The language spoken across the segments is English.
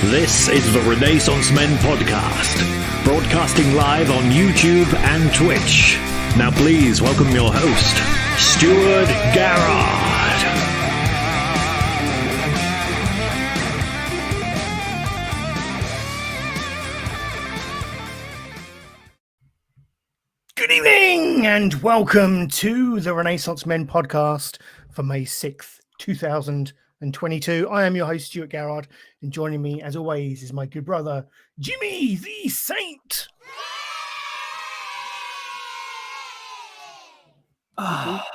This is the Renaissance Men Podcast, broadcasting live on YouTube and Twitch. Now please welcome your host, Stuart Garrard. Good evening and welcome to the Renaissance Men Podcast for May 6th, 2022. I am your host, Stuart Garrard, and joining me, as always, is my good brother, Jimmy the Saint.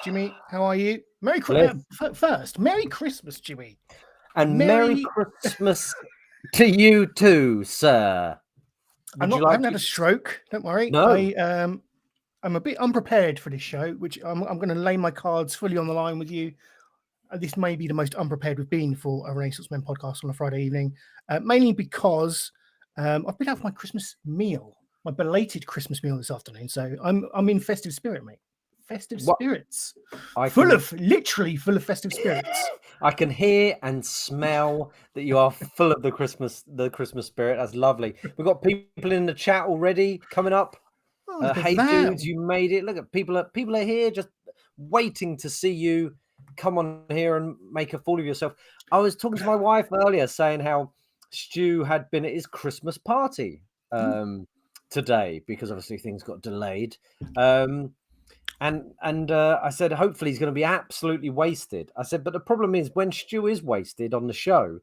Jimmy, how are you? Merry Christmas. First, Merry Christmas, Jimmy. And Merry Christmas to you too, sir. I haven't had a stroke, don't worry. No. I'm a bit unprepared for this show, which I'm going to lay my cards fully on the line with you. This may be the most unprepared we've been for a Renaissance Men podcast on a Friday evening, mainly because I've been out for my Christmas meal, my belated Christmas meal this afternoon. So I'm in festive spirit, mate. Festive spirits. Literally full of festive spirits. I can hear and smell that you are full of the Christmas spirit. That's lovely. We've got people in the chat already coming up. Hey dudes, you made it. Look at people are here just waiting to see you come on here and make a fool of yourself. I was talking to my wife earlier saying how Stu had been at his Christmas party today because obviously things got delayed. And I said hopefully he's going to be absolutely wasted. I said, but the problem is when Stu is wasted on the show,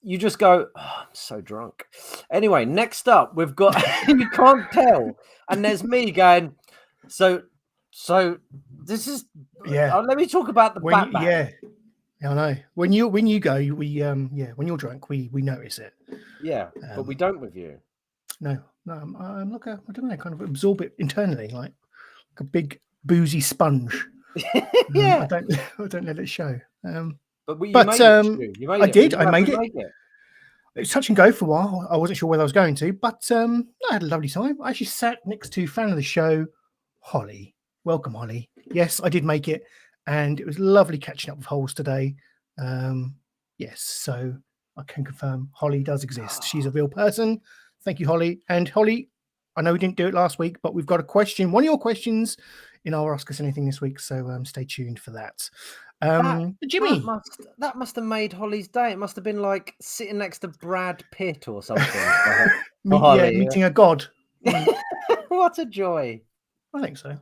you just go, oh, I'm so drunk. Anyway, next up, we've got, you can't tell. And there's me going, so this is, let me talk about the backpack. Yeah, I know. When you go, when you're drunk, we notice it. Yeah, but we don't with you. No, I'm like I don't know, kind of absorb it internally, like a big boozy sponge. Yeah. I don't let it show. But you made it. I did. I made it. It was touch and go for a while. I wasn't sure where I was going to, but I had a lovely time. I actually sat next to fan of the show, Holly. Welcome, Holly. Yes, I did make it, and it was lovely catching up with Holes today. Yes, so I can confirm Holly does exist. She's a real person. Thank you, Holly. And Holly, I know we didn't do it last week, but we've got a question, one of your questions in our Ask Us Anything this week, so stay tuned for that. Jimmy, that must have made Holly's day. It must have been like sitting next to Brad Pitt or something. Meeting a god. What a joy! I think so.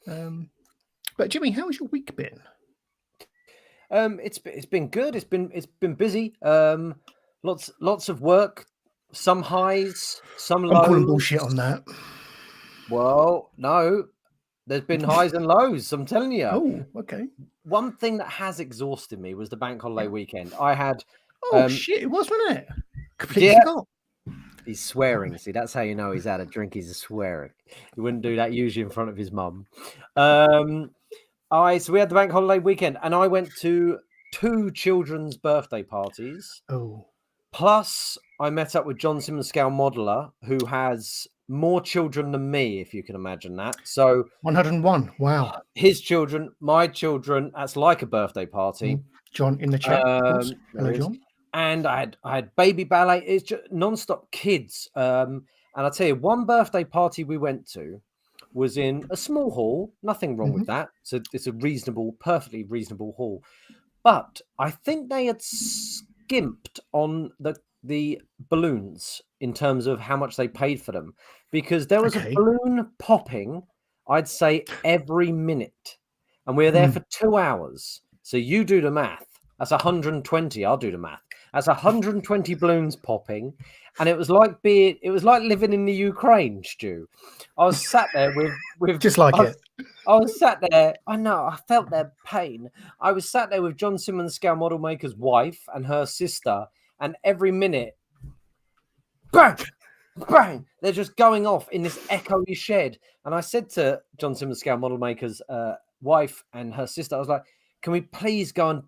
Yeah. But Jimmy, how has your week been? It's been good. It's been busy. Lots of work. Some highs, some lows. I'm calling bullshit on that. Well, no. There's been highs and lows, I'm telling you. Oh, okay. One thing that has exhausted me was the bank holiday weekend. I had... shit, it was, wasn't it? Completely forgot. He's swearing. See, that's how you know he's had a drink. He's swearing. He wouldn't do that usually in front of his mum. So we had the bank holiday weekend, and I went to 2 children's birthday parties. Oh. Plus, I met up with John Simmons Scale Modeler, who has more children than me, if you can imagine that. So 101. Wow. His children, my children, that's like a birthday party. John in the chat. Hello, John. And I had baby ballet. It's just non-stop kids. And I'll tell you, one birthday party we went to was in a small hall. Nothing wrong with that. So it's a perfectly reasonable hall. But I think they had skimped on the balloons in terms of how much they paid for them, because there was a balloon popping, I'd say every minute, and we were there for 2 hours. So you do the math. That's 120. I'll do the math. That's 120 balloons popping, and it was like living in the Ukraine, Stu. I was sat there with just like it. I was sat there. I know. I felt their pain. I was sat there with John Simmons Scale Model Maker's wife and her sister, and every minute, bang, bang, they're just going off in this echoey shed. And I said to John Simmons Scale Model Maker's wife and her sister, I was like, can we please go and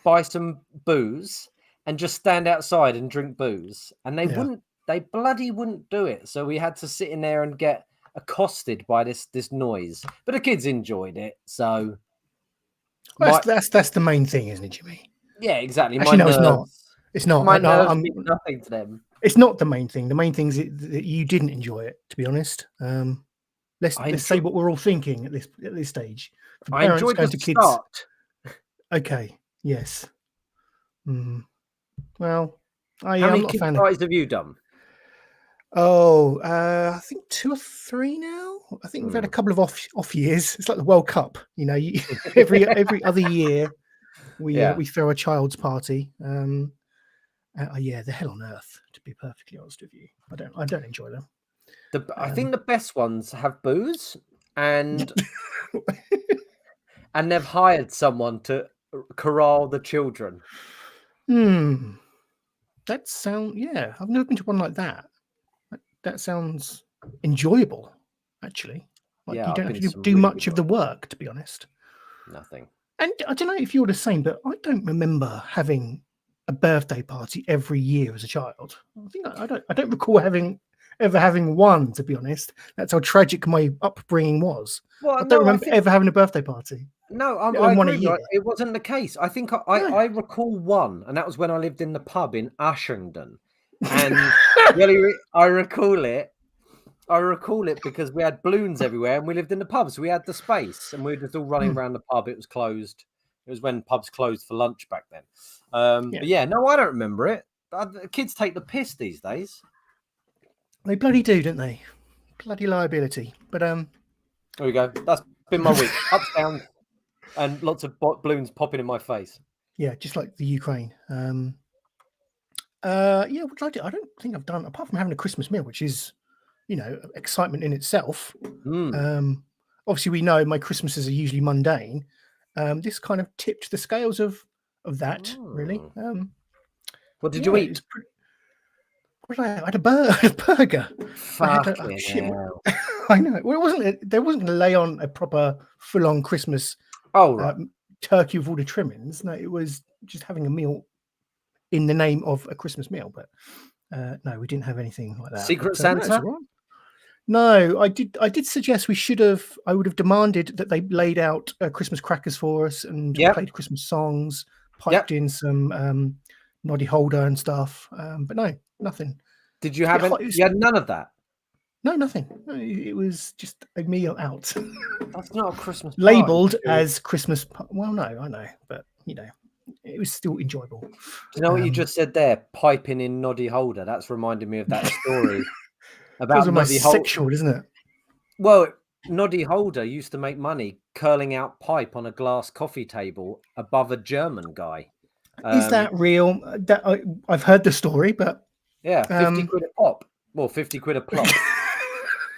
buy some booze and just stand outside and drink booze? And they bloody wouldn't do it. So we had to sit in there and get accosted by this noise. But the kids enjoyed it. So that's the main thing, isn't it, Jimmy? Yeah, exactly. Actually, no, it's not. It's not. My No, nerves mean nothing to them. It's not the main thing. The main thing is that you didn't enjoy it, to be honest. Let's say what we're all thinking at this stage. For I enjoyed the start. Okay. Yes. Well, how many kids parties have you done? Oh, I think 2 or 3 now. I think we've had a couple of off years. It's like the World Cup, you know. Every other year, we throw a child's party. Yeah, the hell on earth, to be perfectly honest with you. I don't enjoy them. I think the best ones have booze and and they've hired someone to corral the children. That I've never been to one like that. That sounds enjoyable, actually. Like you don't have to do much of the work, to be honest. Nothing. And I don't know if you're the same, but I don't remember having a birthday party every year as a child. I don't recall ever having one, to be honest. That's how tragic my upbringing was. Well, I don't remember ever having a birthday party. No, I agree. It wasn't the case. I think I recall one, and that was when I lived in the pub in Ashington. And I recall it because we had balloons everywhere and we lived in the pub, so we had the space and we were just all running around the pub. It was closed. It was when pubs closed for lunch back then. But yeah, no, I don't remember it. Kids take the piss these days. They bloody do, don't they? Bloody liability. But there we go. That's been my week. Ups, downs, and lots of balloons popping in my face. Yeah, just like the Ukraine. Yeah, which I don't think I've done, apart from having a Christmas meal, which is, you know, excitement in itself. Obviously, we know my Christmases are usually mundane. This kind of tipped the scales of that, really. What did you eat? I had a burger. I know. Well, there wasn't a lay on a proper full-on Christmas turkey with all the trimmings. No, it was just having a meal in the name of a Christmas meal. But no, we didn't have anything like that. Secret Santa? No, I did suggest I would have demanded that they laid out Christmas crackers for us and played Christmas songs, piped in some noddy holder and stuff. But no, nothing. Did you have you had none of that? No, nothing. No, it was just a meal out. That's not a Christmas party. Labelled as Christmas. Well, no, I know, but you know, it was still enjoyable. Do you know what you just said there? Piping in noddy holder. That's reminded me of that story about noddy holder. Sexual, isn't it? Well, noddy holder used to make money curling out pipe on a glass coffee table above a German guy. Is that real? I've heard the story, but yeah, 50 quid a pop. Well, 50 quid a plop.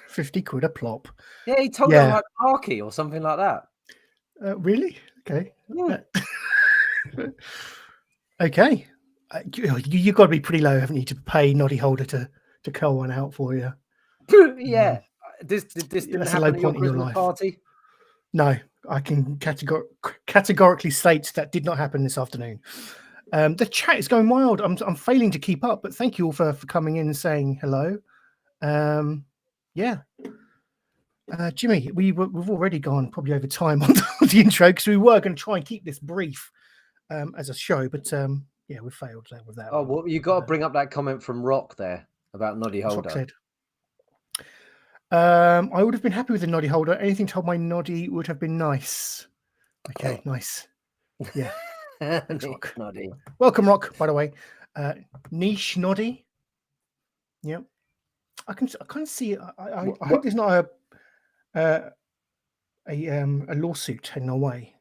50 quid a plop. Yeah, he told them like Parky or something like that. Really? Okay. Yeah. Okay. You've got to be pretty low, haven't you, to pay noddy holder to curl one out for you? Yeah. This didn't happen at your Christmas party? No, I can categorically state that did not happen this afternoon. The chat is going wild. I'm failing to keep up, but thank you all for coming in and saying hello. Jimmy, we've already gone probably over time on the intro because we were going to try and keep this brief as a show, but yeah, we failed with that. Oh, well, you got to bring up that comment from Rock there about noddy holder. Said. I would have been happy with the noddy holder. Anything to hold my noddy would have been nice. Okay, nice. Yeah. Noddy. Welcome, Rock, by the way. Niche noddy. Yeah. I can see. I hope there's not a lawsuit heading our way.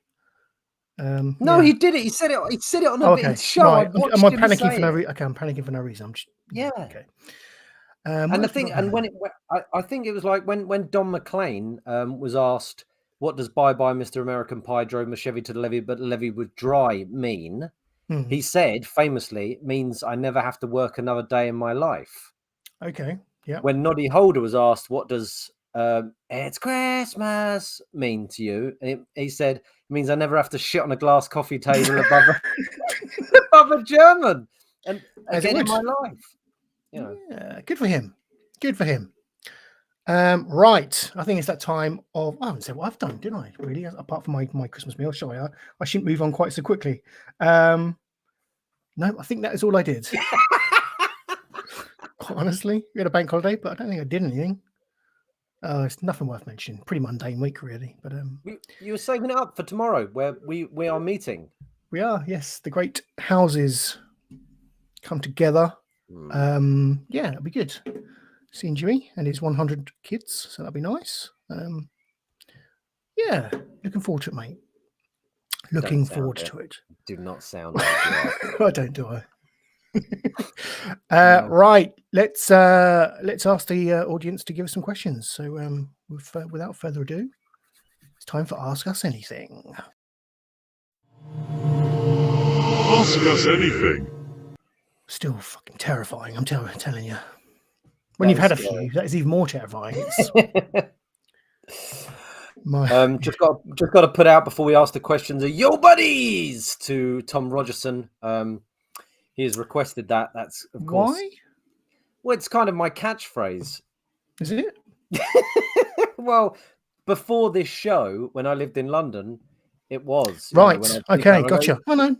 No, he did it. He said it. He said it on a show. Right. Am I panicking for no reason? Okay, I'm panicking for no reason. I'm just okay. And the thing, and when I think it was like when Don McLean was asked, "What does "Bye Bye, Mr. American Pie, drove my Chevy to the levee, but the levee was dry" mean? He said famously, "It means I never have to work another day in my life." Okay. Yeah. When Noddy Holder was asked, "What does it's Christmas" mean to you? And he said, "It means I never have to shit on a glass coffee table above a German and again in my life." You know. Yeah, good for him. Good for him. Right. I think it's that time of. I haven't said what I've done, didn't I? Really, apart from my Christmas meal. Sorry, I shouldn't move on quite so quickly. No, I think that is all I did. Quite honestly, we had a bank holiday, but I don't think I did anything. It's nothing worth mentioning. Pretty mundane week, really. But you were saving it up for tomorrow, where we are meeting. we are, yes. The great houses come together. Yeah, it'll be good. Seeing Jimmy and his 100 kids, so that'll be nice. Yeah, looking forward to it, mate. Looking forward to it. Do not sound like I don't, do I? Right, let's ask the audience to give us some questions. So, without further ado, it's time for Ask Us Anything. Ask Us Anything. Still fucking terrifying. I'm telling you. When you've had a few, that is even more terrifying. Just got to put out before we ask the questions. Yo buddies to Tom Rogerson. He has requested that. That's of course. Why? Well, it's kind of my catchphrase. Is it? Well, before this show, when I lived in London, it was right. Okay, gotcha. Oh no.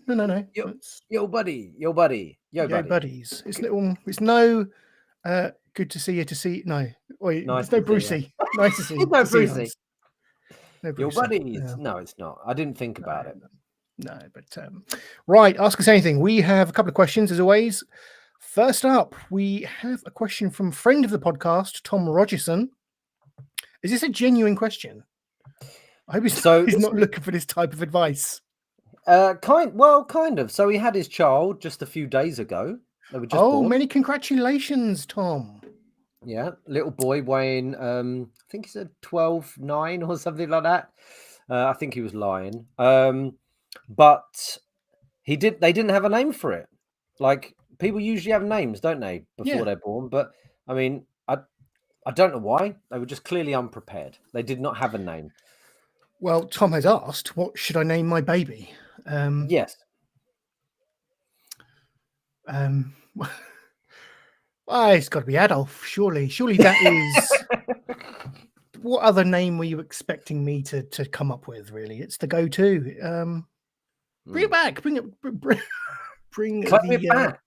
Yo buddy, yo buddy, yo buddies. It's no. Good to see you. To see no. Wait, nice it's no Brucey. Nice to see you. No Brucey. No Your buddies. No, it's not. I didn't think about it. No, but right. Ask us anything. We have a couple of questions as always. First up, we have a question from friend of the podcast, Tom Rogerson. Is this a genuine question? I hope he's not looking for this type of advice. Kind of. So he had his child just a few days ago. They were just born. Many congratulations, Tom. Yeah, little boy weighing, I think he said 12.9 or something like that. I think he was lying. But they didn't have a name for it. Like, people usually have names, don't they, before they're born? But, I mean, I don't know why. They were just clearly unprepared. They did not have a name. Well, Tom has asked, what should I name my baby? Yes. Well, it's got to be Adolf, surely. Surely that is... What other name were you expecting me to come up with, really? It's the go-to. Bring it back. Bring it back.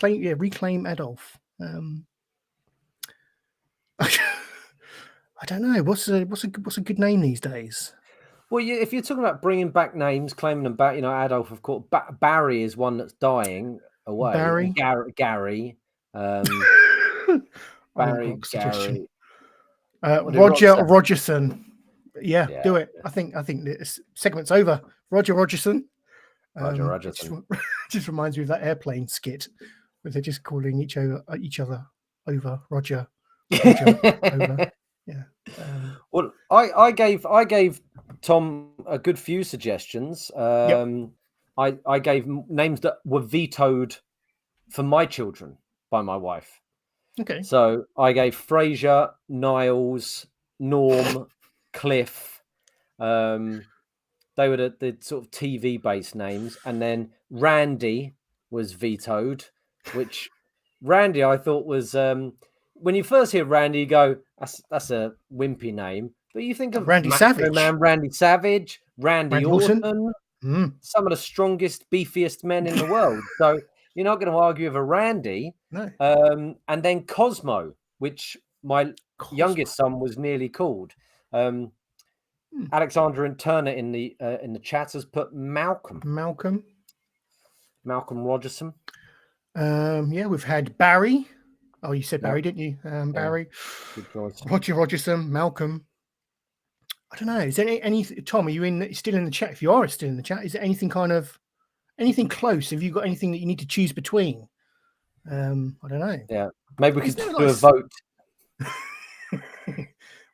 Reclaim Adolf. I don't know. What's a good name these days? Well, if you're talking about bringing back names, claiming them back, Adolf, of course. Barry is one that's dying away. Barry. Gary. Barry. Gary. Roger Rogerson. Yeah, do it. I think this segment's over. Roger Rogerson. Roger Rogerson. Just reminds me of that airplane skit where they're just calling each other over Roger. Over. Yeah. Well, I gave Tom a good few suggestions. I gave names that were vetoed for my children by my wife. Okay. So I gave Fraser, Niles, Norm, Cliff. They were the sort of TV-based names. And then Randy was vetoed, which Randy I thought was... when you first hear Randy, you go, that's a wimpy name. But you think of Randy Savage. Randy Savage, Randy Orton, some of the strongest, beefiest men in the world. So you're not going to argue with a Randy. No. And then Cosmo, which my youngest son was nearly called. Alexander and Turner in the chat has put Malcolm Rogerson. We've had Barry. Oh, you said Barry, didn't you? Barry, Roger Rogerson, Malcolm. I don't know. Is there any Tom? Are you still in the chat? If you are still in the chat, is there anything close? Have you got anything that you need to choose between? I don't know. Yeah, maybe we could do a vote.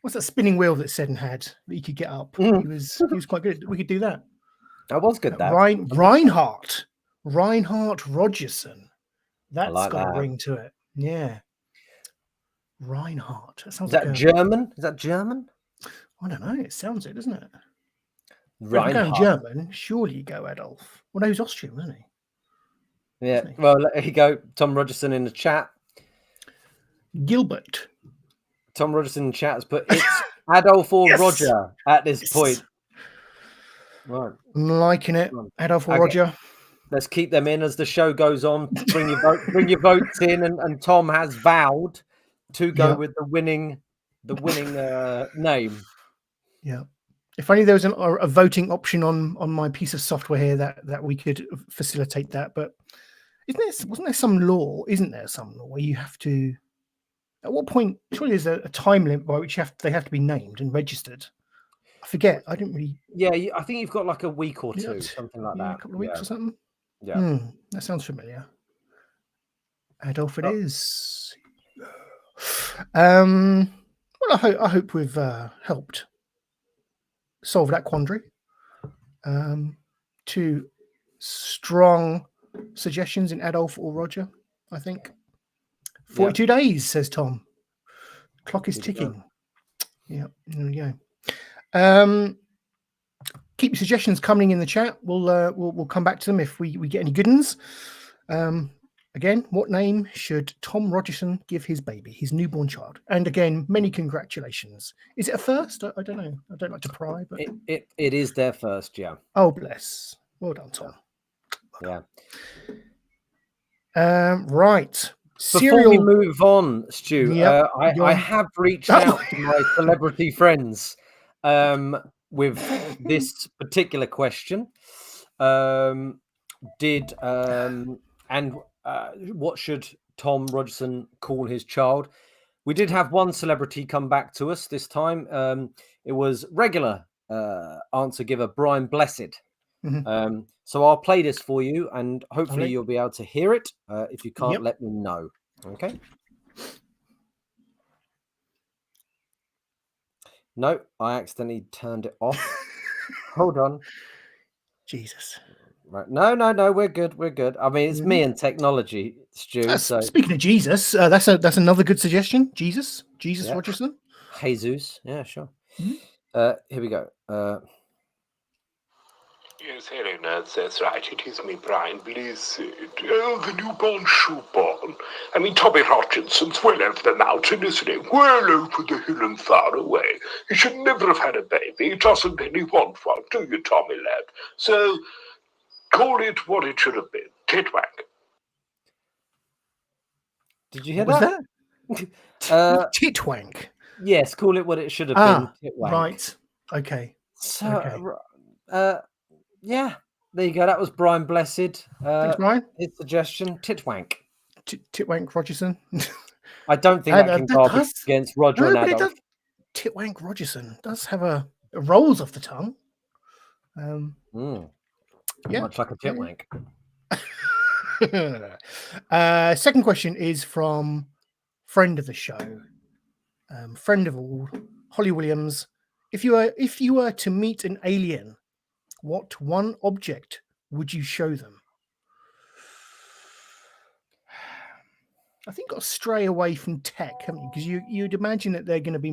What's that spinning wheel that Seddon had that you could get up? He was quite good. We could do that. That was good. That Reinhardt Rogerson. That's got a ring to it. Yeah. Reinhardt. That sounds German? Is that German? I don't know. It sounds it, doesn't it? Reinhardt. If you're going German, surely you go Adolf. Well, no, he's Austrian, isn't he? Yeah. Well, there you go. Tom Rogerson in the chat. Gilbert. Tom Rogerson in the chat has put it's Adolf or Roger at this point. Right. I'm liking it. Adolf or Roger. Let's keep them in as the show goes on. Bring your votes in, and Tom has vowed to go with the winning name. Yeah. If only there was a voting option on my piece of software here that we could facilitate that. But wasn't there some law? Isn't there some law where you have to? At what point? Surely there's a time limit by which they have to be named and registered. I forget. I didn't really. Yeah, I think you've got like a week or two, something like that. A couple of weeks or something. Yeah, that sounds familiar. Adolf, it is. Well, I hope we've helped solve that quandary. 2 strong suggestions in Adolf or Roger, I think. 42 days, says Tom. Clock is ticking. Yeah, there we go. Keep your suggestions coming in the chat. We'll come back to them if we get any good ones. Again, what name should Tom Rogerson give his baby, his newborn child? And again, many congratulations. Is it a first? I don't know. I don't like to pry, but it is their first. Yeah. Oh, bless. Well done, Tom. Yeah. Right. Before we move on, Stu, I have reached out to my celebrity friends with this particular question. What should Tom Rogerson call his child? We did have one celebrity come back to us this time. It was regular answer giver Brian Blessed. Mm-hmm. So I'll play this for you, and hopefully you'll be able to hear it. If you can't, let me know. Okay. No, I accidentally turned it off. Hold on. Jesus. Right. No, we're good. We're good. I mean, it's me and technology, Stu. So speaking of Jesus, that's another good suggestion. Jesus Rogerson. Jesus. Yeah, sure. Mm-hmm. Here we go. Yes, hello, nerds. That's right. It is me, Brian Blessed. Oh, the newborn shoeborn. I mean, Tommy Rogerson's well over the mountain, isn't he? Well over the hill and far away. He should never have had a baby. He doesn't really want one, do you, Tommy lad? So, call it what it should have been. Titwank. Did you hear that? Titwank. Yes, call it what it should have been. Titwank. Right. Okay. So, yeah, there you go. That was Brian Blessed. Thanks, Brian. His suggestion, Titwank. Titwank Rogerson. I don't think that can go up against Roger and Adolf. Titwank Rogerson does have a rolls off the tongue. Yeah, much like a titwank. Second question is from friend of the show, friend of all, Holly Williams. If you were to meet an alien, what one object would you show them? I think got to stray away from tech, haven't you? Because you'd imagine that they're going to be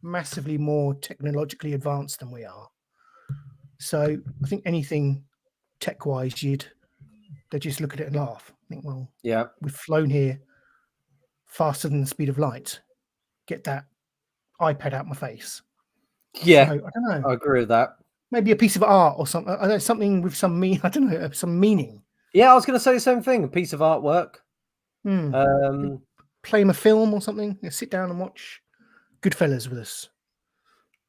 massively more technologically advanced than we are. So I think anything tech-wise, they just look at it and laugh. I think, well, yeah, we've flown here faster than the speed of light. Get that iPad out my face. Yeah, so, I don't know. I agree with that. Maybe a piece of art or something. I don't know, something with some I don't know, some meaning. Yeah, I was going to say the same thing. A piece of artwork. Play him a film or something. Sit down and watch Goodfellas with us.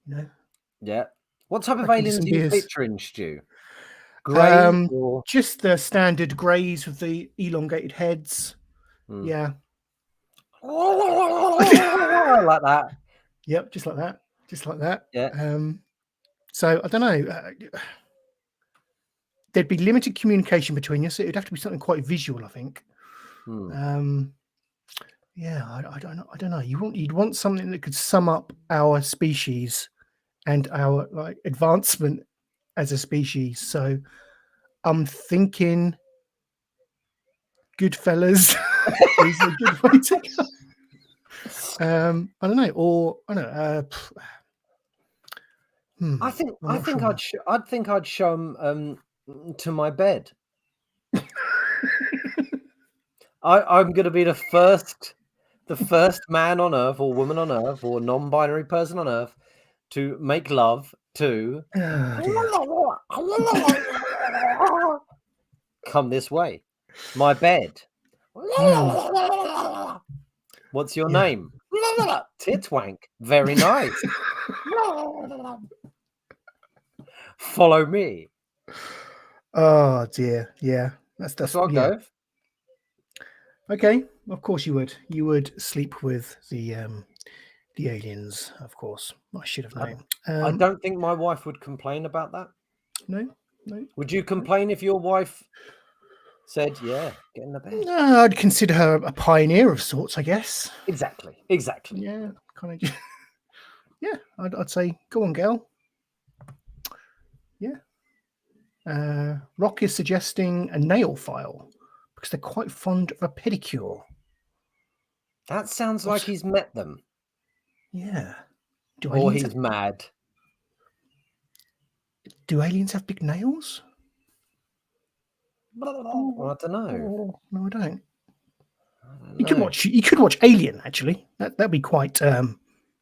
You know. Yeah. What type of aliens are you picturing, Stu? Grey or... Just the standard greys with the elongated heads. Yeah. Like that. Yep, just like that. Just like that. Yeah. So I don't know. There'd be limited communication between us. So it'd have to be something quite visual, I think. Yeah, I don't know. You'd want something that could sum up our species and our advancement as a species. So I'm thinking Goodfellas is a good way to go. I don't know, or I don't know. I think I'd show them to my bed. I'm going to be the first man on Earth, or woman on Earth, or non-binary person on Earth to make love to Come this way. My bed. What's your name? Titwank. Very nice. Follow me. Oh dear. Yeah. That's what I'll yeah. go with. Okay. Of course you would. You would sleep with the aliens, of course. I should have known. I don't think my wife would complain about that. No. Would you complain if your wife said, "Yeah, get in the bed"? No, I'd consider her a pioneer of sorts, I guess. Exactly. Yeah, kind of. Yeah, I'd say, go on, girl. Yeah. Rock is suggesting a nail file because they're quite fond of a pedicure. That sounds like he's met them. Yeah. Or he's mad. Do aliens have big nails? Well, I don't know. No, I don't. You could watch Alien, actually. That'd be quite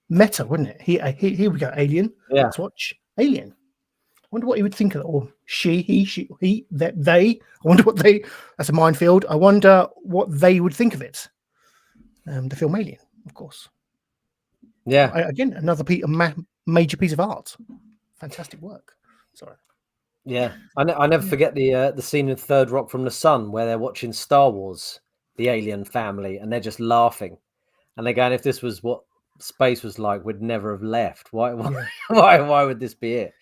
meta, wouldn't it? Here we go, Alien. Yeah. Let's watch Alien. I wonder what he would think of it. Or he, they. I wonder what they. That's a minefield. I wonder what they would think of it. The film Alien, of course. Yeah. Again, another major piece of art. Fantastic work. Sorry. Yeah, I never forget the scene in Third Rock from the Sun where they're watching Star Wars, the alien family, and they're just laughing, and they're going, "If this was what space was like, we'd never have left. Why would this be it?"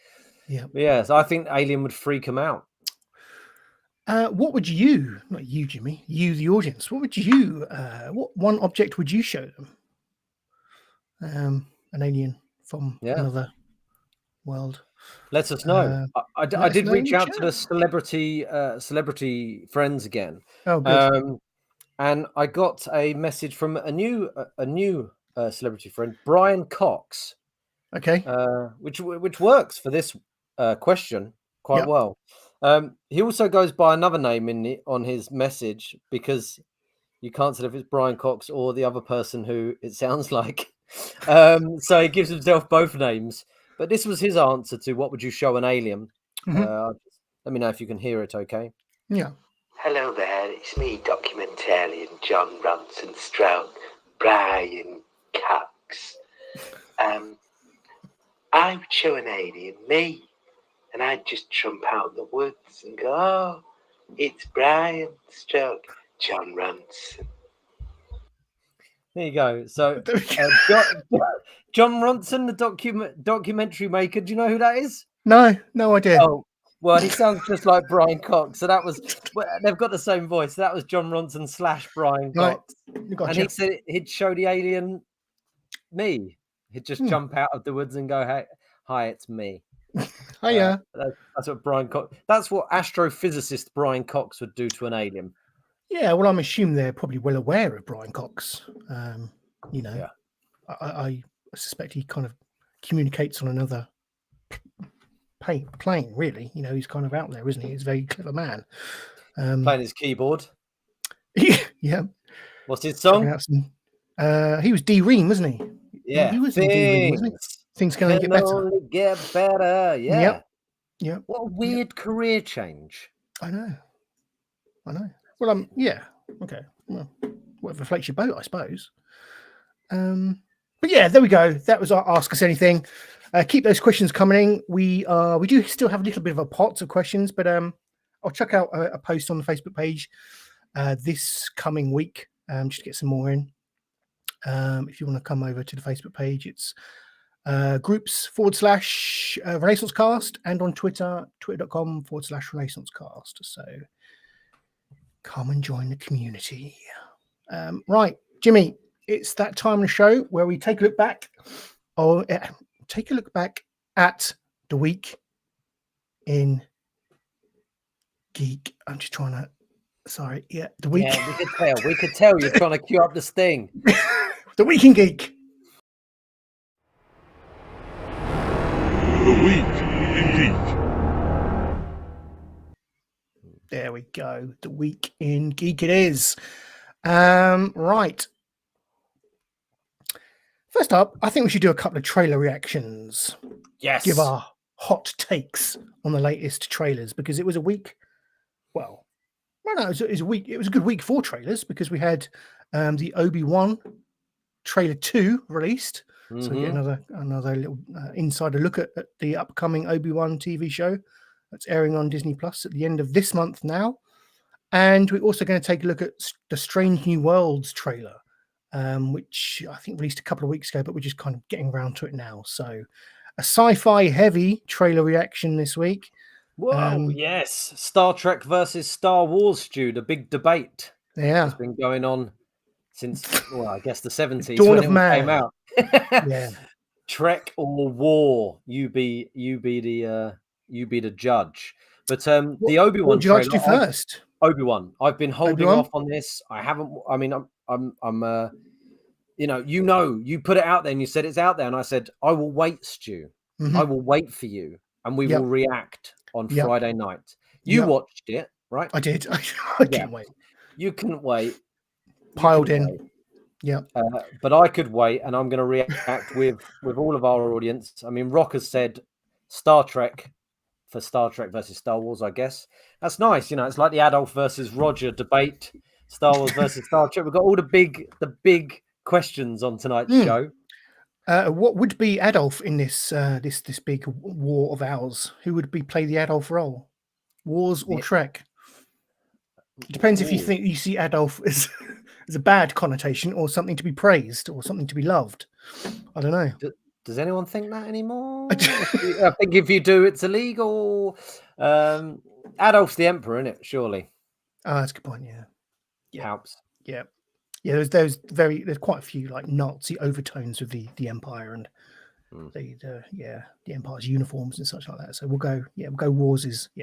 Yeah. So I think Alien would freak them out. What would you, not you, Jimmy, you, the audience, what would you, what one object would you show them? An alien from another world. Let us know. I did reach out to the celebrity friends again. Oh, good. And I got a message from a new celebrity friend, Brian Cox. Okay. Which works for this question quite well. He also goes by another name on his message because you can't tell if it's Brian Cox or the other person who it sounds like. So he gives himself both names. But this was his answer to what would you show an alien? Mm-hmm. Let me know if you can hear it, okay? Yeah. Hello there, it's me, documentarian John Ronson Stroke, Brian Cox. I would show an alien me, and I'd just trump out the woods and go, "Oh, it's Brian Stroke, John Ronson." There you go. So John Ronson, the documentary maker. Do you know who that is? No idea. Oh, well, he sounds just like Brian Cox. So that was they've got the same voice. So that was John Ronson / Brian Cox. Gotcha. And he said he'd show the alien me. He'd just jump out of the woods and go, "Hey, hi, it's me." Hiya. That's what Brian Cox. That's what astrophysicist Brian Cox would do to an alien. Yeah, well, I'm assuming they're probably well aware of Brian Cox. I suspect he kind of communicates on another plane, really. He's kind of out there, isn't he? He's a very clever man. Playing his keyboard. Yeah. What's his song? He was D Ream, wasn't he? Yeah. He was D Ream, wasn't he? Things can only get better. Only get better. Yeah. Yep. What a weird career change. I know. Well, yeah. Okay. Well, whatever floats your boat, I suppose. But yeah, there we go. That was our Ask Us Anything. Keep those questions coming in. We do still have a little bit of a pot of questions, but I'll check out a post on the Facebook page this coming week just to get some more in. If you want to come over to the Facebook page, it's groups / Renaissance Cast, and on Twitter, twitter.com / Renaissance Cast. So come and join the community. Right, Jimmy, it's that time of the show where we take a look back. Take a look back at the week in geek. I'm just trying to. Sorry, the week. Yeah, we could tell you're trying to cue up the sting. The week in geek. The week in geek. There we go. The week in geek it is. Right. First up, I think we should do a couple of trailer reactions. Yes. Give our hot takes on the latest trailers because it was a week. Well, Well, no, it was a week. It was a good week for trailers because we had the Obi-Wan trailer 2 released. So we get another little insider look at the upcoming Obi-Wan TV show that's airing on Disney Plus at the end of this month now. And we're also going to take a look at the Strange New Worlds trailer, which I think released a couple of weeks ago, but we're just kind of getting around to it now. So a sci-fi heavy trailer reaction this week. Whoa, yes. Star Trek versus Star Wars, Stu, the big debate. Yeah. It's been going on since, well, I guess the 70s Dawn when of it Man. came out. Yeah. Trek or war? You be the judge. But the Obi-Wan What would you like to trailer, do first? Obi-Wan. I've been holding Obi-Wan? off on this. I haven't. I mean, I'm you put it out there and you said it's out there, and I said I will wait, Stu. I will wait for you, and we will react on Friday night. You watched it, right? I did. I couldn't wait. You couldn't wait. Piled in. Yeah. But I could wait, and I'm going to react with all of our audience. I mean, Rock has said Star Trek for Star Trek versus Star Wars, I guess. That's nice. It's like the Adolf versus Roger debate, Star Wars versus Star Trek. We've got all the big questions on tonight's show. What would be Adolf in this big war of ours? Who would play the Adolf role? Wars or Trek? It depends if you think you see Adolf as a bad connotation or something to be praised or something to be loved. I don't know. Does anyone think that anymore? I think if you do, it's illegal. Adolf's the emperor, isn't it? Surely. Oh, that's a good point. Yeah. Helps. Yeah. Yeah. There's quite a few like Nazi overtones with the Empire and the Empire's uniforms and such like that. So we'll go Wars is I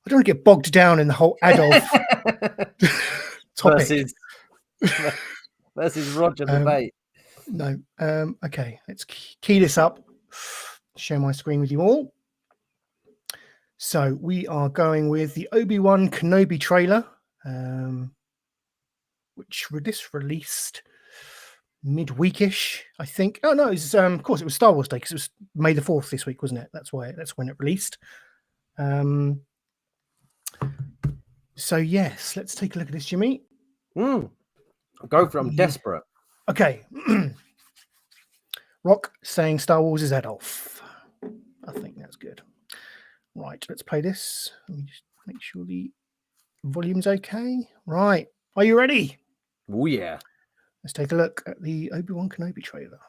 don't want to get bogged down in the whole Adolf topic versus Roger debate. No. Okay, let's key this up. Share my screen with you all. So we are going with the Obi-Wan Kenobi trailer, which this released midweekish, I think. Oh no, it's of course it was Star Wars Day because it was May the 4th this week, wasn't it? That's when it released. So yes, let's take a look at this, Jimmy. Go for it. I'm desperate. Okay. Rock saying Star Wars is Adolf. I think that's good. Right, let's play this. Let me just make sure the volume's okay. Right. Are you ready? Oh, yeah. Let's take a look at the Obi-Wan Kenobi trailer.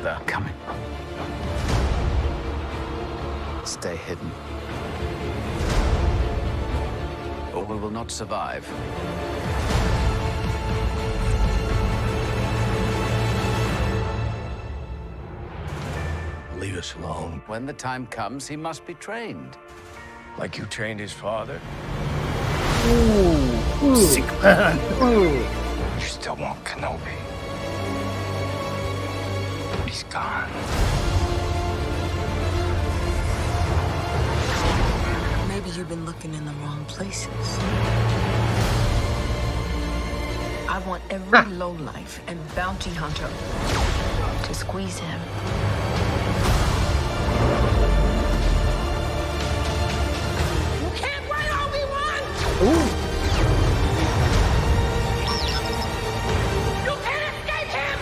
They're coming. Stay hidden, or we will not survive. Leave us alone. When the time comes, he must be trained. Like you trained his father? Ooh. Sick man. You still want Kenobi. He's gone. Maybe you've been looking in the wrong places. I want every lowlife and bounty hunter to squeeze him. You can't run Obi-Wan! Ooh. You can't escape him!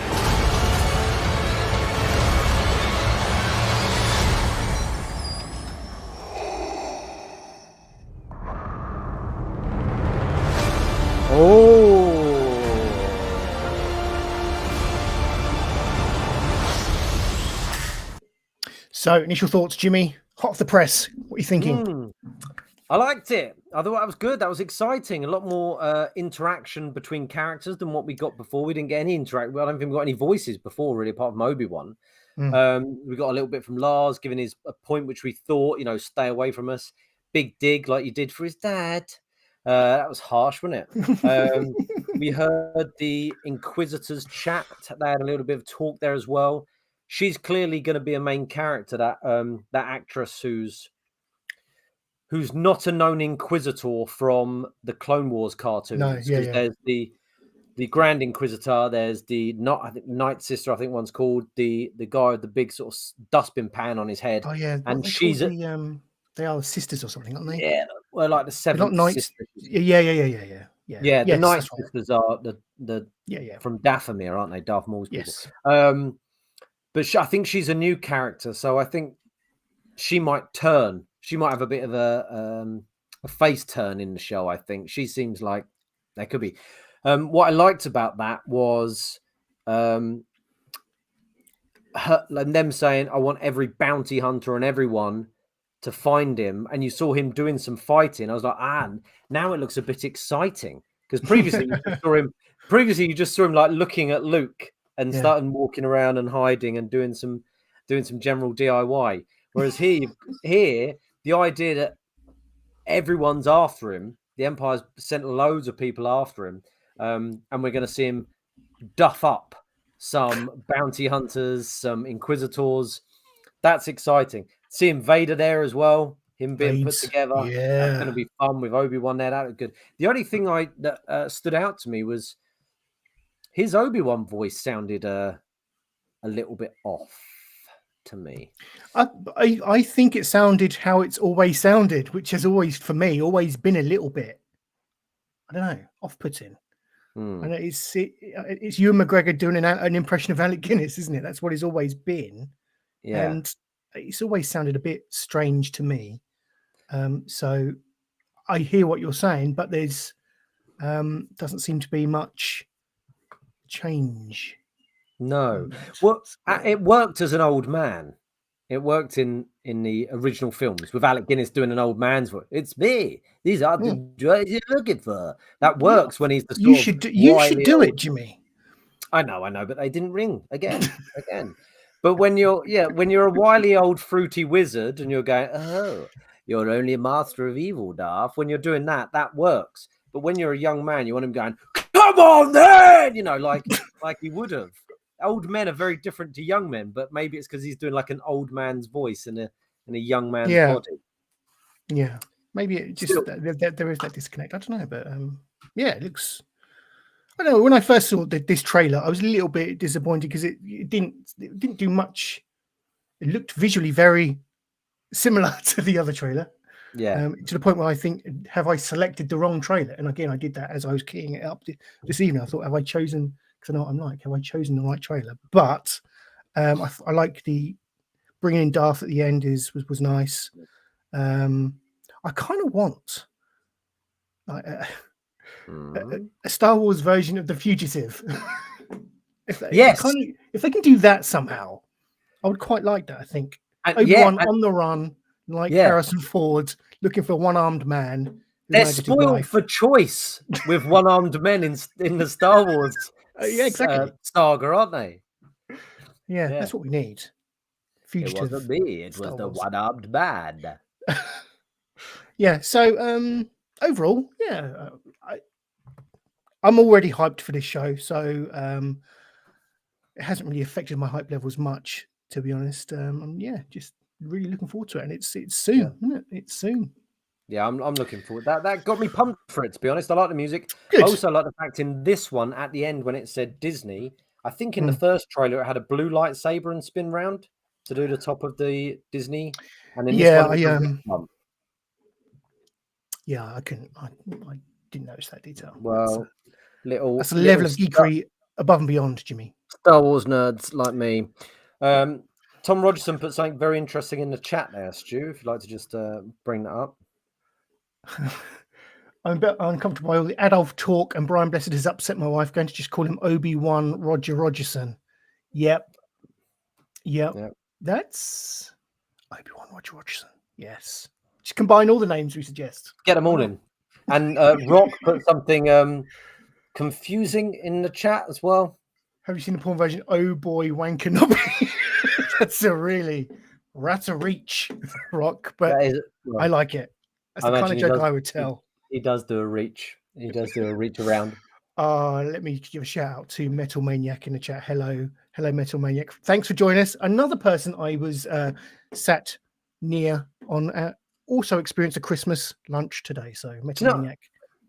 So, initial thoughts, Jimmy. Hot off the press. What are you thinking? I liked it. I thought that was good. That was exciting. A lot more interaction between characters than what we got before. We didn't get any interaction. I don't think we got any voices before, really, apart from Obi-Wan. We got a little bit from Lars, giving his a point which we thought, stay away from us. Big dig like you did for his dad. That was harsh, wasn't it? We heard the Inquisitors chat. They had a little bit of talk there as well. She's clearly going to be a main character. That actress who's not a known Inquisitor from the Clone Wars cartoons. No, yeah. There's the the Grand Inquisitor. There's the Night Sister, I think one's called, the guy with the big sort of dustbin pan on his head. Oh yeah, and she's they are sisters or something, aren't they? Yeah, well, like the They're not seventh knights. sister. Yeah. Yeah, the Yes, Night that's right. Sisters are the from Dathomir, aren't they? Darth Maul's people. Yes. But I think she's a new character, so I think she might turn. She might have a bit of a face turn in the show. I think she seems like there could be. What I liked about that was her and them saying, "I want every bounty hunter and everyone to find him," and you saw him doing some fighting. I was like, now it looks a bit exciting, because previously you just saw him like looking at Luke and starting walking around and hiding and doing some general DIY. Whereas here the idea that everyone's after him, the Empire's sent loads of people after him, and we're going to see him duff up some bounty hunters, some Inquisitors. That's exciting. Seeing Vader there as well, him being put together. That's going to be fun with Obi-Wan there. That was good. The only thing that stood out to me was his Obi-Wan voice sounded a little bit off to me. I think it sounded how it's always sounded, which has always, for me, always been a little bit, I don't know, off-putting. And it's Ewan McGregor doing an impression of Alec Guinness, isn't it? That's what it's always been. Yeah. And it's always sounded a bit strange to me. So I hear what you're saying, but there's doesn't seem to be much change. No. Well, it worked as an old man. It worked in the original films with Alec Guinness doing an old man's voice. It's me. These are the drugs you're looking for. That works when he's the you should do it, Jimmy. I know, but they didn't ring again. But when you're a wily old fruity wizard and you're going, oh, you're only a master of evil, Darth. When you're doing that works. But when you're a young man, you want him going, come on then, like he would have. Old men are very different to young men, but maybe it's because he's doing like an old man's voice in a young man's body. Yeah, maybe it just there is that disconnect. I don't know, but it looks. I don't know. When I first saw this trailer, I was a little bit disappointed because it didn't do much. It looked visually very similar to the other trailer. Yeah. To the point where I think, have I selected the wrong trailer? And again, I did that as I was keying it up this evening. I thought, have I chosen? Because I know what I'm like. Have I chosen the right trailer? But I like the bringing in Darth at the end was nice. I kind of want like a Star Wars version of The Fugitive. if they can do that somehow, I would quite like that. I think Obi-Wan on the run, like Harrison Ford, looking for a one-armed man. They're spoiled for choice with one-armed men in the Star Wars exactly. saga, aren't they? Yeah, that's what we need. Fugitive. It wasn't me. It was the one-armed man. Yeah. So overall, I'm already hyped for this show. So it hasn't really affected my hype levels much, to be honest. Just really looking forward to it, and it's soon, isn't it? It's soon. Yeah, I'm looking forward. That got me pumped for it, to be honest. I like the music. Good. I also like the fact in this one at the end when it said Disney. I think in the first trailer it had a blue lightsaber and spin round to do the top of the Disney. And in this one, I didn't notice that detail. Well, that's a level of geekery above and beyond, Jimmy. Star Wars nerds like me. Tom Rogerson put something very interesting in the chat there, Stu, if you'd like to just bring that up. I'm a bit uncomfortable by all the adult talk, and Brian Blessed has upset my wife. Going to just call him Obi-Wan Rogerson. Yep. That's Obi-Wan Rogerson. Yes. Just combine all the names we suggest. Get them all in. And Rock put something confusing in the chat as well. Have you seen the porn version? Oh boy, Wankanobi. That's a really reach, Rock, but I like it. That's the kind of joke I would tell. He does do a reach. He does do a reach around. Let me give a shout out to Metal Maniac in the chat. Hello, Metal Maniac. Thanks for joining us. Another person I was sat near on also experienced a Christmas lunch today. So Metal Maniac,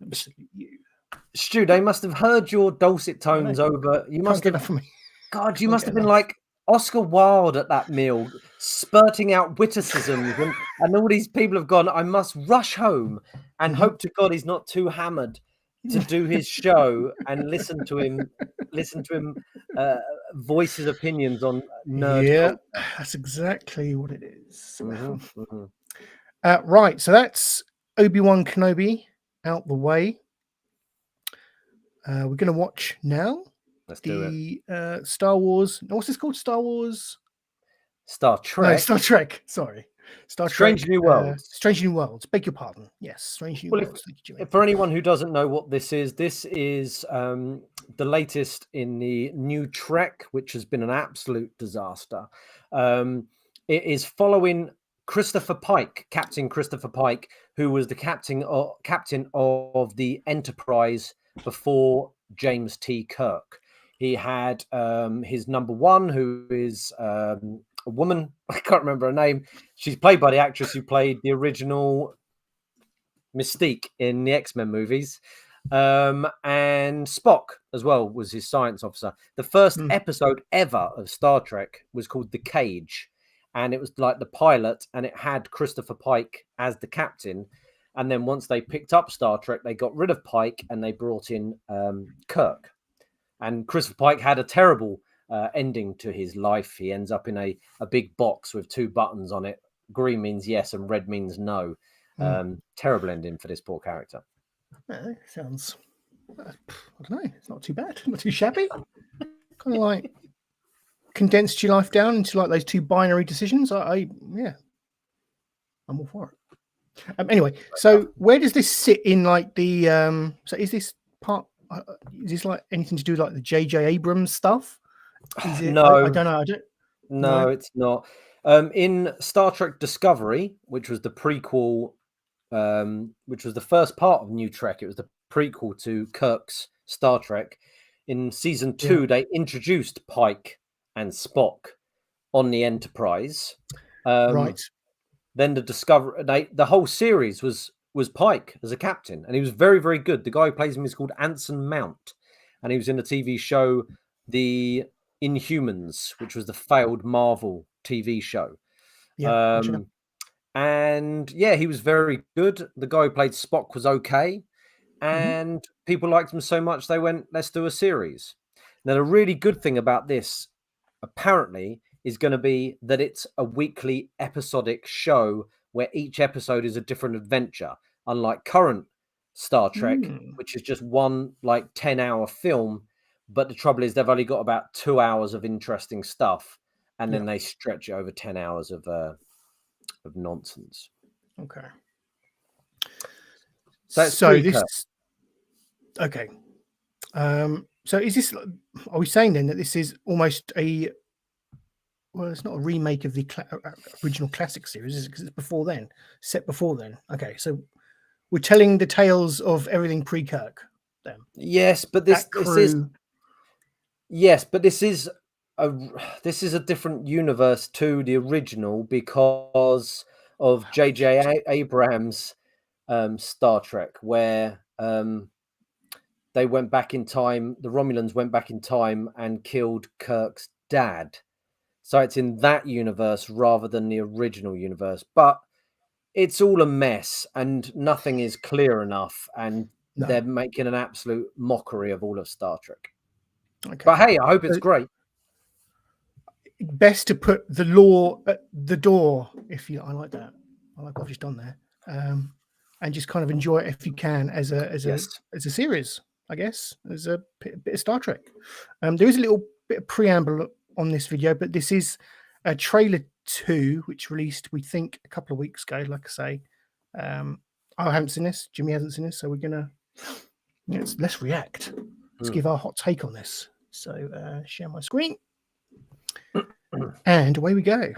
absolutely you. Stu, they must have heard your dulcet tones over. You must have. From me. God, you must have been like Oscar Wilde at that meal, spurting out witticisms, and all these people have gone. I must rush home and hope to God he's not too hammered to do his show and listen to him voice his opinions on nerd. Yeah, culture. that's exactly what it is. Mm-hmm. Right, so that's Obi-Wan Kenobi out the way. We're going to watch now. Let's do it. Star Wars. What's this called? Star Wars? Star Trek. No, Star Trek. Sorry. Strange Trek. New Worlds. Strange New Worlds. Beg your pardon. Yes, Strange New Worlds. Thank you, Jimmy. For anyone who doesn't know what this is the latest in the new Trek, which has been an absolute disaster. It is following Christopher Pike, Captain Christopher Pike, who was the captain of the Enterprise before James T. Kirk. He had his number one, who is a woman. I can't remember her name. She's played by the actress who played the original Mystique in the X-Men movies. And Spock as well was his science officer. The first episode ever of Star Trek was called The Cage. And it was like the pilot, and it had Christopher Pike as the captain. And then once they picked up Star Trek, they got rid of Pike and they brought in Kirk. And Christopher Pike had a terrible ending to his life. He ends up in a big box with 2 buttons on it. Green means yes and red means no. Terrible ending for this poor character. Sounds, I don't know, it's not too bad. Not too shabby. Kind of like condensed your life down into like those 2 binary decisions. I'm all for it. Anyway, so where does this sit in like the so is this part is this like anything to do with like the J.J. Abrams stuff? Is it, no, I don't know. No, it's not. In Star Trek Discovery, which was the prequel, which was the first part of New Trek, it was the prequel to Kirk's Star Trek. In season 2, they introduced Pike and Spock on the Enterprise. Right. Then the whole series was Pike as a captain, and he was very, very good. The guy who plays him is called Anson Mount, and he was in the TV show The Inhumans, which was the failed Marvel TV show. And yeah, he was very good. The guy who played Spock was okay, and people liked him so much they went, let's do a series. Now, the really good thing about this, apparently, is going to be that it's a weekly episodic show where each episode is a different adventure, unlike current Star Trek, which is just one like 10-hour film. But the trouble is they've only got about 2 hours of interesting stuff, and then they stretch it over 10 hours of nonsense. Okay. So this okay. So is this? Are we saying then that this is almost a? Well, it's not a remake of the original classic series, is it? Because it's before then, set before then. Okay, so we're telling the tales of everything pre-Kirk. Then yes, but this is a different universe to the original because of J.J. Abrams' Star Trek, where they went back in time. The Romulans went back in time and killed Kirk's dad. So it's in that universe rather than the original universe. But it's all a mess and nothing is clear enough. And they're making an absolute mockery of all of Star Trek. Okay. But hey, I hope it's great. Best to put the lore at the door, I like that. I like what I've just done there. And just kind of enjoy it if you can as a series, I guess, as a bit of Star Trek. There is a little bit of preamble on this video, but this is a trailer 2, which released, we think, a couple of weeks ago. Like I say, I haven't seen this. Jimmy hasn't seen this, so we're gonna let's react. Let's give our hot take on this. So share my screen, and away we go.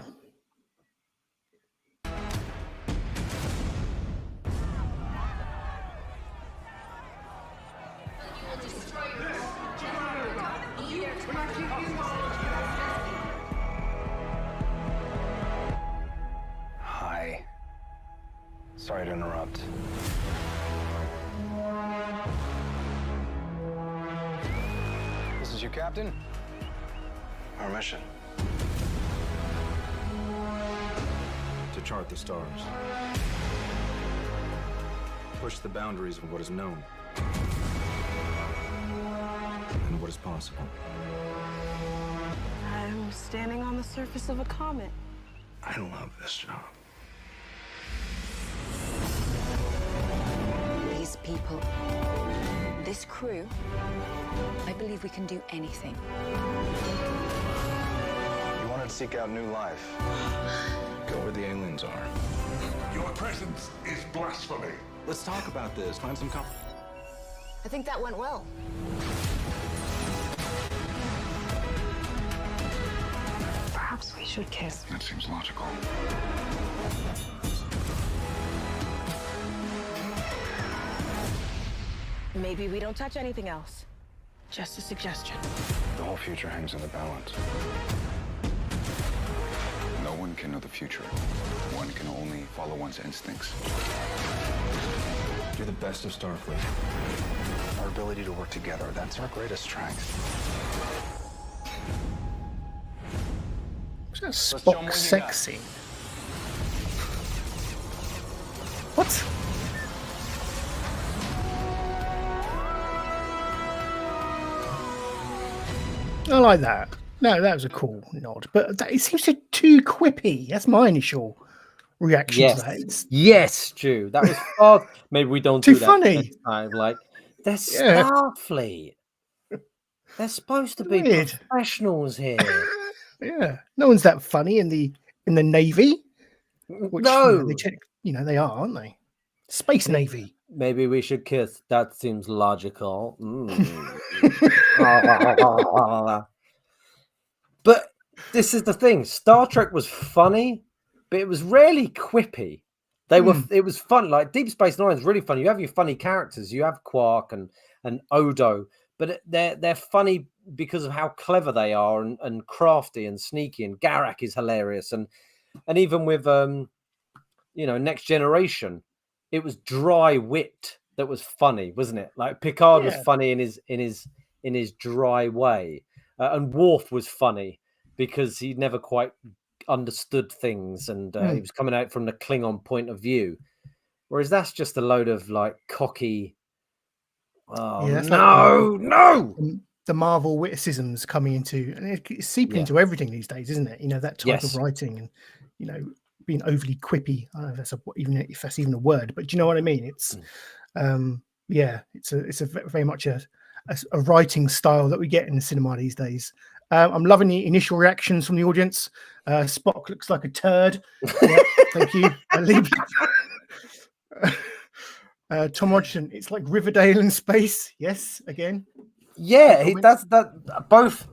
Hi. Sorry to interrupt. you, Captain. Our mission. To chart the stars. Push the boundaries of what is known. And what is possible. I'm standing on the surface of a comet. I love this job. These people, this crew, I believe we can do anything. You wanted to seek out new life. Go where the aliens are. Your presence is blasphemy. Let's talk about this. Find some I think that went well. Perhaps we should kiss. That seems logical. Maybe we don't touch anything else. Just a suggestion. The whole future hangs in the balance. No one can know the future. One can only follow one's instincts. You're the best of Starfleet. Our ability to work together, that's our greatest strength. What's that Spock sex scene? What? I like that. No, that was a cool nod, but it seems too quippy. That's my initial reaction to that. Yes, Stu. That was far. Maybe we don't Too do that funny. next time. Like, they're Starfleet. They're supposed to be Weird. professionals here. Yeah, no one's that funny in the Navy. Which, No. they are, aren't they? Space Navy. Maybe we should kiss. That seems logical. But this is the thing. Star Trek was funny, but it was rarely quippy. It was fun. Like Deep Space Nine is really funny. You have your funny characters. You have Quark and Odo, but they're funny because of how clever they are and crafty and sneaky. And Garak is hilarious. And even with Next Generation, it was dry wit that was funny, wasn't it? Like Picard was funny in his dry way, and Worf was funny because he never quite understood things, and he was coming out from the Klingon point of view. Whereas that's just a load of like cocky. Oh no! The Marvel witticisms coming into, and it's seeping into everything these days, isn't it? that type of writing, and being overly quippy. I don't know if that's even a word, but do you know what I mean? It's it's a very much a writing style that we get in the cinema these days. I'm loving the initial reactions from the audience. Spock looks like a turd. Thank you. I leave. Tom Hodgson, it's like Riverdale in space. Yes, again. Yeah, that's that. Both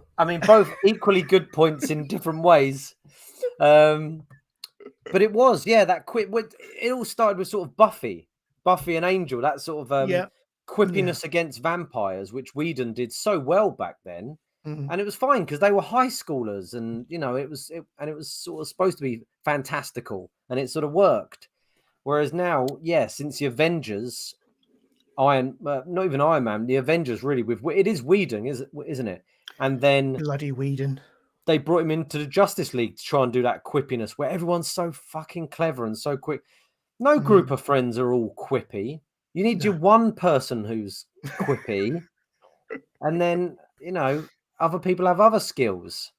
equally good points in different ways. But it was, that quick. It all started with sort of Buffy and Angel, that sort of quippiness against vampires, which Whedon did so well back then. And it was fine because they were high schoolers, and it was sort of supposed to be fantastical, and it sort of worked. Whereas now, since the Avengers, not even Iron Man, the Avengers really it is Whedon, isn't it? And then bloody Whedon. They brought him into the Justice League to try and do that quippiness where everyone's so fucking clever and so quick. No group of friends are all quippy. You need your one person who's quippy, and then other people have other skills.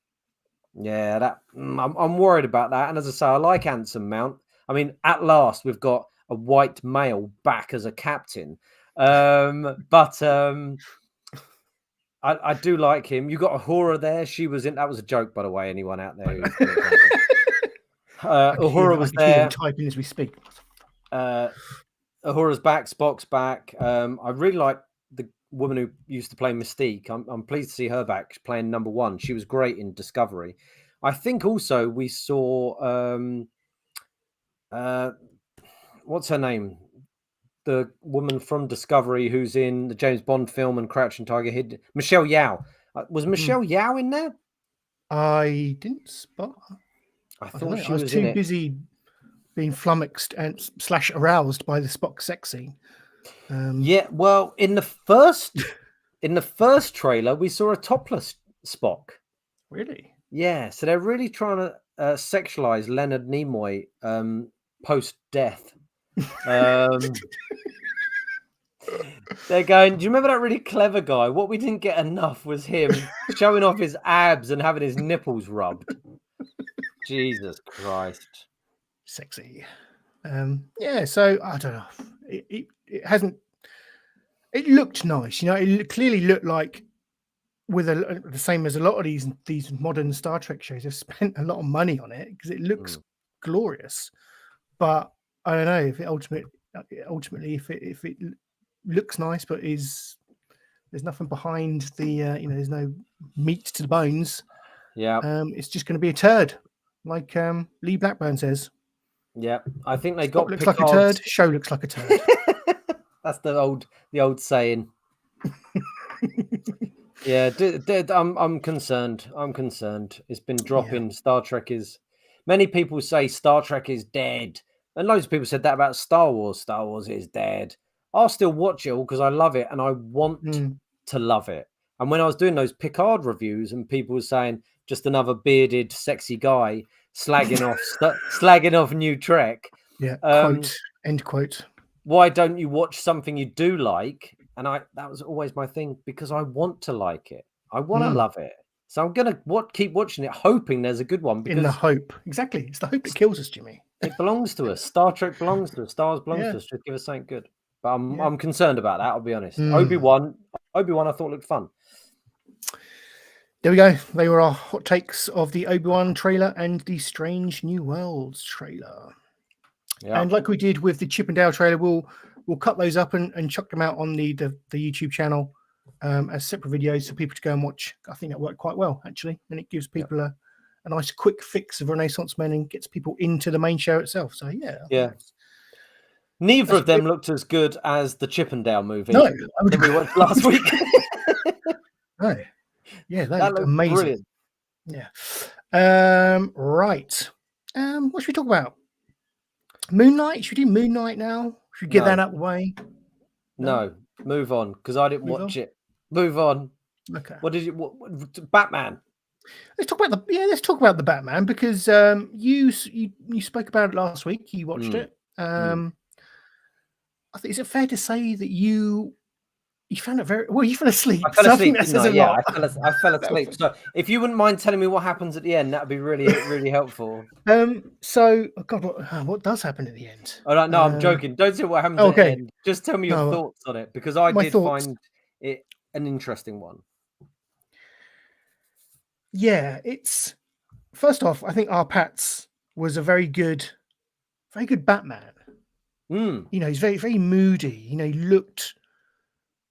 Yeah, I'm worried about that. And as I say, I like Anson Mount. I mean, at last we've got a white male back as a captain. But I do like him. You got Uhura there. She was in. That was a joke, by the way. Anyone out there? Uhura was there. Typing as we speak. Uhura's back. Spock's back. I really like the woman who used to play Mystique. I'm pleased to see her back playing number one. She was great in Discovery. I think also we saw what's her name? The woman from Discovery who's in the James Bond film and Crouching Tiger Hidden. Michelle Yeoh. Was Michelle Yeoh in there? I didn't spot her. I thought she was too busy being flummoxed and / aroused by the Spock sex scene. Well, in the first in the first trailer, we saw a topless Spock. Really? Yeah, so they're really trying to sexualize Leonard Nimoy post-death. They're going, do you remember that really clever guy? What we didn't get enough was him showing off his abs and having his nipples rubbed. Jesus Christ. Sexy. Yeah, so I don't know. It hasn't. It looked nice, It clearly looked like with the same as a lot of these modern Star Trek shows. They've spent a lot of money on it because it looks glorious. But I don't know if it ultimately if it looks nice, but there's nothing behind the there's no meat to the bones. Yeah. It's just going to be a turd, like Lee Blackburn says. Yeah, I think they got looks like a turd. Show looks like a turd. That's the old saying. Yeah, I'm concerned. I'm concerned. It's been dropping. Yeah. Star Trek is. Many people say Star Trek is dead, and loads of people said that about Star Wars. Star Wars is dead. I'll still watch it all because I love it and I want to love it. And when I was doing those Picard reviews, and people were saying just another bearded, sexy guy slagging off New Trek. Yeah. End quote. Why don't you watch something you do like? And that was always my thing, because I want to like it. I want to love it. So I'm gonna keep watching it, hoping there's a good one. Because in the hope, exactly. It's the hope that kills us, Jimmy. It belongs to us. Star Trek belongs to us. Star Wars belongs to us. Just give us something good. But I'm concerned about that. I'll be honest. Obi-Wan, I thought looked fun. There we go. They were our hot takes of the Obi-Wan trailer and the Strange New Worlds trailer. Yeah. And like we did with the Chip and Dale trailer, we'll cut those up and chuck them out on the YouTube channel as separate videos for people to go and watch. I think that worked quite well, actually. And it gives people a nice quick fix of Renaissance Men and gets people into the main show itself. So, yeah. Neither of them looked as good as the Chip and Dale movie that we watched last week. No. Yeah, that looked amazing. Brilliant. Yeah. Right. What should we talk about? Moon Knight? Should we do Moon Knight now? Should we get that out of the way? No, move on, because I didn't watch it. Move on. Okay. What did you? What Batman? Let's talk about the Batman, because you spoke about it last week. You watched it. I think, is it fair to say that you found it very well? You fell asleep. I fell asleep. I fell asleep. So if you wouldn't mind telling me what happens at the end, that'd be really, really helpful. So, God, what does happen at the end? Oh no, I'm joking. Don't say what happens at the end. Just tell me your thoughts on it, because I did find it an interesting one. Yeah, it's first off, I think Arpats was a very good Batman. He's very, very moody.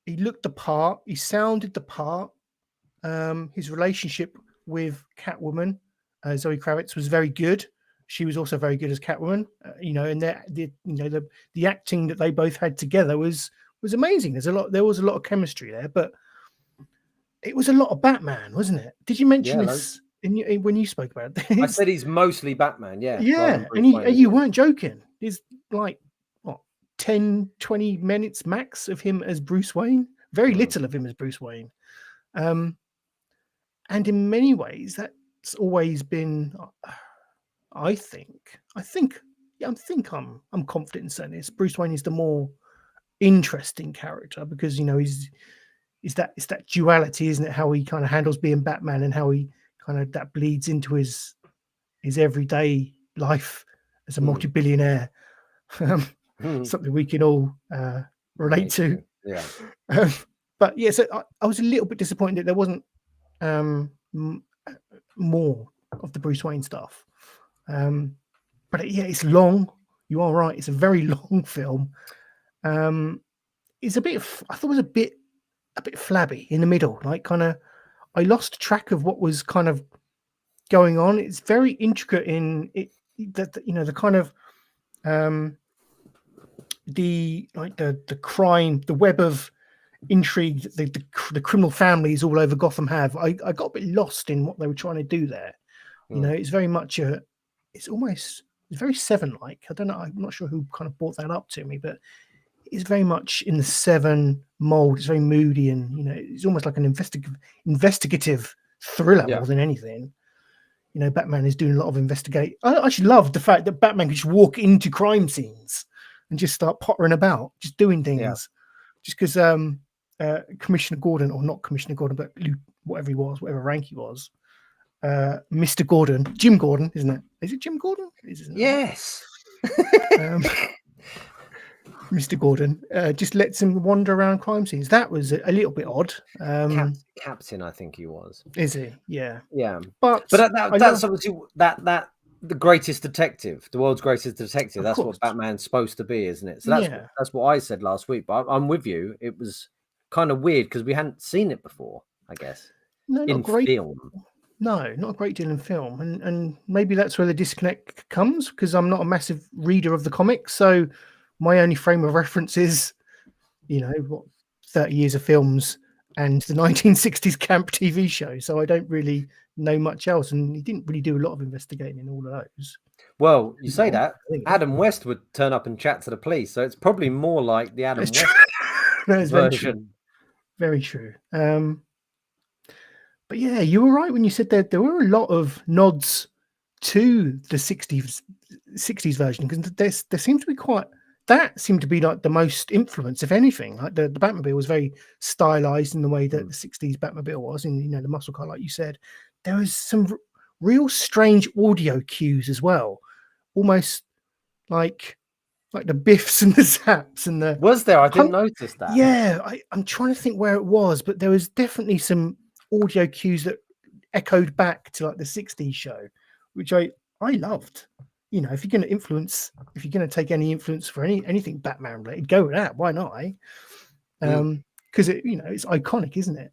He looked the part. He sounded the part. His relationship with Catwoman, Zoe Kravitz, was very good. She was also very good as Catwoman. And the acting that they both had together was amazing. There was a lot of chemistry there, but it was a lot of Batman, wasn't it? Did you mention this when you spoke about it? I said he's mostly Batman. Yeah, and you weren't joking. It's like 10, 20 minutes max of him as Bruce Wayne. Very little of him as Bruce Wayne. And in many ways, that's always been, I think I'm confident in saying this. Bruce Wayne is the more interesting character, because it's that duality, isn't it? How he kind of handles being Batman and how he kind of that bleeds into his everyday life as a multi-billionaire. Something we can all relate to. Yeah. But yeah, so I was a little bit disappointed that there wasn't more of the Bruce Wayne stuff. But it's long. You are right. It's a very long film. It's a bit. I thought it was a bit flabby in the middle. Like I lost track of what was kind of going on. It's very intricate in it. That the kind of the crime, the web of intrigue that the criminal families all over Gotham have. I got a bit lost in what they were trying to do there. It's very much it's very Seven-like. I don't know. I'm not sure who kind of brought that up to me, but it's very much in the Seven mold. It's very moody, and it's almost like an investigative thriller more than anything. Batman is doing a lot of investigate. I actually loved the fact that Batman could just walk into crime scenes and just start pottering about, just doing things, just because Commissioner Gordon, or not Commissioner Gordon, but whatever he was, whatever rank he was, Mr. Gordon, Jim Gordon, isn't it? Is it Jim Gordon? Yes. Mr. Gordon just lets him wander around crime scenes. That was a little bit odd. Captain, I think he was. Is he? Yeah. Yeah. But that's obviously that the greatest detective, the world's greatest detective. That's what Batman's supposed to be, isn't it? So that's what I said last week. But I'm with you. It was kind of weird because we hadn't seen it before, I guess. No, not great film. No, not a great deal in film, and maybe that's where the disconnect comes, because I'm not a massive reader of the comics, so my only frame of reference is, 30 years of films and the 1960s camp TV show. So I don't really know much else, and he didn't really do a lot of investigating in all of those. Well, you say that Adam West would turn up and chat to the police, so it's probably more like the Adam West version. Very true. But yeah, you were right when you said that there were a lot of nods to the 60s version, because there seems to be that seemed to be like the most influence, if anything. Like the Batmobile was very stylized in the way that the 60s Batmobile was, and the muscle car, like you said. There was some real strange audio cues as well, almost like the Biffs and the Zaps and the. Was there? I didn't notice that. Yeah, I'm trying to think where it was, but there was definitely some audio cues that echoed back to like the 60s show, which I loved. If you're going to take any influence for anything Batman related, go with that. Why not? Because it's iconic, isn't it?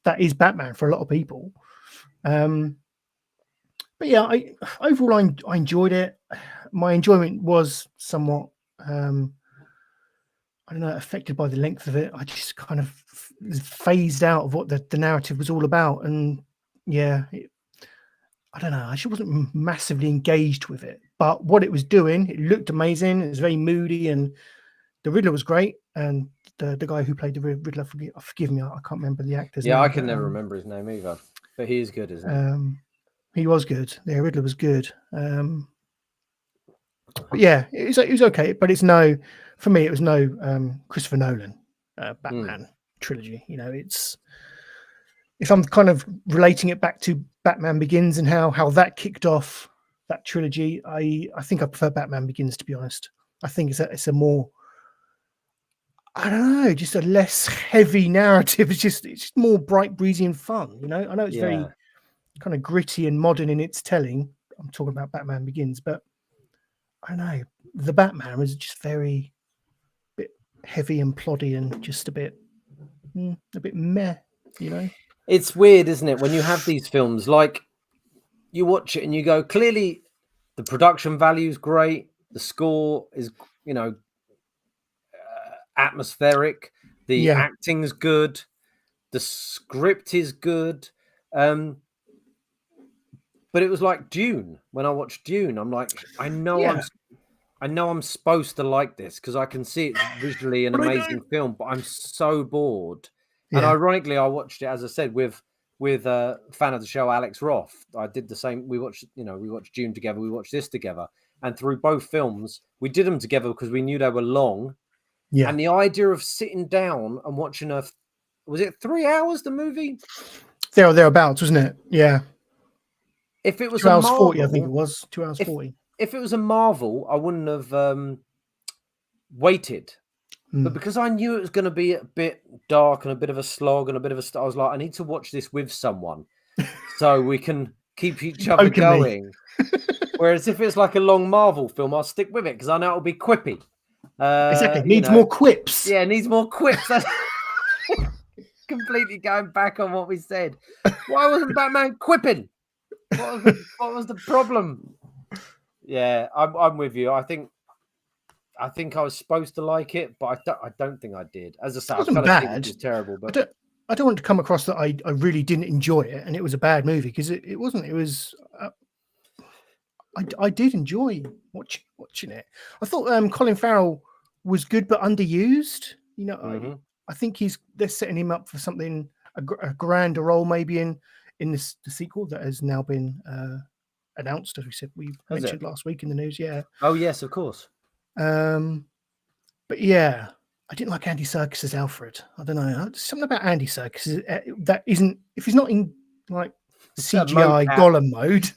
That is Batman for a lot of people. But yeah, overall I enjoyed it. My enjoyment was somewhat affected by the length of it. I just kind of phased out of what the narrative was all about, and I don't know. I just wasn't massively engaged with it, but what it was doing, it looked amazing. It was very moody, and the Riddler was great. And the guy who played the Riddler, forgive me, I can't remember the actor's name. Yeah, I can never remember his name either. But he is good, isn't he? He was good. The Riddler was good. But yeah, it was okay. But for me, it was no Christopher Nolan Batman trilogy. It's. If I'm kind of relating it back to Batman Begins and how that kicked off that trilogy, I think I prefer Batman Begins, to be honest. I think it's a more, I don't know, just a less heavy narrative. It's just more bright, breezy, and fun. I know it's very kind of gritty and modern in its telling. I'm talking about Batman Begins, but I don't know. The Batman was just very bit heavy and ploddy and just a bit meh. It's weird, isn't it, when you have these films, like you watch it and you go, clearly the production value is great, the score is, atmospheric, the acting's good, the script is good. But it was like Dune. When I watched Dune, I'm like, I know I'm supposed to like this because I can see it's visually an amazing film, but I'm so bored. And ironically, I watched it, as I said, with a fan of the show, Alex Roth. I did the same. We watched Dune together. We watched this together. And through both films, we did them together because we knew they were long. Yeah. And the idea of sitting down and watching was it 3 hours, the movie? Thereabouts, wasn't it? Yeah. If it was 2 hours 40, I think it was 2 hours 40. If it was a Marvel, I wouldn't have waited. But because I knew it was going to be a bit dark and a bit of a slog and I was like, I need to watch this with someone so we can keep each other going. Whereas if it's like a long Marvel film, I'll stick with it because I know it'll be quippy. Exactly. Needs more quips. Yeah, needs more quips. Completely going back on what we said. Why wasn't Batman quipping? What was the problem? Yeah, I'm with you. I think I was supposed to like it, but I don't think I did. As I said, I kind of think it was terrible. But I don't want to come across that I really didn't enjoy it and it was a bad movie, because it wasn't. It was. I did enjoy watching it. I thought Colin Farrell was good but underused. I think they're setting him up for something a grander role, maybe in the sequel that has now been announced, as we mentioned last week in the news. Yeah. Oh yes, of course. But yeah, I didn't like Andy Serkis as Alfred. I don't know, something about Andy Serkis that isn't, if he's not in like CGI Gollum mode.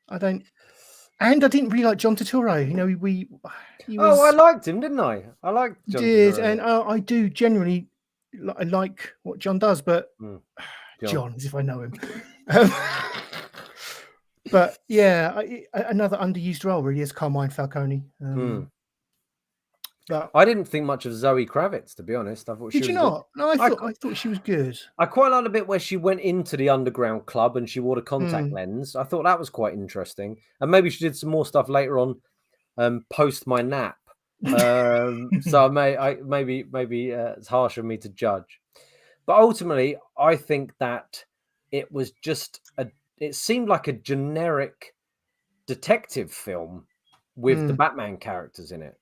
I don't. And I didn't really like John Turturro. You know, he was. Oh, I liked him, didn't I? I liked John. Did, and I do generally like what John does, but John, as if I know him. But yeah, another underused role really is Carmine Falcone. But I didn't think much of Zoe Kravitz, to be honest. I thought she was. Did you not? No, I thought she was good. I quite liked the bit where she went into the underground club and she wore the contact lens. I thought that was quite interesting, and maybe she did some more stuff later on, post my nap. So maybe it's harsh of me to judge, but ultimately I think that it was just it seemed like a generic detective film with the Batman characters in it.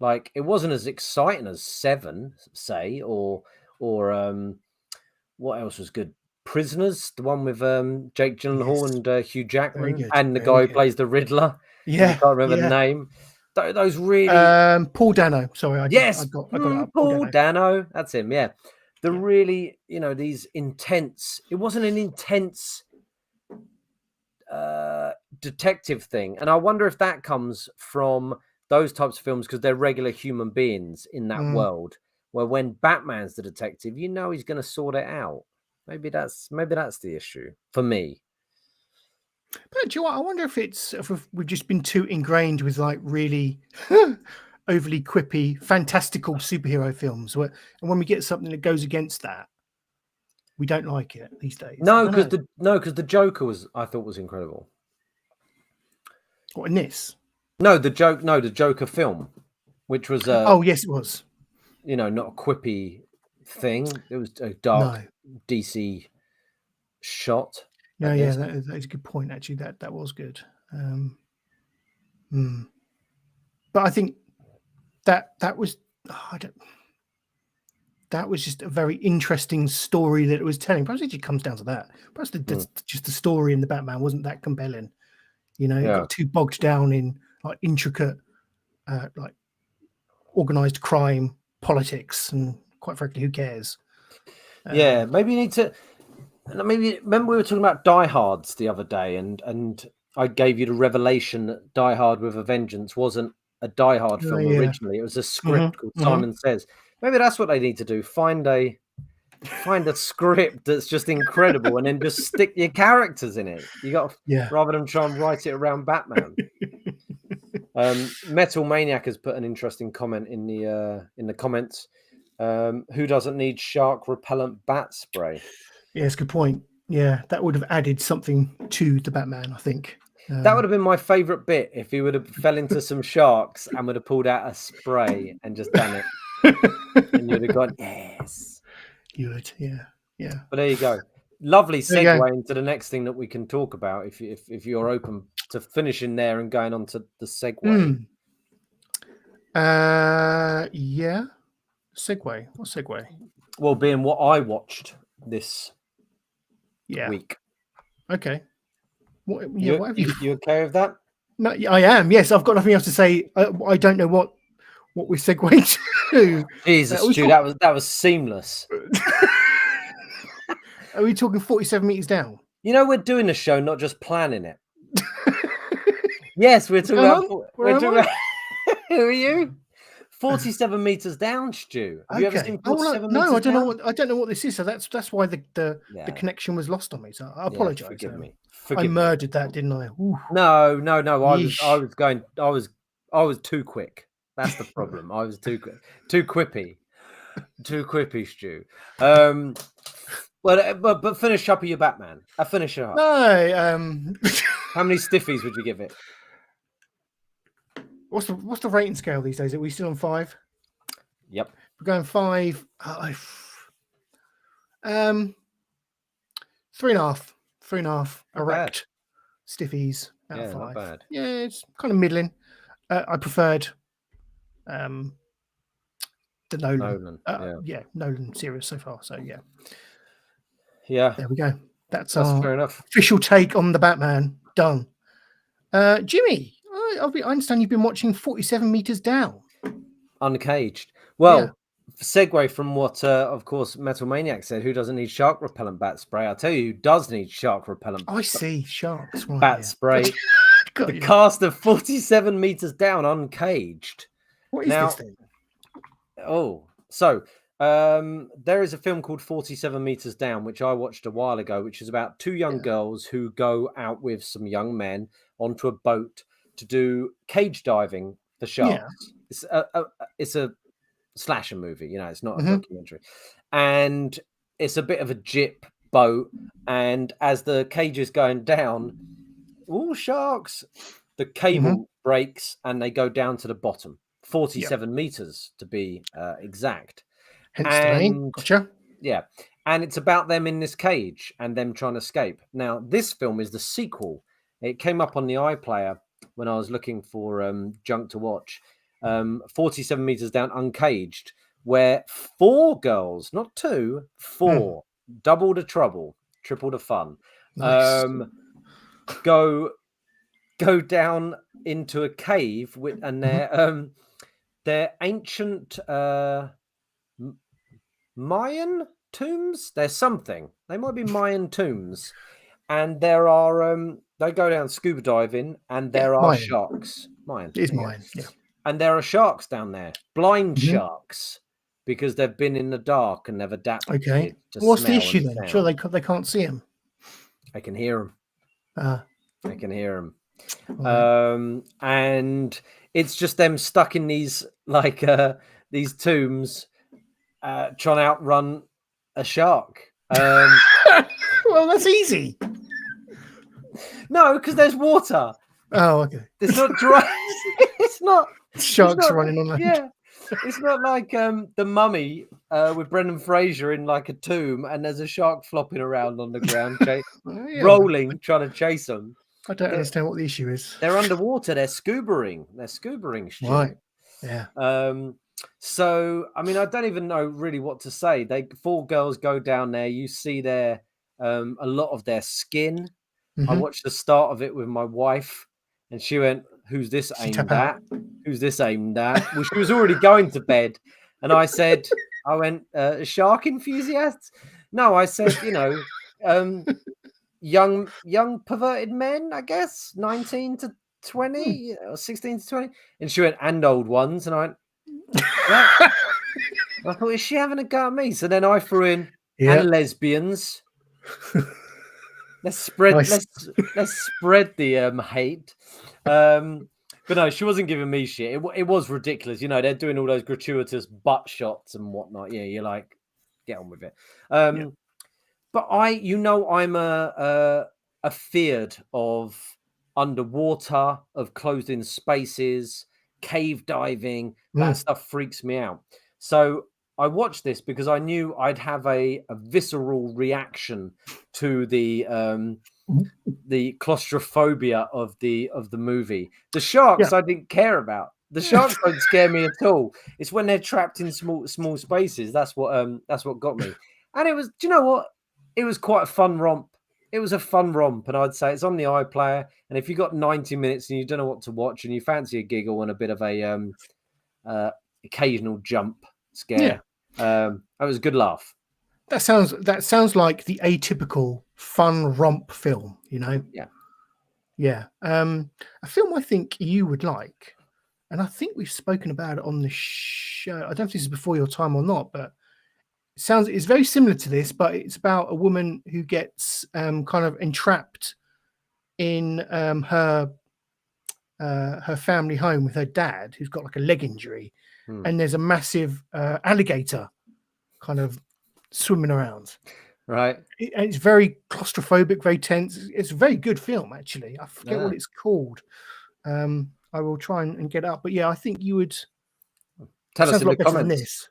Like, it wasn't as exciting as Seven, say, or what else was good? Prisoners, the one with Jake Gyllenhaal and Hugh Jackman, and the guy who plays the Riddler. Yeah, I can't remember the name. Those really Paul Dano. Sorry, I got it up. Paul Dano. That's him. Yeah, really, these intense. It wasn't an intense detective thing, and I wonder if that comes from those types of films because they're regular human beings in that world. Where when Batman's the detective, he's going to sort it out. Maybe that's the issue for me. But do you know what? I wonder if we've just been too ingrained with like really overly quippy, fantastical superhero films, and when we get something that goes against that, we don't like it these days. No, because the Joker I thought was incredible. What, in this? No, the Joker film, which was oh yes, it was. Not a quippy thing. It was a dark DC shot. No, yeah, that is a good point. Actually, that was good. But I think that was that was just a very interesting story that it was telling. Perhaps it just comes down to that. Perhaps just the story in the Batman wasn't that compelling. It got too bogged down in like intricate, like organized crime, politics, and quite frankly, who cares? Maybe you need to. Maybe remember we were talking about Die Hards the other day, and I gave you the revelation that Die Hard with a Vengeance wasn't a Die Hard film originally. It was a script called Simon Says. Maybe that's what they need to do. Find a script that's just incredible, and then just stick your characters in it. You got rather than try and write it around Batman. Metal Maniac has put an interesting comment in the comments. Who doesn't need shark repellent bat spray? Yeah, it's a good point. Yeah, that would have added something to the Batman, I think. That would have been my favourite bit if he would have fell into some sharks and would have pulled out a spray and just done it. And you'd have gone, yes. You would, yeah. But there you go. Lovely segue into the next thing that we can talk about if you're open to finishing there and going on to the segue. Yeah. Segue. What segue? Well, being what I watched this week. Okay. You okay with that? No, I am. Yes, I've got nothing else to say. I don't know what we're segueing to. Jesus, Stu, that was seamless. Are we talking 47 meters down? We're doing a show, not just planning it. Yes, we're talking about. Who are you? 47 meters down, Stu. Have you ever seen 47 meters No, I don't down? know. I don't know what this is. So that's why the connection was lost on me. So I apologize. Forgive me. I murdered that, didn't I? Ooh. No. I was too quick. That's the problem. I was too quippy, Stu. But finish up with your Batman. I finish it up. No. How many stiffies would you give it? What's the rating scale these days? Are we still on 5? Yep. We're going 5. 3.5. 3.5 erect stiffies out of 5. Not bad. Yeah, it's kind of middling. I preferred the Nolan. Nolan series so far. So yeah, there we go. That's fair our enough. official take on the Batman. Done. Jimmy, I understand you've been watching 47 Meters Down. Uncaged. Well, segue from what, of course, Metal Maniac said, who doesn't need shark repellent bat spray? I'll tell you who does need shark repellent I see sharks. Right, bat spray. The cast of 47 Meters Down, Uncaged. What is this then? There is a film called 47 Meters Down, which I watched a while ago, which is about two young girls who go out with some young men onto a boat to do cage diving for sharks. It's a slasher movie, it's not a documentary. And it's a bit of a jip boat. And as the cage is going down, sharks, the cable breaks and they go down to the bottom, 47 meters to be exact. Hence the name. Gotcha. Yeah. And it's about them in this cage and them trying to escape. Now, this film is the sequel. It came up on the iPlayer when I was looking for junk to watch. 47 Meters Down, Uncaged, where 4 girls, not 2, 4, double the trouble, triple the fun, nice. Go down into a cave and they're ancient Mayan tombs. There's something. They might be Mayan tombs, and there are they go down scuba diving, and there are Mayan. sharks. Mayan. It is Mayan. Yeah. And there are sharks down there, blind sharks, because they've been in the dark and they've adapted. Okay. What's the issue then? Sure, they can't see them. I can hear them. I can hear them. Right. And it's just them stuck in these these tombs, trying to outrun a shark. Well, that's easy. No, because there's water. Oh, okay. It's not dry. It's not. Sharks running on land. Yeah. It's not like The Mummy with Brendan Fraser in like a tomb and there's a shark flopping around on the ground, rolling, trying to chase them. I don't understand what the issue is. They're underwater. They're scubaing. Right. Yeah. So, I mean, I don't even know really what to say. 4 girls go down there. You see a lot of their skin. I watched the start of it with my wife and she went, "Who's this aimed at? Who's this aimed at?" Well, she was already going to bed. And I went, shark enthusiasts? No, I said, young perverted men, I guess, 19 to 20 or 16 to 20. And she went, "And old ones." And I went, "What?" I thought, is she having a go at me? So then I threw in, and lesbians. Let's spread the hate. But no, she wasn't giving me shit. It was ridiculous. They're doing all those gratuitous butt shots and whatnot. Yeah, you're like, get on with it. But I'm a feared of underwater, of closed in spaces, cave diving. That stuff freaks me out. So I watched this because I knew I'd have a visceral reaction to the claustrophobia of the movie. The sharks I didn't care about. The sharks don't scare me at all. It's when they're trapped in small spaces. That's what got me. And it was, do you know what? It was quite a fun romp. It was a fun romp, and I'd say it's on the iPlayer. And if you got 90 minutes and you don't know what to watch, and you fancy a giggle and a bit of a occasional jump scare, it was a good laugh. That sounds like the atypical fun romp film, Yeah. A film I think you would like, and I think we've spoken about it on the show. I don't know if this is before your time or not, but it's very similar to this, but it's about a woman who gets kind of entrapped in her family home with her dad, who's got like a leg injury, and there's a massive alligator kind of swimming around. Right. It's very claustrophobic, very tense. It's a very good film, actually. I forget what it's called. I will try and get it up. But yeah, I think you would tell us in the comments.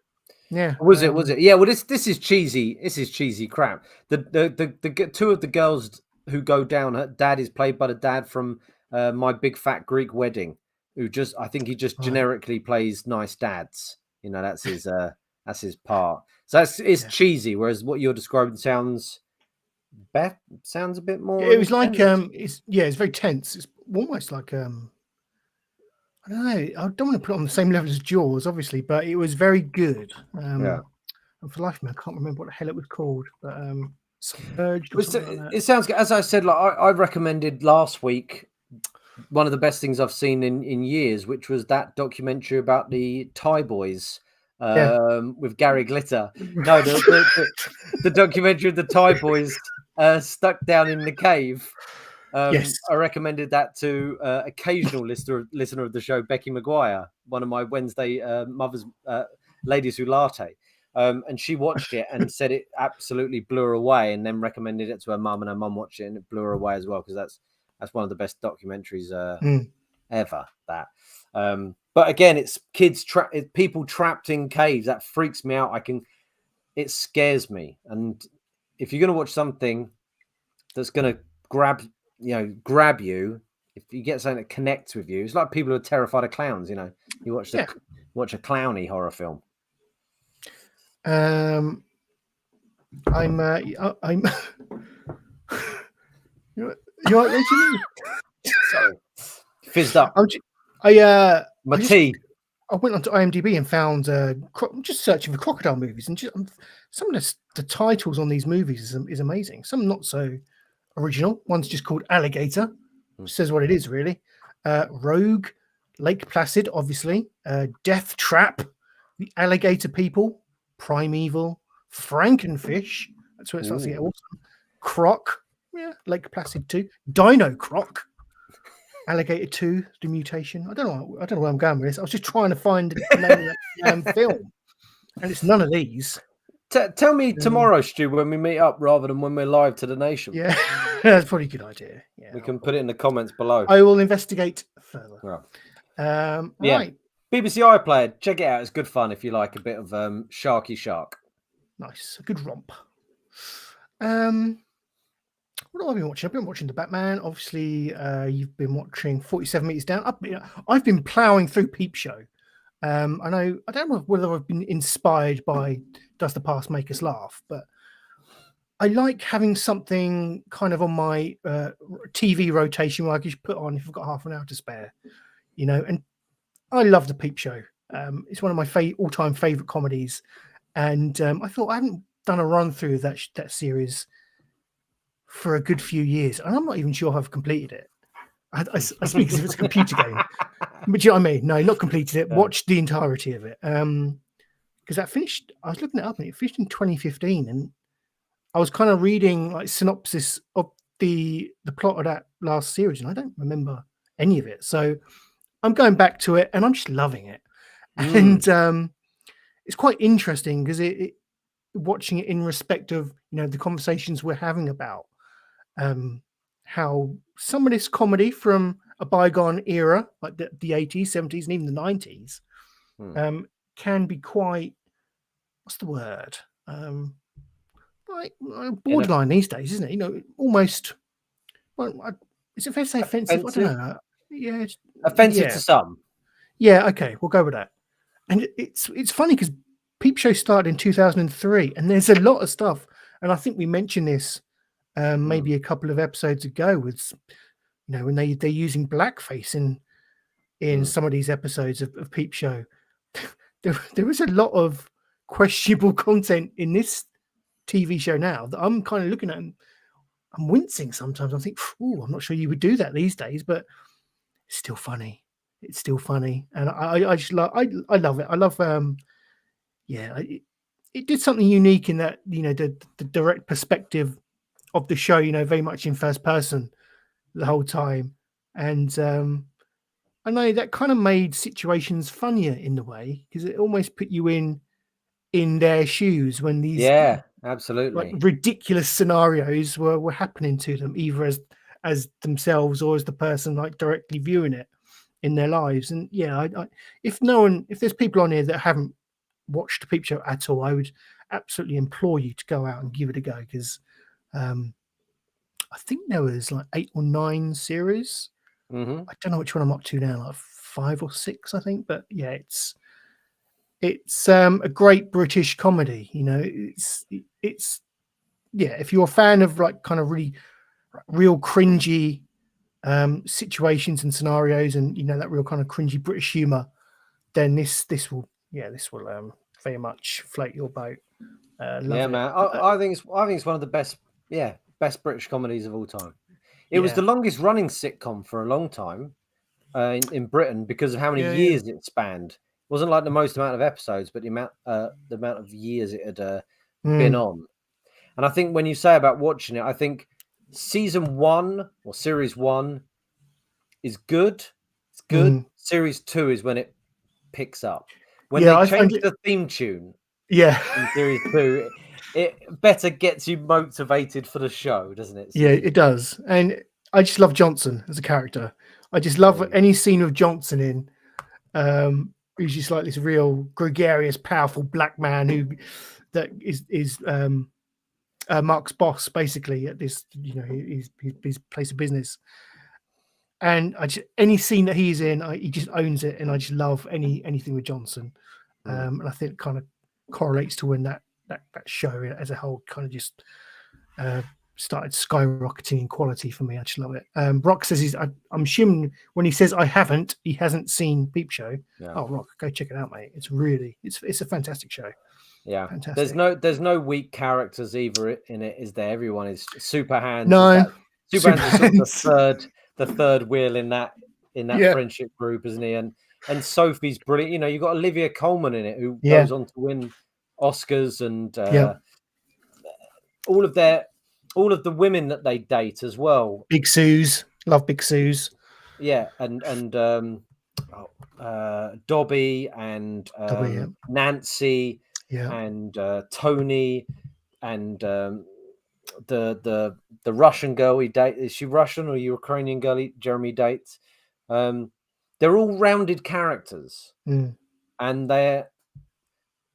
Yeah. Was it? Yeah. Well, this is cheesy. This is cheesy crap. The 2 of the girls who go down, her dad is played by the dad from My Big Fat Greek Wedding, who I think he just generically plays nice dads. You know, that's his part. So it's cheesy, whereas what you're describing sounds a bit more. It was like it's very tense. It's almost like I don't know. I don't want to put it on the same level as Jaws, obviously, but it was very good. Yeah. And for life of me, I can't remember what the hell it was called, but Submerged or something like that. It sounds good. As I said, like I recommended last week, one of the best things I've seen in years, which was that documentary about the Thai boys with Gary Glitter. No, the documentary of the Thai boys stuck down in the cave. Yes. I recommended that to occasional listener of the show, Becky Maguire, one of my Wednesday mothers, ladies who latte. And she watched it and said it absolutely blew her away, and then recommended it to her mum, and her mum watched it and it blew her away as well, because that's one of the best documentaries ever. That, but again, it's kids people trapped in caves. That freaks me out. It scares me. And if you're going to watch something that's going to grab you, if you get something that connects with you, it's like people who are terrified of clowns. You know, you watch watch a clowny horror film. I'm you're right, sorry, fizzed up. I went onto IMDb and found just searching for crocodile movies, and some of the titles on these movies is amazing. Some not so original. One's just called Alligator, which says what it is really. Rogue, Lake Placid, obviously. Death Trap, The Alligator People, Primeval, Frankenfish. That's where it starts to get awesome. Croc, Lake Placid 2. Dino Croc, Alligator 2, The Mutation. I don't know where I'm going with this. I was just trying to find the name of that film, and it's none of these. Tell me tomorrow, Stu, when we meet up, rather than when we're live to the nation. Yeah, that's probably a good idea. Yeah, we can put it in the comments below. I will investigate further. Right. Right. BBC iPlayer, check it out. It's good fun if you like a bit of sharky shark. Nice, a good romp. What have I been watching? I've been watching The Batman. Obviously, you've been watching 47 Meters Down. I've been ploughing through Peep Show. I don't know whether I've been inspired by Does the Past Make Us Laugh, but I like having something kind of on my TV rotation where I can just put on if I've got half an hour to spare, and I love the Peep Show. It's one of my all-time favorite comedies, and I thought I haven't done a run through of that series for a good few years, and I'm not even sure I've completed it. I speak as if it's a computer game, but you know what I mean? No, not completed it. Watched the entirety of it, because that finished. I was looking it up, and it finished in 2015, and I was kind of reading like synopsis of the plot of that last series, and I don't remember any of it. So I'm going back to it, and I'm just loving it. And it's quite interesting because it watching it in respect of the conversations we're having about how some of this comedy from a bygone era, like the 80s, 70s, and even the 90s, can be quite, what's the word? Like borderline these days, isn't it? Almost. Well, is it fair to say offensive? I don't know. Yeah, offensive to some. Yeah, okay, we'll go with that. And it's funny because Peep Show started in 2003, and there's a lot of stuff. And I think we mentioned this maybe a couple of episodes ago with, when they're using blackface in some of these episodes of Peep Show. There is a lot of questionable content in this TV show now that I'm kind of looking at and I'm wincing sometimes. I think, I'm not sure you would do that these days, but it's still funny. It's still funny, and I just love. I love it. I love. It did something unique in that the direct perspective of the show. Very much in first person the whole time, and I know that kind of made situations funnier in the way because it almost put you in their shoes when these absolutely like ridiculous scenarios were happening to them, either as themselves or as the person like directly viewing it in their lives. And if there's people on here that haven't watched the Peep Show at all, I would absolutely implore you to go out and give it a go, because I think there was like 8 or 9 series. I don't know which one I'm up to now, like 5 or 6, I think. But yeah, it's a great British comedy. You know, it's yeah. If you're a fan of like kind of really real cringy situations and scenarios, and you know that real kind of cringy British humor, then this will very much float your boat. Love Yeah, it. man. I think it's one of the best British comedies of all time. It was Yeah. the longest running sitcom for a long time in Britain because of how many years it spanned. It wasn't like the most amount of episodes, but the amount of years it had been on. And I think when you say about watching it, I think season 1 or series 1 is good. It's good. Series 2 is when it picks up. When they change the theme tune, in series 2, it better gets you motivated for the show, doesn't it? Yeah, it does. And I just love Johnson as a character. I just love any scene of Johnson in. He's just like this real gregarious, powerful black man that is Mark's boss, basically, at this, you know, his place of business. And any scene that he's in, he just owns it, and I just love anything with Johnson. And I think it kind of correlates to when that show as a whole kind of just started skyrocketing in quality for me. I just love it. Rock says I'm assuming when he says he hasn't seen Peep Show. Yeah. Oh, Rock, go check it out, mate. It's a fantastic show. Yeah, fantastic. There's no weak characters either in it, is there? Everyone is super hands. No, super hands is sort of the third wheel in that friendship group, isn't he? And Sophie's brilliant. You know, you've got Olivia Colman in it, who goes on to win Oscars, and all of the women that they date as well. Big Suze, love Big Suze. Yeah, and Dobby and Nancy, and Tony, and the Russian girl he dates. Is she Russian or Ukrainian girl Jeremy dates? They're all rounded characters, and they're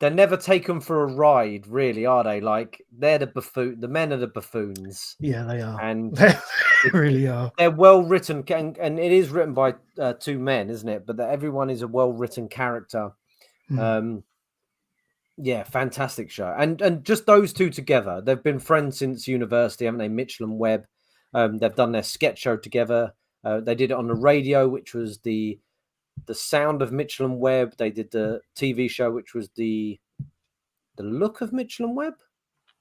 never taken for a ride, really, are they? Like, they're the men are the buffoons. Yeah, they are, and they really are. They're well written, and it is written by two men, isn't it? But everyone is a well written character. Yeah, fantastic show, and just those two together. They've been friends since university, haven't they? Mitchell and Webb. They've done their sketch show together. They did it on the radio, which was the sound of Mitchell and Webb. They did the TV show, which was the look of Mitchell and Webb,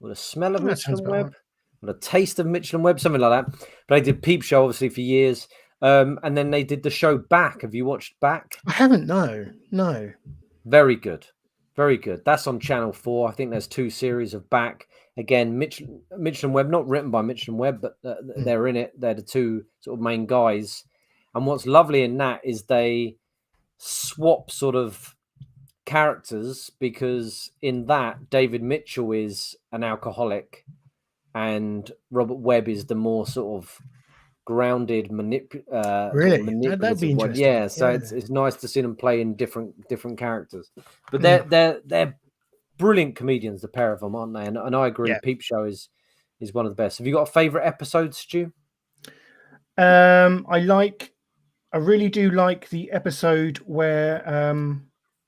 or the smell of Mitchell and Webb, or the taste of Mitchell and Webb, something like that. But they did Peep Show, obviously, for years. And then they did the show Back. Have you watched Back? I haven't, no. Very good. Very good. That's on Channel 4. I think there's 2 series of Back. Again, Mitchell and Webb, not written by Mitchell and Webb, but they're in it. They're the 2 sort of main guys. And what's lovely in that is they swap sort of characters, because in that, David Mitchell is an alcoholic and Robert Webb is the more sort of grounded, really? That'd be interesting. Yeah, so it's nice to see them play in different characters. But they're brilliant comedians, the pair of them, aren't they? And I agree. Yeah. Peep Show is one of the best. Have you got a favorite episode, Stu? I really do like the episode where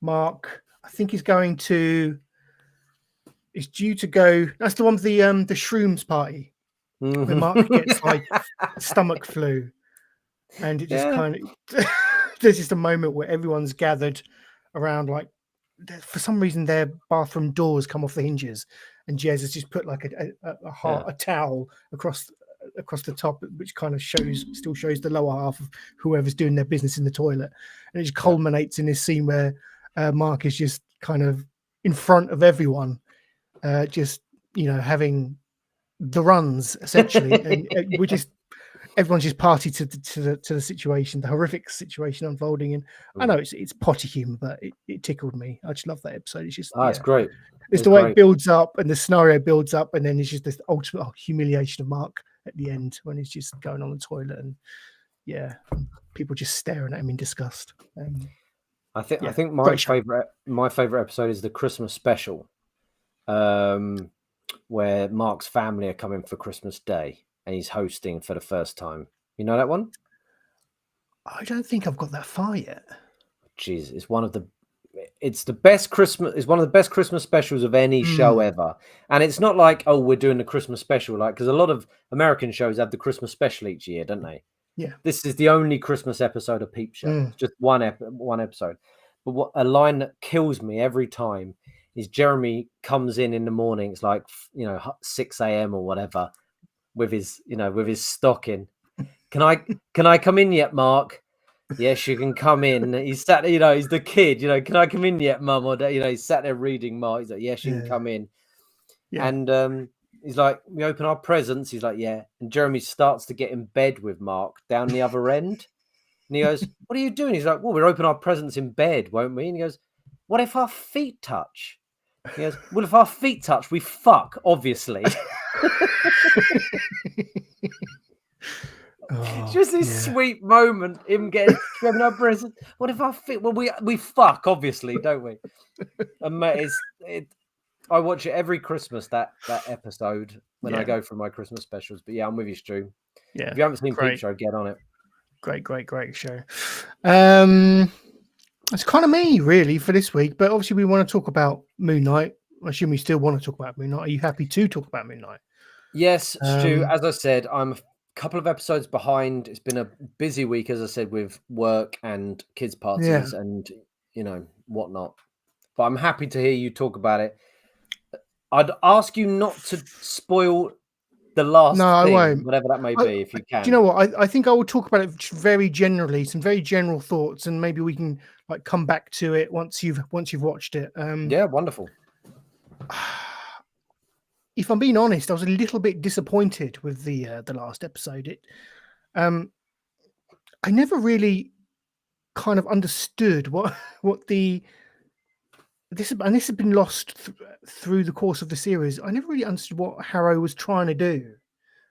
Mark, I think is due to go. That's the one with the shrooms party. Where Mark gets like stomach flu, and it just kind of there's just a moment where everyone's gathered around, like, for some reason their bathroom doors come off the hinges, and Jez has just put like a towel across the top, which kind of still shows the lower half of whoever's doing their business in the toilet, and it just culminates in this scene where Mark is just kind of in front of everyone, just, you know, having the runs, essentially. And everyone's just party to the situation, the horrific situation unfolding. And I know it's potty humor, but it tickled me. I just love that episode. It's just it's great. It's the way it builds up, and the scenario builds up, and then it's just this ultimate humiliation of Mark at the end when he's just going on the toilet, and people just staring at him in disgust. I think my favorite episode is the Christmas special, where Mark's family are coming for Christmas Day and he's hosting for the first time. You know that one? I don't think I've got that far yet. Jeez, it's one of the it's the best Christmas. It's one of the best Christmas specials of any show ever. And it's not like, oh, we're doing the Christmas special, like, because a lot of American shows have the Christmas special each year, don't they? Yeah. This is the only Christmas episode of Peep Show. It's just one episode. But what a line that kills me every time is Jeremy comes in the morning. It's like 6 a.m. or whatever with his stocking. Can I come in yet, Mark? Yes, you can come in. He's sat, he's the kid, can I come in yet, Mum? Or, he's sat there reading Mark. He's like, yes, you can come in. Yeah. And he's like, we open our presents. He's like, yeah. And Jeremy starts to get in bed with Mark down the other end. And he goes, what are you doing? He's like, well, we'll open our presents in bed, won't we? And he goes, what if our feet touch? He goes, well, if our feet touch, we fuck, obviously. It's just this sweet moment, him grabbing our present. What if our feet? Well, we fuck, obviously, don't we? And mate, I watch it every Christmas, that episode, when I go through my Christmas specials. But yeah, I'm with you, Stu. Yeah. If you haven't seen Peep Show, get on it. Great show. It's kind of me, really, for this week. But obviously, we want to talk about Moon Knight. I assume we still want to talk about Moon Knight. Are you happy to talk about Moon Knight? Yes, Stu. As I said, I'm a couple of episodes behind. It's been a busy week, as I said, with work and kids' parties and whatnot. But I'm happy to hear you talk about it. I'd ask you not to spoil the last thing, I won't. Whatever that may be, if you can. Do you know what? I think I will talk about it very generally, some very general thoughts, and maybe we can come back to it once you've watched it. Yeah, wonderful. If I'm being honest, I was a little bit disappointed with the last episode. I never really kind of understood what this has been lost through the course of the series. I never really understood what Harrow was trying to do.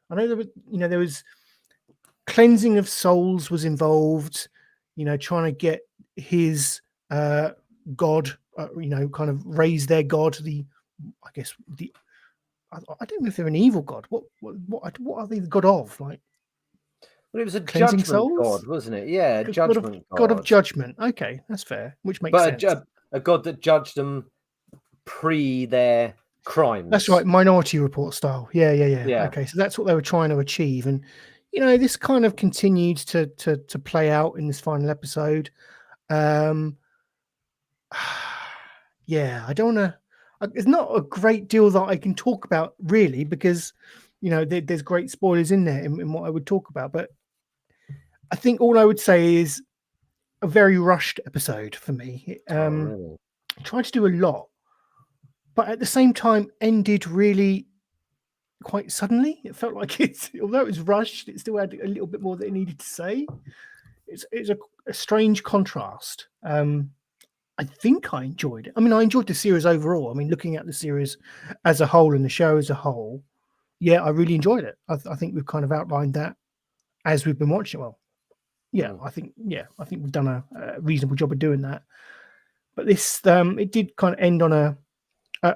I know there was cleansing of souls was involved, trying to get his god, kind of raise their god. I don't know if they're an evil god. What are they the god of? Like, well, it was a cleansing judgment souls? God, wasn't it? Yeah, judgment god of judgment. Okay, that's fair. Which makes sense. A god that judged them pre their crimes. That's right, Minority Report style. Yeah. Okay, so that's what they were trying to achieve, and this kind of continued to play out in this final episode. Yeah, I don't want to. It's not a great deal that I can talk about really, because there's great spoilers in there in what I would talk about. But I think all I would say is a very rushed episode for me. Really? Tried to do a lot, but at the same time ended really quite suddenly. It felt like although it was rushed, it still had a little bit more that it needed to say. It's a strange contrast. I think I enjoyed it. I mean, I enjoyed the series overall. I mean, looking at the series as a whole and the show as a whole, yeah, I really enjoyed it. I think we've kind of outlined that as we've been watching. Well, I think we've done a reasonable job of doing that. But this, it did kind of end on a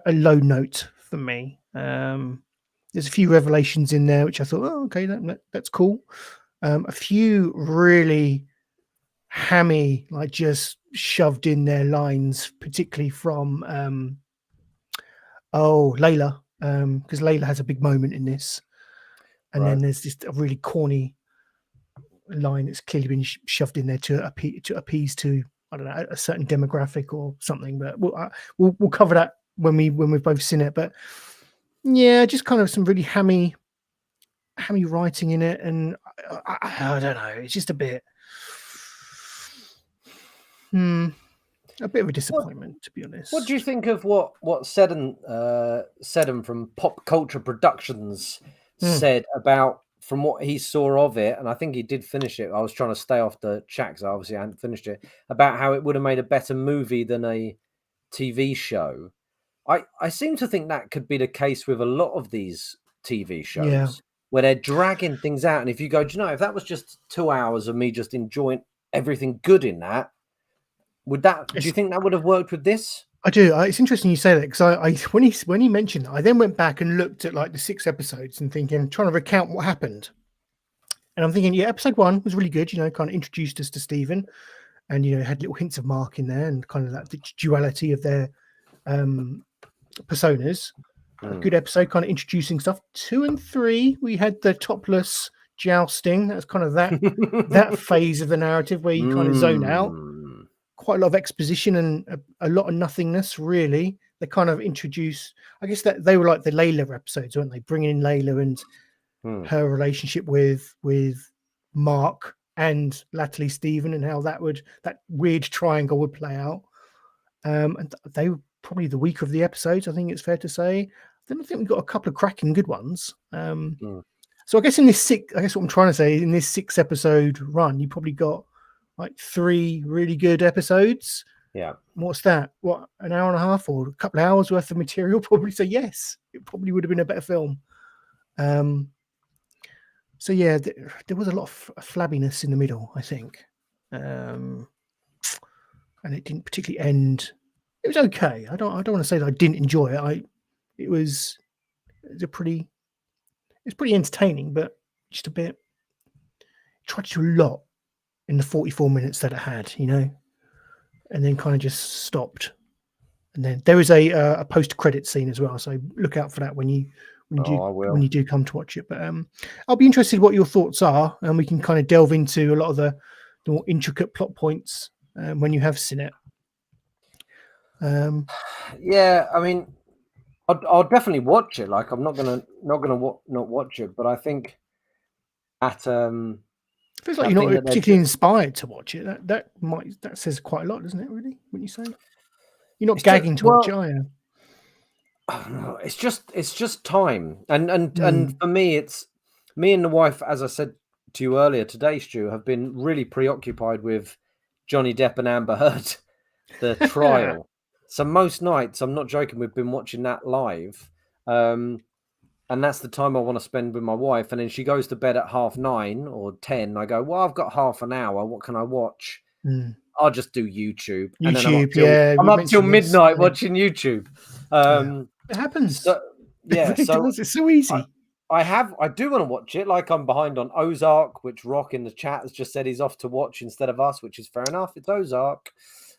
low note for me. There's a few revelations in there which I thought, oh, okay, that's cool. A few really hammy, like just shoved in their lines, particularly from Layla, because Layla has a big moment in this, and then there's just a really corny line that's clearly been shoved in there to appease to, I don't know, a certain demographic or something. But we'll cover that when we've both seen it. But yeah, just kind of some really hammy writing in it, and I don't know, it's just a bit. A bit of a disappointment, to be honest. What do you think of what Seddon from Pop Culture Productions said about, from what he saw of it, and I think he did finish it. I was trying to stay off the chat because obviously I hadn't finished it, about how it would have made a better movie than a TV show. I seem to think that could be the case with a lot of these TV shows where they're dragging things out. And if you go, do you know, if that was just 2 hours of me just enjoying everything good in that, do you think that would have worked with this? I do. It's interesting you say that, because when he mentioned that, I then went back and looked at like the 6 episodes and trying to recount what happened. And I'm thinking, yeah, episode 1 was really good. Kind of introduced us to Stephen. and had little hints of Mark in there, and kind of that the duality of their personas. A good episode, kind of introducing stuff. 2 and 3, we had the topless jousting. That's kind of that phase of the narrative where you kind of zone out. Quite a lot of exposition and a lot of nothingness, really. They kind of introduce, I guess that they were like the Layla episodes, weren't they? Bringing in Layla and her relationship with Mark and latterly Stephen, and how that weird triangle would play out. And they were probably the weaker of the episodes, I think it's fair to say. Then I think we got a couple of cracking good ones. So I guess what I'm trying to say, in this 6-episode run, you probably got like 3 really good episodes. Yeah. What's that? What, an hour and a half or a couple of hours worth of material? Probably. So yes, it probably would have been a better film. So yeah, there was a lot of flabbiness in the middle, I think, and it didn't particularly end. It was okay. I don't want to say that I didn't enjoy it. It was pretty entertaining, but just a bit. It tried to do a lot in the 44 minutes that it had, and then kind of just stopped. And then there is a post-credit scene as well, so look out for that when you do come to watch it. But I'll be interested what your thoughts are, and we can kind of delve into a lot of the more intricate plot points when you have seen it. Yeah, I mean, I'll definitely watch it. Like, I'm not gonna not watch it, but I think at feels like you're not particularly inspired to watch it. That says quite a lot, doesn't it? Really, when you say you're not gagging to watch it, are you? It's just time, and for me, it's me and the wife. As I said to you earlier today, Stu, have been really preoccupied with Johnny Depp and Amber Heard, the trial. So most nights, I'm not joking, we've been watching that live, and that's the time I want to spend with my wife. And then she goes to bed at 9:30 or 10. I go, well, I've got half an hour. What can I watch? I'll just do YouTube. And then I'm up till midnight watching YouTube. It happens. So, yeah, it's so easy. I do want to watch it. Like, I'm behind on Ozark, which Rock in the chat has just said he's off to watch instead of us, which is fair enough. It's Ozark.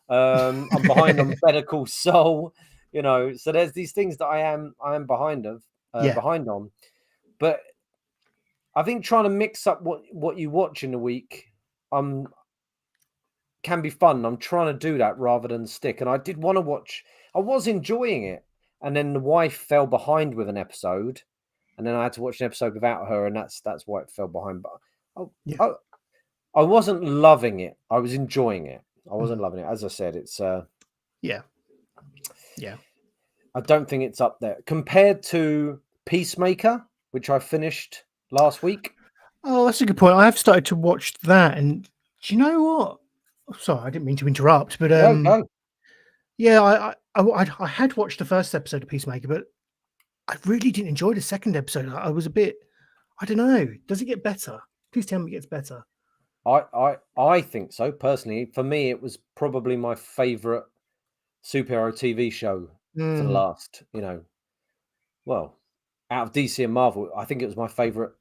I'm behind on Better Call Saul. So there's these things that I am behind on. But I think trying to mix up what you watch in a week can be fun. I'm trying to do that rather than stick. And I did want to watch. I was enjoying it, and then the wife fell behind with an episode, and then I had to watch an episode without her, and that's why it fell behind. But I wasn't loving it. I was enjoying it. I wasn't loving it. As I said, it's yeah. I don't think it's up there compared to Peacemaker, which I finished last week. Oh, that's a good point. I have started to watch that, and do you know what? Sorry, I didn't mean to interrupt, but No. Yeah, I had watched the first episode of Peacemaker, but I really didn't enjoy the second episode. I was a bit, I don't know. Does it get better? Please tell me it gets better. I think so personally. For me, it was probably my favorite superhero TV show for the last, well, out of DC and Marvel, I think it was my favorite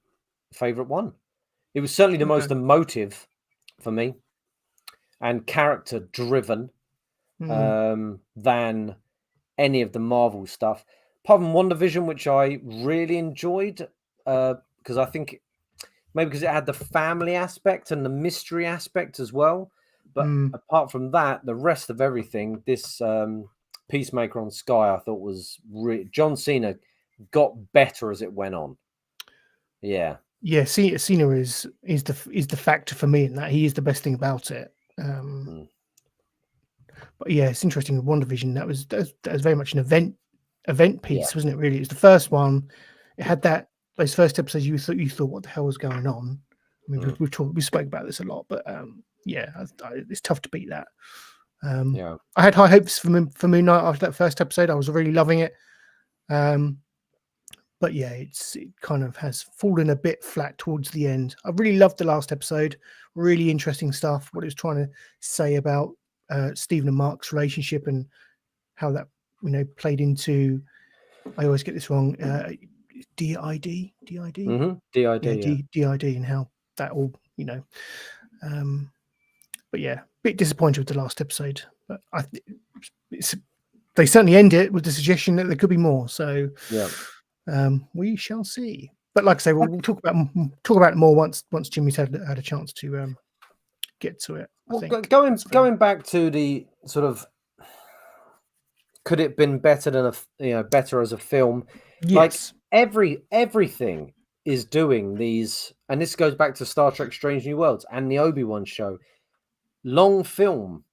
one. It was certainly the most emotive for me and character driven than any of the Marvel stuff. Apart from WandaVision, which I really enjoyed, because I think maybe because it had the family aspect and the mystery aspect as well. But apart from that, the rest of everything, this Peacemaker on Sky, I thought was John Cena got better as it went on. Yeah, Cena is the factor for me in that. He is the best thing about it. But yeah, it's interesting. WandaVision, that was very much an event piece, wasn't it? Really, it was the first one. It had those first episodes. You thought, what the hell was going on? I mean, we spoke about this a lot, but it's tough to beat that. I had high hopes for Moon Knight after that first episode. I was really loving it. But yeah, it kind of has fallen a bit flat towards the end. I really loved the last episode. Really interesting stuff. What it was trying to say about Stephen and Mark's relationship and how that played into. I always get this wrong. DID, DID, DID, DID, and how that all But yeah, bit disappointed with the last episode, but they certainly end it with the suggestion that there could be more. So yeah, we shall see. But like I say, we'll talk about it more once Jimmy's had a chance to get to it. Well, going back to the sort of, could it been better than better as a film? Yes. Like everything is doing these, and this goes back to Star Trek: Strange New Worlds and the Obi-Wan show, long film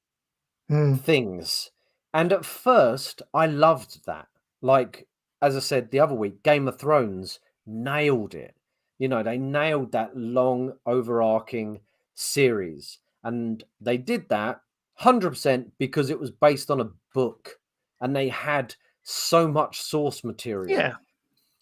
things. And at first, I loved that. Like, as I said the other week, Game of Thrones nailed it. They nailed that long, overarching series. And they did that 100% because it was based on a book and they had so much source material. Yeah.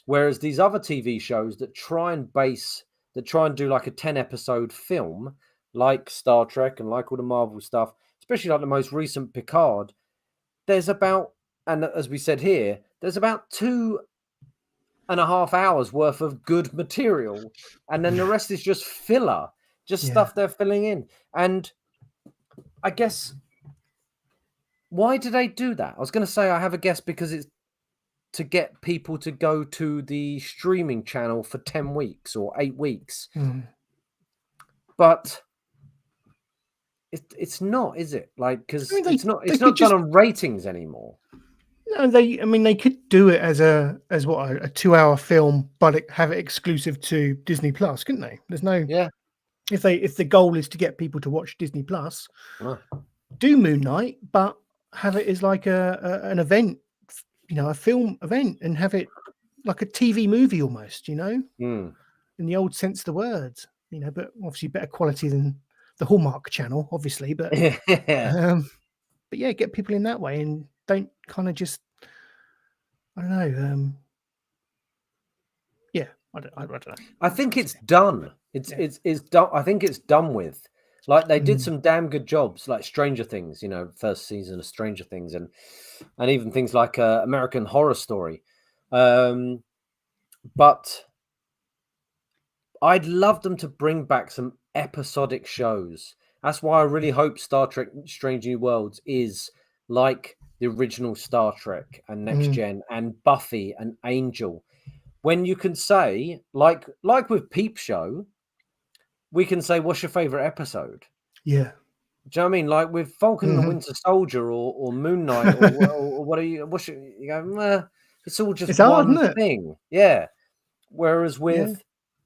Whereas these other TV shows that try and do like a 10-episode film, like Star Trek and like all the Marvel stuff, especially like the most recent Picard, there's about, and as we said here, there's about 2.5 hours worth of good material. And then the rest is just filler, stuff they're filling in. And I guess, why do they do that? I was going to say I have a guess because it's to get people to go to the streaming channel for 10 weeks or 8 weeks. But it's not, is it? Like, because it's not done on ratings anymore. No, they could do it as a 2-hour film, but have it exclusive to Disney Plus, couldn't they? There's no if the goal is to get people to watch Disney Plus, do Moon Knight, but have it as like an event, a film event, and have it like a TV movie almost, in the old sense of the words, but obviously better quality than the Hallmark channel, obviously, but yeah, get people in that way and don't kind of just, I don't know. I don't know. I think it's done. It's done. I think it's done with. Like, they did some damn good jobs, like Stranger Things, first season of Stranger Things, and even things like American Horror Story. But I'd love them to bring back some episodic shows. That's why I really hope Star Trek: Strange New Worlds is like the original Star Trek and Next Gen and Buffy and Angel. When you can say, like with Peep Show, we can say, what's your favorite episode? Yeah. Do you know what I mean? Like with Falcon and the Winter Soldier or Moon Knight or what are you? You go, it's all just one thing. Yeah. Whereas with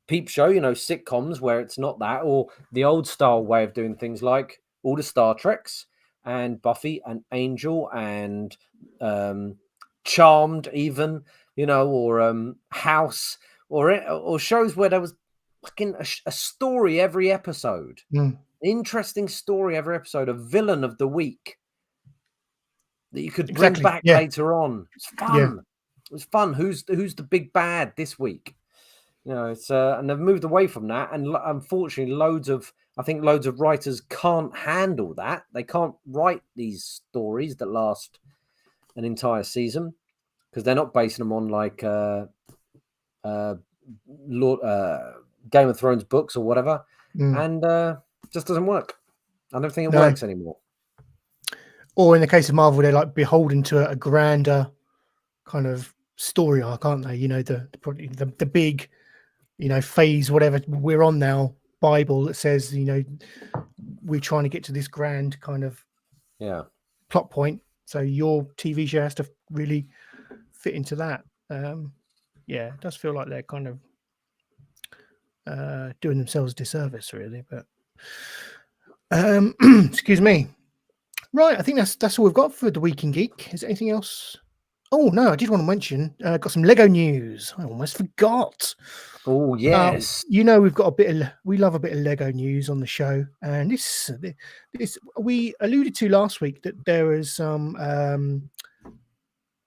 Peep Show, sitcoms where it's not that, or the old style way of doing things like all the Star Treks and Buffy and Angel and Charmed even, or House or shows where there was fucking a story every episode. Interesting story every episode, a villain of the week that you could bring back later on. It's fun. It was fun. Who's the big bad this week? It's and they've moved away from that, and unfortunately, loads of writers can't handle that. They can't write these stories that last an entire season because they're not basing them on like Game of Thrones books or whatever, and just doesn't work. I don't think it works anymore. Or in the case of Marvel, they're like beholden to a grander kind of story arc, aren't they? The big, phase, whatever we're on now, Bible that says, we're trying to get to this grand kind of plot point. So your TV show has to really fit into that. It does feel like they're kind of doing themselves a disservice, really. But excuse me. Right, I think that's all we've got for the Week in Geek. Is there anything else? Oh no, I did want to mention. Got some Lego news. I almost forgot. Oh yes. We've got we love a bit of Lego news on the show, and this we alluded to last week that there was some.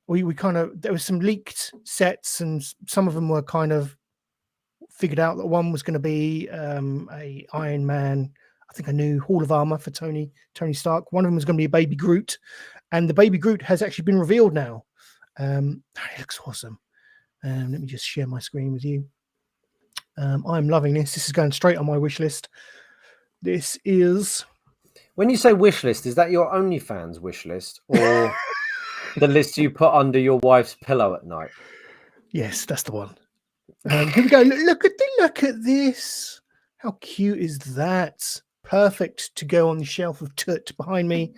There was some leaked sets, and some of them were kind of figured out that one was going to be a Iron Man, I think a new Hall of Armor for Tony Stark. One of them was going to be a baby Groot, and the baby Groot has actually been revealed now. It looks awesome. Let me just share my screen with you. I'm loving this. This is going straight on my wish list. This is When you say wish list, is that your OnlyFans wish list or the list you put under your wife's pillow at night? Yes, that's the one. Here we go. Look at this. How cute is that? Perfect to go on the shelf of Tut behind me.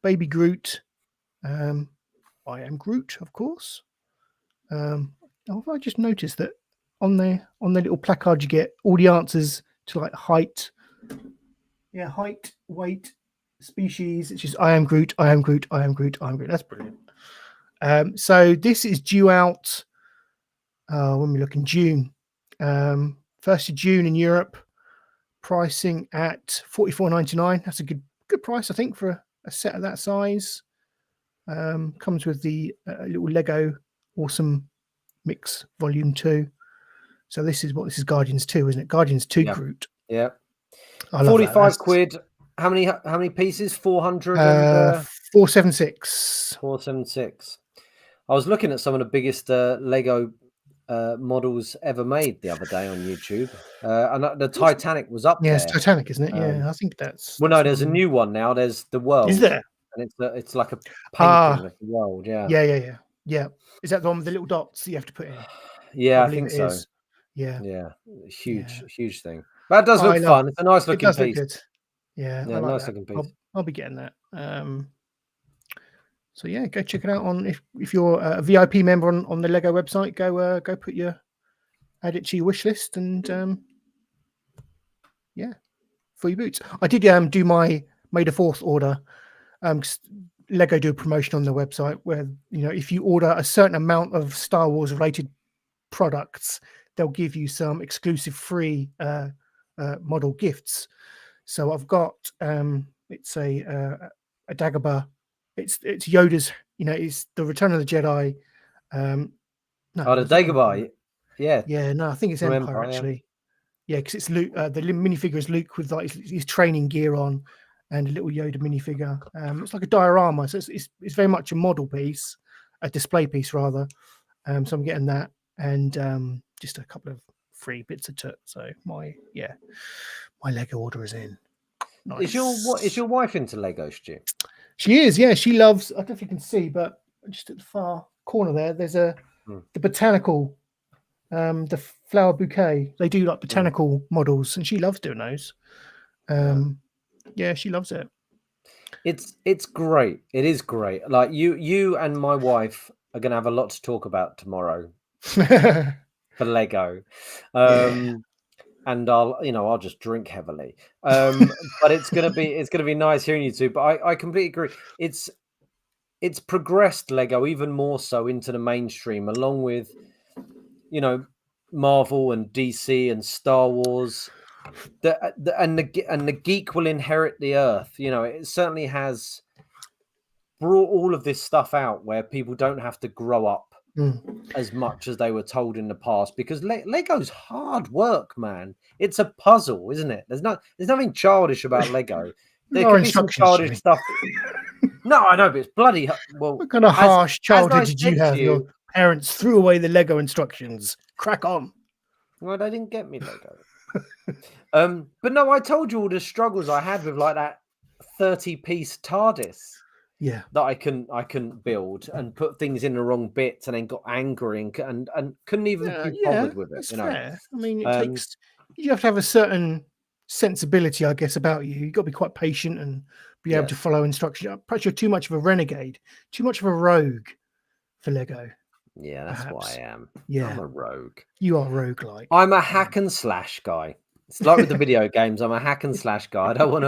Baby Groot. I am Groot, of course. I just noticed that on the little placard you get all the answers to like height. Yeah, height, weight, species. It's just I am Groot, I am Groot, I am Groot, I am Groot. That's brilliant. So this is due out when we look in June. 1st of June in Europe. Pricing at $44.99. That's a good price, I think, for a set of that size. Comes with the little Lego Awesome Mix Volume 2. So this is Guardians 2, isn't it? Guardians 2 Groot. Yeah. I love 45 quid. How many pieces? 400 and 476. 476. I was looking at some of the biggest Lego models ever made the other day on YouTube, and the Titanic was up there. It's Titanic, isn't it? Yeah, I think that's. Well, no, there's a new one now. There's the world. Is there? And it's like a painting of the world. Yeah. Yeah. Is that the one with the little dots that you have to put in? Yeah, I think so. Is. Yeah. Huge thing. But it does look fun. It's a nice looking piece. Look good. Yeah, I like nice that. looking piece. I'll be getting that. So yeah, go check it out on if you're a VIP member on the Lego website. Go add it to your wish list and for your boots. I did do my May the 4th order. Lego do a promotion on their website where if you order a certain amount of Star Wars related products, they'll give you some exclusive free model gifts. So I've got it's a Dagobah. It's Yoda's. It's the Return of the Jedi. The Dagobah. Yeah. Yeah. No, I think it's Empire actually. Yeah, because it's Luke. The minifigure is Luke with like his training gear on, and a little Yoda minifigure. It's like a diorama, so it's very much a model piece, a display piece rather. So I'm getting that, and just a couple of free bits of Tut. So my Lego order is in. Nice. Is your wife into Lego, Stu? She is. Yeah, she loves. I don't know if you can see, but just at the far corner there's the botanical, the flower bouquet. They do like botanical models, and she loves doing those. Yeah, she loves it. It's great. It is great. Like you and my wife are going to have a lot to talk about tomorrow for Lego. And I'll just drink heavily. But it's gonna be nice hearing you two. But I completely agree. It's progressed Lego even more so into the mainstream, along with Marvel and DC and Star Wars. And the geek will inherit the earth. It certainly has brought all of this stuff out where people don't have to grow up as much as they were told in the past, because Lego's hard work, man. It's a puzzle, isn't it? There's nothing childish about Lego. There can be some childish stuff. No, I know, but it's bloody well. What kind of harsh childhood did you have? Your parents threw away the Lego instructions. Crack on. Well, they didn't get me Lego. But no, I told you all the struggles I had with like that 30-piece TARDIS. Yeah, that I couldn't build and put things in the wrong bits, and then got angry and couldn't even be bothered with it. That's fair. I mean, you have to have a certain sensibility, I guess, about you. You've got to be quite patient and be able to follow instructions. Perhaps you're too much of a renegade, too much of a rogue for Lego. Yeah, that's what I am. Yeah, I'm a rogue. You are roguelike. I'm a hack and slash guy. It's like with the video games. I'm a hack and slash guy. I don't want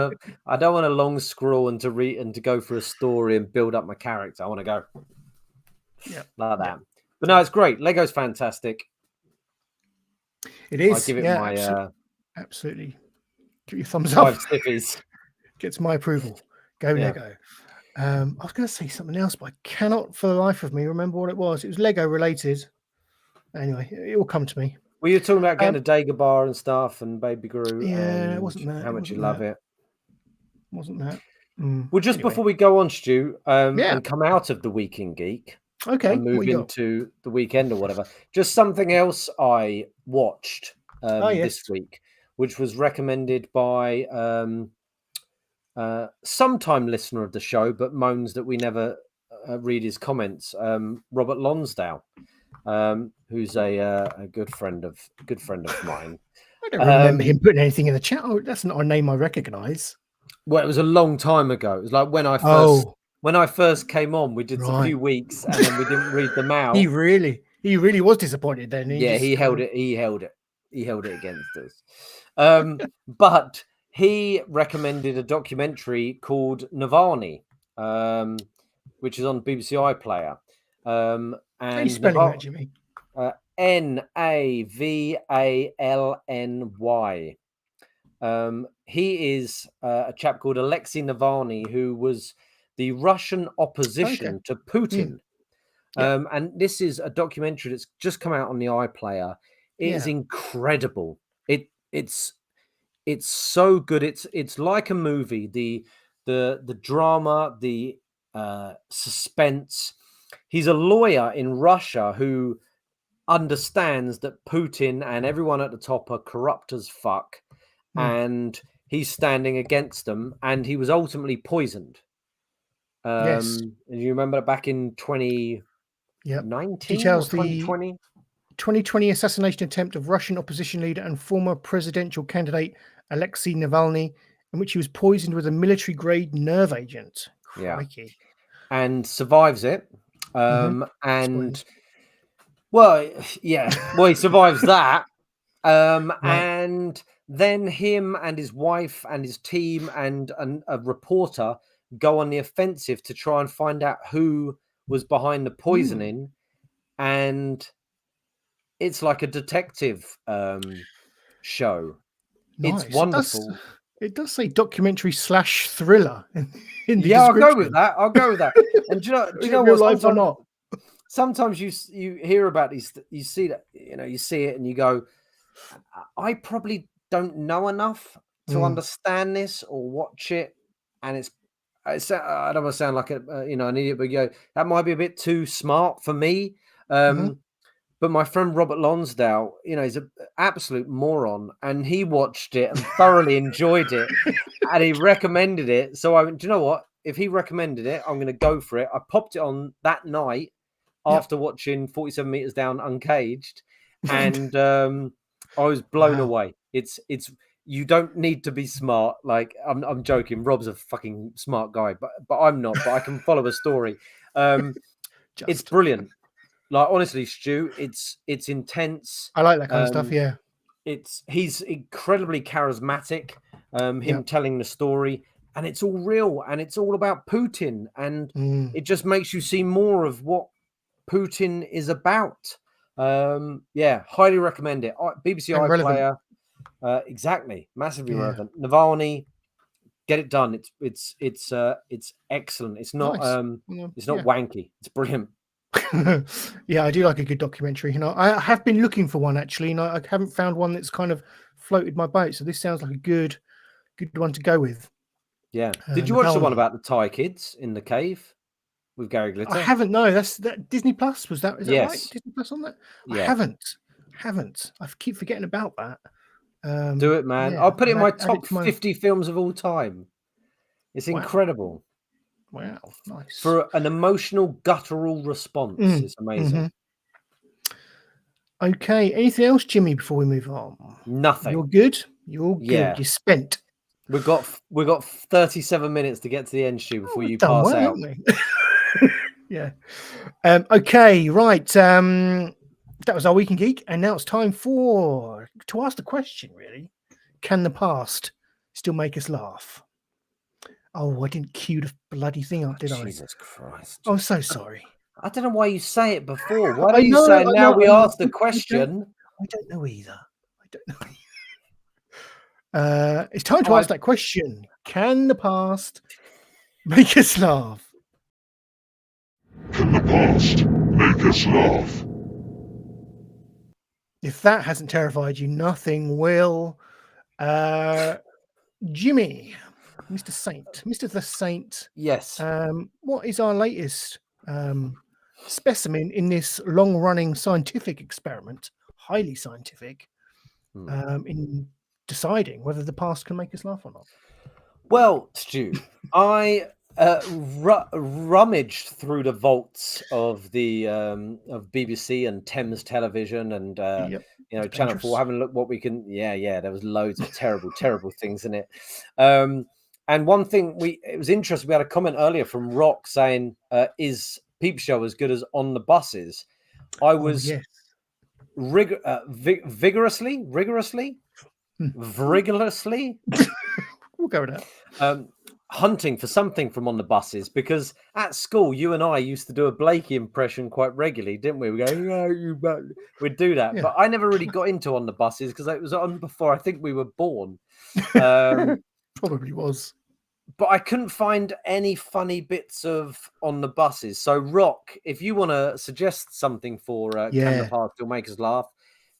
a long scroll and to read and to go for a story and build up my character. I want to go like that. But no, it's great. Lego's fantastic. It is. I give it my absolutely. Give you a thumbs up. 5 stiffies. Gets my approval. Go Lego. I was going to say something else, but I cannot for the life of me remember what it was. It was Lego related. Anyway, it will come to me. Well, you're talking about getting a Dagobah and stuff and Baby Groot. Yeah, it wasn't that. How much you love it. Wasn't that? Well, just before we go on, Stu, and come out of the Week in Geek, and move into the weekend or whatever, just something else I watched this week, which was recommended by sometime listener of the show, but moans that we never read his comments. Robert Lonsdale, who's a good friend of mine. I don't remember him putting anything in the chat. Oh, that's not a name I recognise. Well, it was a long time ago. It was like when I first came on. We did a few weeks, and then we didn't read them out. He really was disappointed then. He held it against us. But he recommended a documentary called Navalny, which is on BBC iPlayer. How are you spelling that, Jimmy? Navalny. He is a chap called Alexei Navalny, who was the Russian opposition to Putin. And this is a documentary that's just come out on the iPlayer. It is incredible. It's so good. It's like a movie. The drama, the suspense. He's a lawyer in Russia who understands that Putin and everyone at the top are corrupt as fuck, and he's standing against them. And he was ultimately poisoned. Yes. You remember back in 2019 Details or 2020? 2020 assassination attempt of Russian opposition leader and former presidential candidate Alexei Navalny, in which he was poisoned with a military-grade nerve agent. Crikey. And survives it. And he survives that. And then him and his wife and his team and a reporter go on the offensive to try and find out who was behind the poisoning. And it's like a detective show. Nice. It's wonderful. It does say documentary / thriller in the I'll description. I'll go with that. And do you know real what? life or not? Sometimes you hear about these, you see that, you see it and you go, I probably don't know enough to understand this or watch it. And I don't want to sound like an idiot, but that might be a bit too smart for me. But my friend Robert Lonsdale, he's an absolute moron, and he watched it and thoroughly enjoyed it, and he recommended it. So I went, do you know what? If he recommended it, I'm going to go for it. I popped it on that night after watching 47 Meters Down Uncaged, and I was blown away. It's you don't need to be smart. Like I'm joking. Rob's a fucking smart guy, but I'm not. But I can follow a story. It's brilliant. Like, honestly, Stu, it's intense. I like that kind of stuff. Yeah, he's incredibly charismatic. Him telling the story, and it's all real, and it's all about Putin, and it just makes you see more of what Putin is about. Highly recommend it. BBC iPlayer. Exactly, massively relevant. Navalny, get it done. It's excellent. It's not it's not wanky. It's brilliant. Yeah, I do like a good documentary. I have been looking for one actually, and I haven't found one that's kind of floated my boat. So this sounds like a good one to go with. Yeah. Did you watch the one about the Thai kids in the cave with Gary Glitter? I haven't. No, that's that Disney Plus. Is that right? Disney Plus on that? Yeah. I haven't. I keep forgetting about that. Do it, man. I'll put it in my top 50 films of all time. It's incredible. Wow, nice. For an emotional, guttural response. It's amazing. Okay, anything else, Jimmy, before we move on? Nothing. You're good? You're all good. Yeah. You're spent. We've got 37 minutes to get to the end, Stu, before you pass out. Haven't we? Yeah. Okay, right. That was our Week in Geek, and now it's time to ask the question, really. Can the past still make us laugh? Oh, I didn't cue the bloody thing up, did I? Jesus Christ. I'm so sorry. I don't know why you say it before. Why don't you say now we ask the question? I don't know either. It's time to ask that question. Can the past make us laugh? Can the past make us laugh? If that hasn't terrified you, nothing will. Jimmy, Mr. the Saint. Yes. What is our latest specimen in this long-running scientific experiment, highly scientific, in deciding whether the past can make us laugh or not? Well, Stu, I rummaged through the vaults of the of BBC and Thames Television and Channel 4, having a look what we can. Yeah, there was loads of terrible things in it. And one thing it was interesting. We had a comment earlier from Rock saying, "Is Peep Show as good as On the Buses?" I was vigorously. We'll go with that. Hunting for something from On the Buses, because at school you and I used to do a Blakey impression quite regularly, didn't we? We go, we'd do that, but I never really got into On the Buses because it was on before I think we were born. Probably was, but I couldn't find any funny bits of On the Buses. So, Rock, if you want to suggest something for Can the Past Still Make Us Laugh,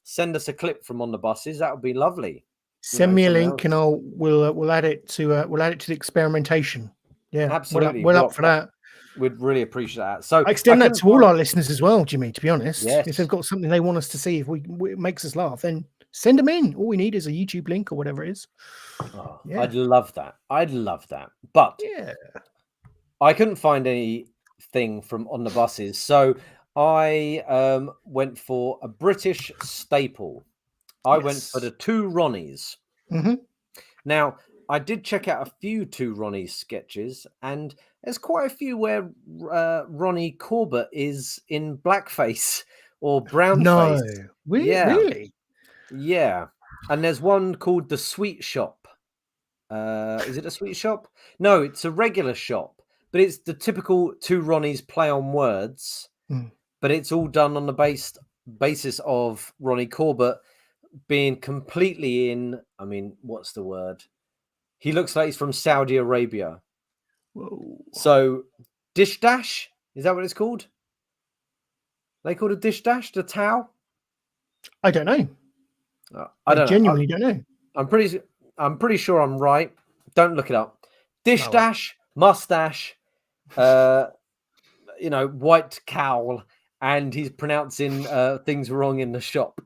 send us a clip from On the Buses. That would be lovely. Send me a link and we'll add it to the experimentation. Yeah, absolutely. We're up for that. We'd really appreciate that. So I extend that to all our listeners as well, Jimmy. To be honest, if they've got something they want us to see, if it makes us laugh, then send them in. All we need is a YouTube link or whatever it is. I'd love that. But I couldn't find anything from On the Buses, so I went for a British staple. I went for the Two Ronnies. Mm-hmm. Now, I did check out a few Two Ronnies sketches, and there's quite a few where Ronnie Corbett is in blackface or brownface. No, really? Yeah. And there's one called The Sweet Shop. Is it a sweet shop? No, it's a regular shop, but it's the typical Two Ronnies play on words, but it's all done on the basis of Ronnie Corbett being completely what's the word? He looks like he's from Saudi Arabia. Whoa. So, dish dash, is that what it's called? They call it dish dash, the towel? I don't know. I genuinely don't know. I'm pretty sure I'm right. Don't look it up. Dish dash, mustache, white cowl, and he's pronouncing things wrong in the shop.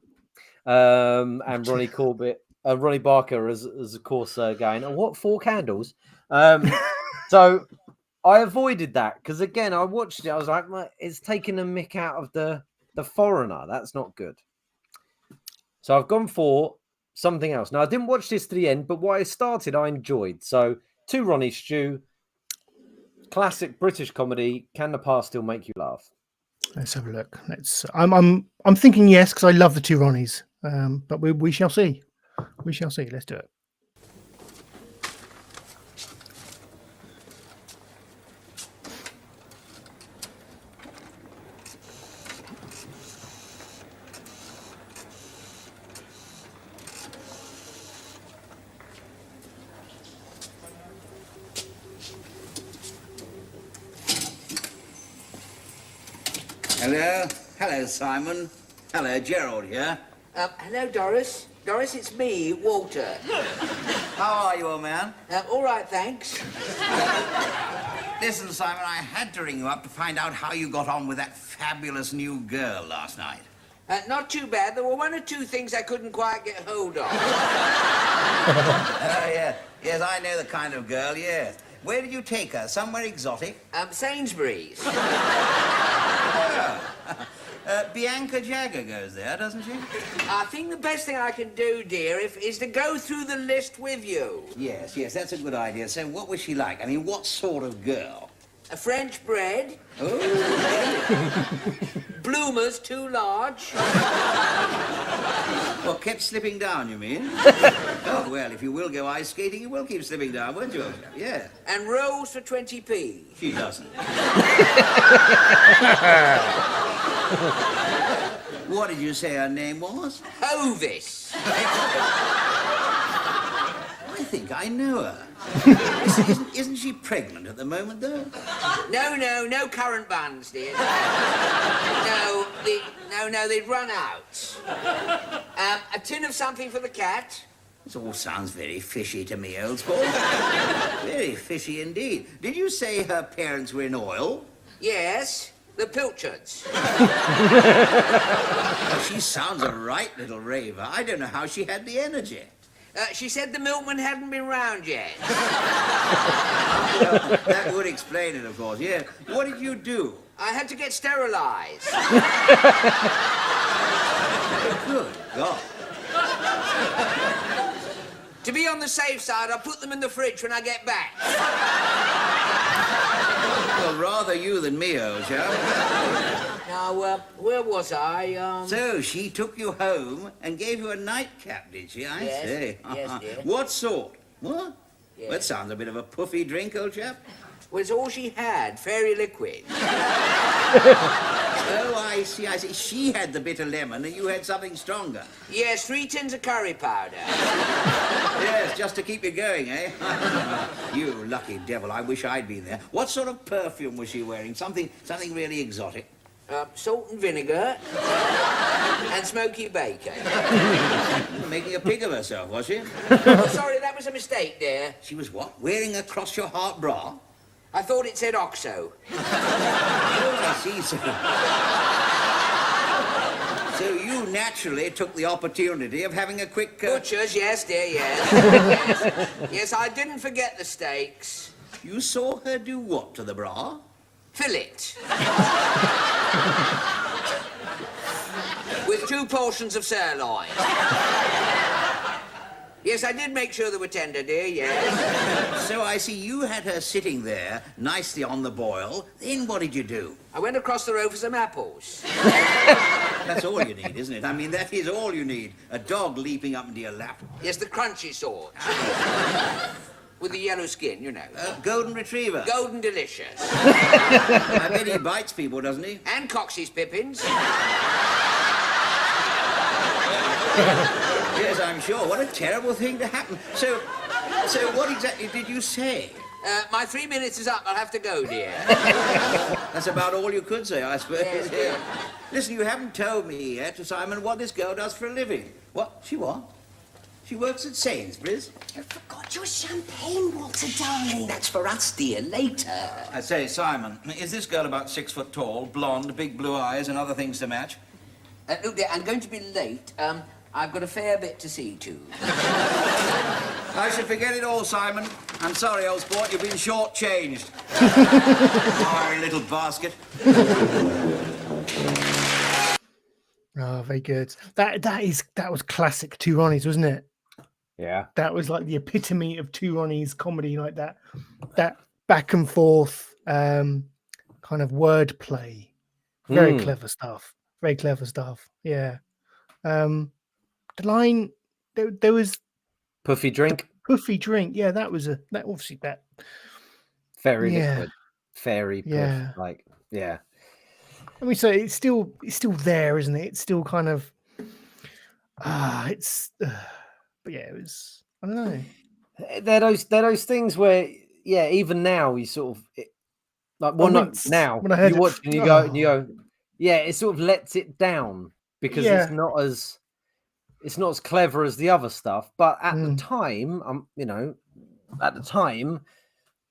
And Ronnie Barker is of course going, what, 4 candles? So I avoided that because again, I watched it. I was like, it's taking a mick out of the foreigner. That's not good. So I've gone for something else. Now I didn't watch this to the end, but what I started, I enjoyed. So Two Ronnie Stew, classic British comedy. Can the Past Still Make You Laugh? Let's have a look. I'm thinking yes because I love the Two Ronnies. But we shall see. We shall see. Let's do it. Hello, Simon. Hello, Gerald here. Hello, Doris. Doris, it's me, Walter. How are you, old man? All right, thanks. Listen, Simon, I had to ring you up to find out how you got on with that fabulous new girl last night. Not too bad. There were 1 or 2 things I couldn't quite get hold of. Oh, yeah. Yes, I know the kind of girl, yes. Where did you take her? Somewhere exotic? Sainsbury's. Bianca Jagger goes there, doesn't she? I think the best thing I can do, dear, is to go through the list with you. Yes, that's a good idea. So what was she like? I mean, what sort of girl? A French bread. Oh. Bloomers too large. What, kept slipping down, you mean? Oh, well, if you will go ice skating, you will keep slipping down, won't you? Yeah. And rolls for 20p. She doesn't. What did you say her name was? Hovis. I think I know her. Isn't she pregnant at the moment, though? No current bands, dear. No, they'd run out. A tin of something for the cat. This all sounds very fishy to me, old sport. Very fishy indeed. Did you say her parents were in oil? Yes, the Pilchards. Well, she sounds a right little raver. I don't know how she had the energy. She said the milkman hadn't been round yet. Well, that would explain it, of course, yeah. What did you do? I had to get sterilised. Good God. To be on the safe side, I'll put them in the fridge when I get back. Well, rather you than me, old chap. Now, where was I? So, she took you home and gave you a nightcap, did she? I see. Yes, dear. What sort? What? Yes. That sounds a bit of a puffy drink, old chap. Well, it's all she had, fairy liquid. Oh, I see. She had the bitter lemon and you had something stronger. Yes, 3 tins of curry powder. Yes, just to keep you going, eh? You lucky devil, I wish I'd been there. What sort of perfume was she wearing? Something really exotic? Salt and vinegar and smoky bacon. Making a pig of herself, was she? Oh, sorry, that was a mistake, dear. She was what? Wearing a cross-your-heart bra? I thought it said OXO. Oh, I see, so you naturally took the opportunity of having a quick... Butchers, yes, dear, yes. Yes, I didn't forget the steaks. You saw her do what to the bra? Fill it. With 2 portions of sirloin. Yes, I did make sure they were tender, dear, yes. So I see you had her sitting there, nicely on the boil. Then what did you do? I went across the road for some apples. That's all you need, isn't it? I mean, that is all you need. A dog leaping up into your lap. Yes, the crunchy sort. With the yellow skin, you know. Golden retriever. Golden delicious. I bet he bites people, doesn't he? And cocks his pippins. Yes, I'm sure. What a terrible thing to happen. So what exactly did you say? My 3 minutes is up. I'll have to go, dear. That's about all you could say, I suppose. Yes, dear. Listen, you haven't told me yet, Simon, what this girl does for a living. What? She what? She works at Sainsbury's. You forgot your champagne, Walter, darling. That's for us, dear, later. I say, Simon, is this girl about 6 foot tall, blonde, big blue eyes, and other things to match? Look, dear, I'm going to be late. I've got a fair bit to see to. I should forget it all, Simon. I'm sorry, old sport, you've been short-changed. Sorry, little basket. Oh, very good. That was classic Two Ronnies, wasn't it? Yeah. That was like the epitome of Two Ronnies comedy, like that back and forth kind of wordplay. Very clever stuff. Very clever stuff. Yeah. The line there was puffy drink. Puffy drink. Yeah, that obviously that very liquid. Fairy puff. Yeah. Like, yeah. I mean, so it's still there, isn't it? It's still kind of but yeah, it was, I don't know. They're those things where, yeah, even now you sort of like one night now when I heard you watch and you go, yeah, it sort of lets it down because it's not as clever as the other stuff. But at the time, at the time,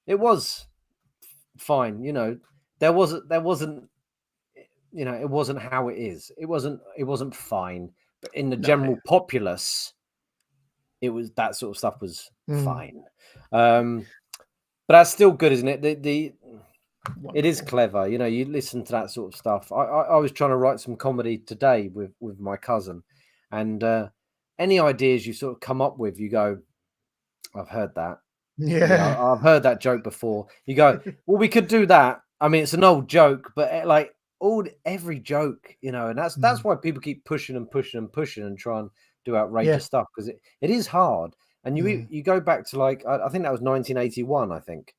it was fine. There wasn't. It wasn't how it is. It wasn't fine. But in the general populace, it was, that sort of stuff was fine. But that's still good, isn't it? It is clever. You listen to that sort of stuff. I was trying to write some comedy today with my cousin, and any ideas you sort of come up with, you go, I've heard that. Yeah. I've heard that joke before. You go, well, we could do that. I mean, it's an old joke, but every joke, and that's why people keep pushing and pushing and pushing and try and do outrageous stuff, because it is hard. And you go back to I think that was 1981. I think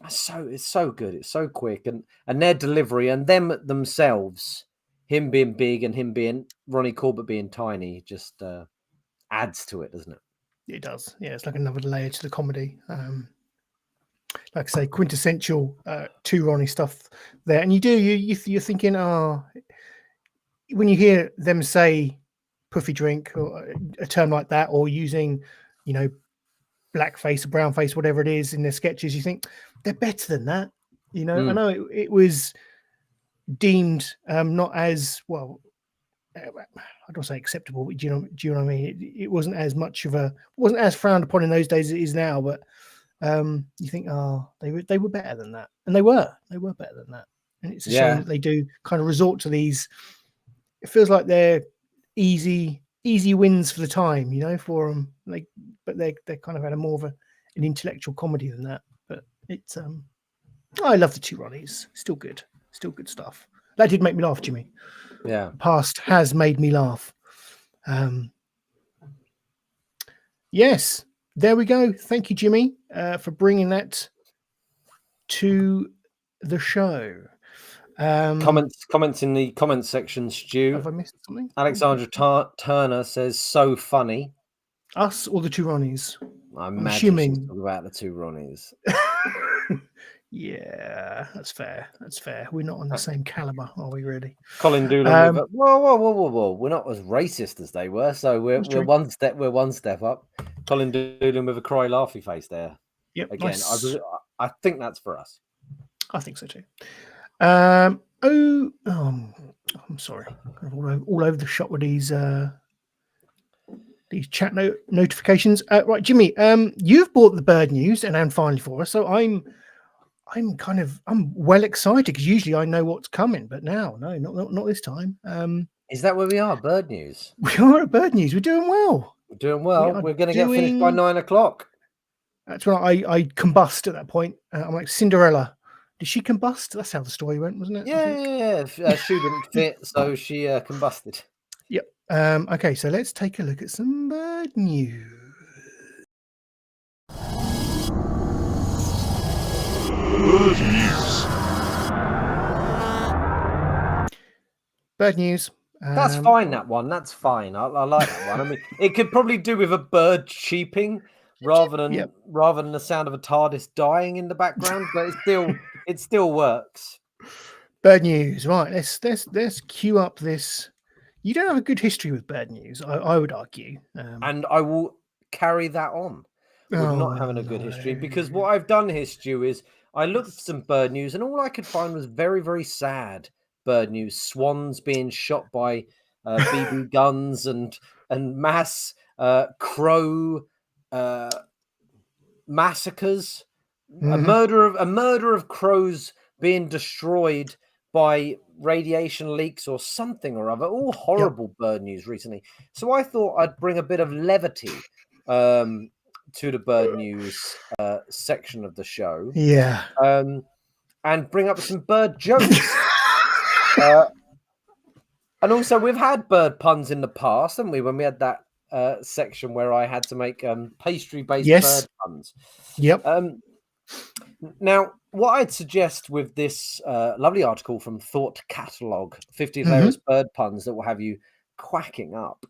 it's so good. It's so quick, and their delivery and them themselves, him being big and him being Ronnie Corbett being tiny, just adds to it, doesn't it? It does. Yeah, it's like another layer to the comedy. Like I say, quintessential Two Ronnie stuff there. And you're thinking, when you hear them say puffy drink or a term like that, or using, blackface or brown face, whatever it is in their sketches, you think they're better than that. I know it was deemed not as well. I don't say acceptable, but do you know what I mean? It wasn't as much of a, wasn't as frowned upon in those days as it is now. But you think, oh, they were better than that, and they were better than that. And it's a shame that they do kind of resort to these. It feels like they're easy wins for the time, for them. But they kind of had a more of an intellectual comedy than that. But it's I love the two Ronnies. Still good stuff. That did make me laugh, Jimmy. Yeah, the past has made me laugh. Yes, there we go. Thank you, Jimmy, for bringing that to the show. Comments in the comments section, Stu. Have I missed something? Alexandra Turner says, so funny. Us or the two Ronnies? I'm assuming she's talking about the two Ronnies. Yeah, that's fair. We're not on the same caliber, are we? Really? Colin Doolan with whoa! We're not as racist as they were, so we're one step up. Colin Doolan with a cry laughy face there. Yep. Again, nice. I think that's for us. I think so too. I'm sorry. All over the shop with these chat notifications. Right, Jimmy. You've bought the bird news and finally for us, so I'm well excited because usually I know what's coming, but now, no, not this time. Is that where we are? Bird news. We are at bird news. We're doing well. We're going to get finished by 9 o'clock. That's right. I combust at that point. I'm like Cinderella. Did she combust? That's how the story went, wasn't it? Yeah. She didn't fit, so she combusted. Yep. Okay, so let's take a look at some bird news. Bird news. That's fine. That one. That's fine. I like that one. I mean, it could probably do with a bird cheeping rather than the sound of a TARDIS dying in the background, but it still works. Bird news. Right. Let's queue up this. You don't have a good history with bird news, I would argue. And I will carry that on with not having a good history, because what I've done here, Stu, is I looked at some bird news and all I could find was very, very sad bird news. Swans being shot by BB guns and mass crow massacres, a murder of crows being destroyed by radiation leaks or something or other. All horrible bird news recently. So I thought I'd bring a bit of levity to the bird news section of the show. Yeah. And bring up some bird jokes. And also, we've had bird puns in the past, haven't we? When we had that section where I had to make pastry-based bird puns. Yep. Now, what I'd suggest with this lovely article from Thought Catalog, 50 hilarious bird puns that will have you quacking up.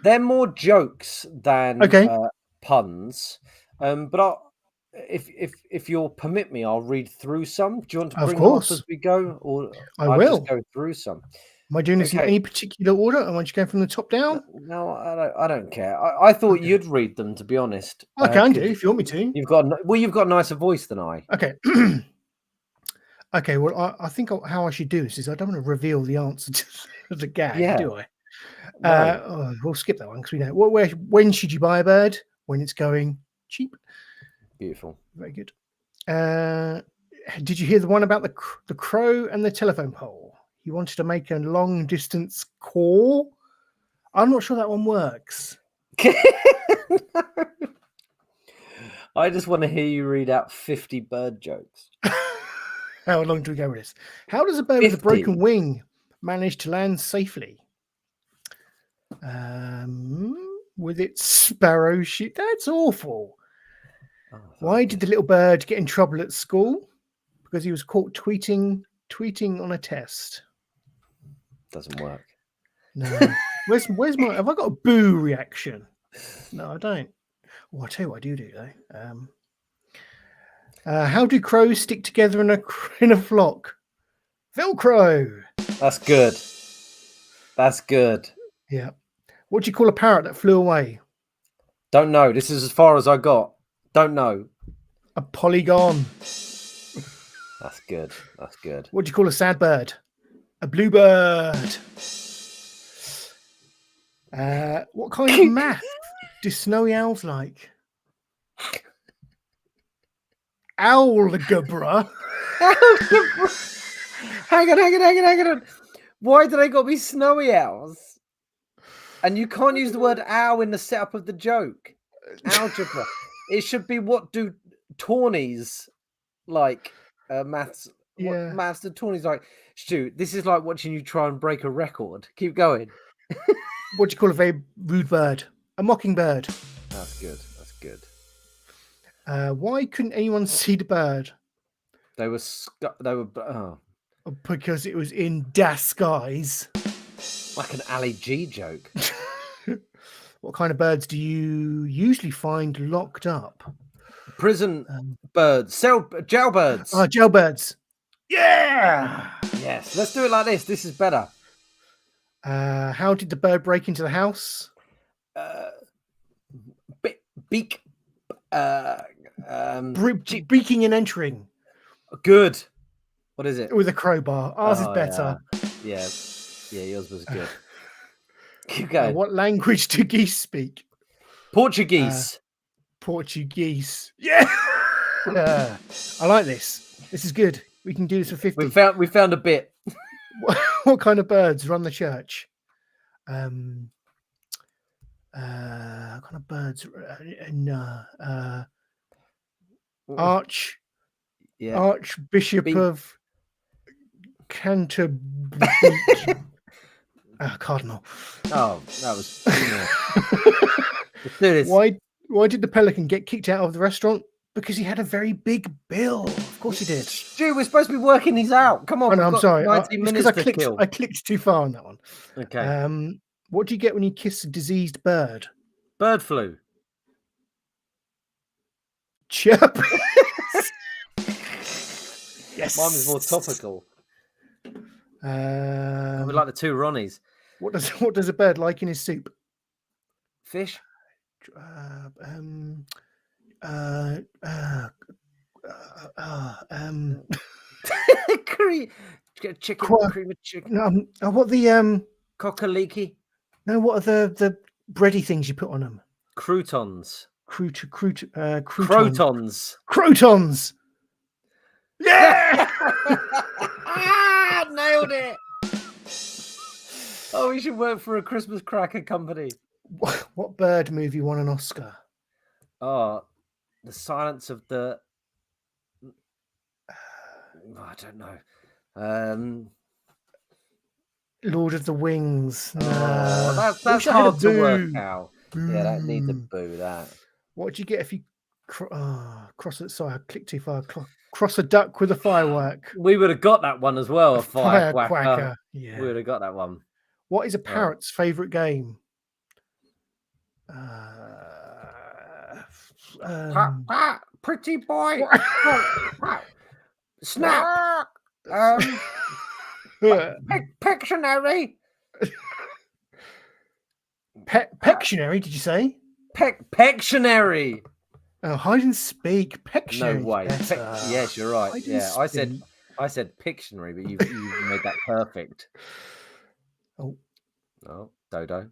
They're more jokes than puns. But if you'll permit me, I'll read through some. Do you want to bring them up as we go, or I'll just go through some? Am I doing this in any particular order? I want you to go from the top down. No, I don't care. I thought you'd read them, to be honest. I can do if you want me to. You've got a nicer voice than I. Okay. Okay. Well, I think how I should do this is I don't want to reveal the answer to the gag, do I? No. We'll skip that one because we know. When should you buy a bird? When it's going cheap. Beautiful. Very good. Did you hear the one about the crow and the telephone pole? He wanted to make a long distance call. I'm not sure that one works. I just want to hear you read out 50 bird jokes. How long do we go with this? How does a bird with a broken wing manage to land safely? With its sparrow shoot. That's awful. Why did the little bird get in trouble at school? Because he was caught tweeting on a test. Doesn't work. No. Where's my? Have I got a boo reaction? No, I don't. Oh, I tell you what I do though. How do crows stick together in a flock? Velcro. That's good. That's good. Yeah. What do you call a parrot that flew away? Don't know. This is as far as I got. Don't know. A polygon. That's good. That's good. What do you call a sad bird? A bluebird. What kind of math do snowy owls like? Algebra. Hang on. Why do they got to be snowy owls? And you can't use the word owl in the setup of the joke. Algebra. It should be what do tawnies like maths? What maths do tawnies like? Stu, this is like watching you try and break a record. Keep going. What do you call a very rude bird? A mockingbird. That's good. That's good. Why couldn't anyone see the bird? They were. Because it was in das skies. Like an Ali G joke. What kind of birds do you usually find locked up? Prison birds. Jailbirds. Oh, jailbirds. Yeah. Yes. Let's do it like this. This is better. How did the bird break into the house? Beak. Breaking and entering. Good. What is it? With a crowbar. Ours is better. Yeah. Yours was good. Keep going. What language do geese speak? Portuguese. Portuguese. Yeah. I like this. This is good. We can do this for 50. We found a bit. What kind of birds run the church? What kind of birds? Archbishop of Canterbury. Cardinal. Oh, that was. Let's do this. Why did the pelican get kicked out of the restaurant? Because he had a very big bill. Of course he did. Stu, we're supposed to be working these out. Come on. Oh, no, I'm sorry. 19 minutes I clicked too far on that one. Okay. What do you get when you kiss a diseased bird? Bird flu. Chirp. Yes. Mine was more topical. I would like the two Ronnies. What does a bird like in his soup? Fish. Chicken. Cream of chicken. What the Cockaliki. No, what are the bready things you put on them? Croutons. Croutons. Yeah! Nailed it. Oh, we should work for a Christmas cracker company. What bird movie won an Oscar? Oh, The Silence of the... I don't know. Lord of the Wings. No. That's hard to work out. Yeah, that needs a boo, that. What do you get if you cross it? Sorry, I clicked too far. Cross a duck with a firework. We would have got that one as well. A firecracker. Yeah. We would have got that one. What is a parrot's favourite game? Pretty boy. Snap. Pictionary. Pectionary, did you say? Pectionary. Oh, hide and speak. Pectionary. No way. Yes, you're right. I said Pictionary, but you made that perfect. Oh, Dodo.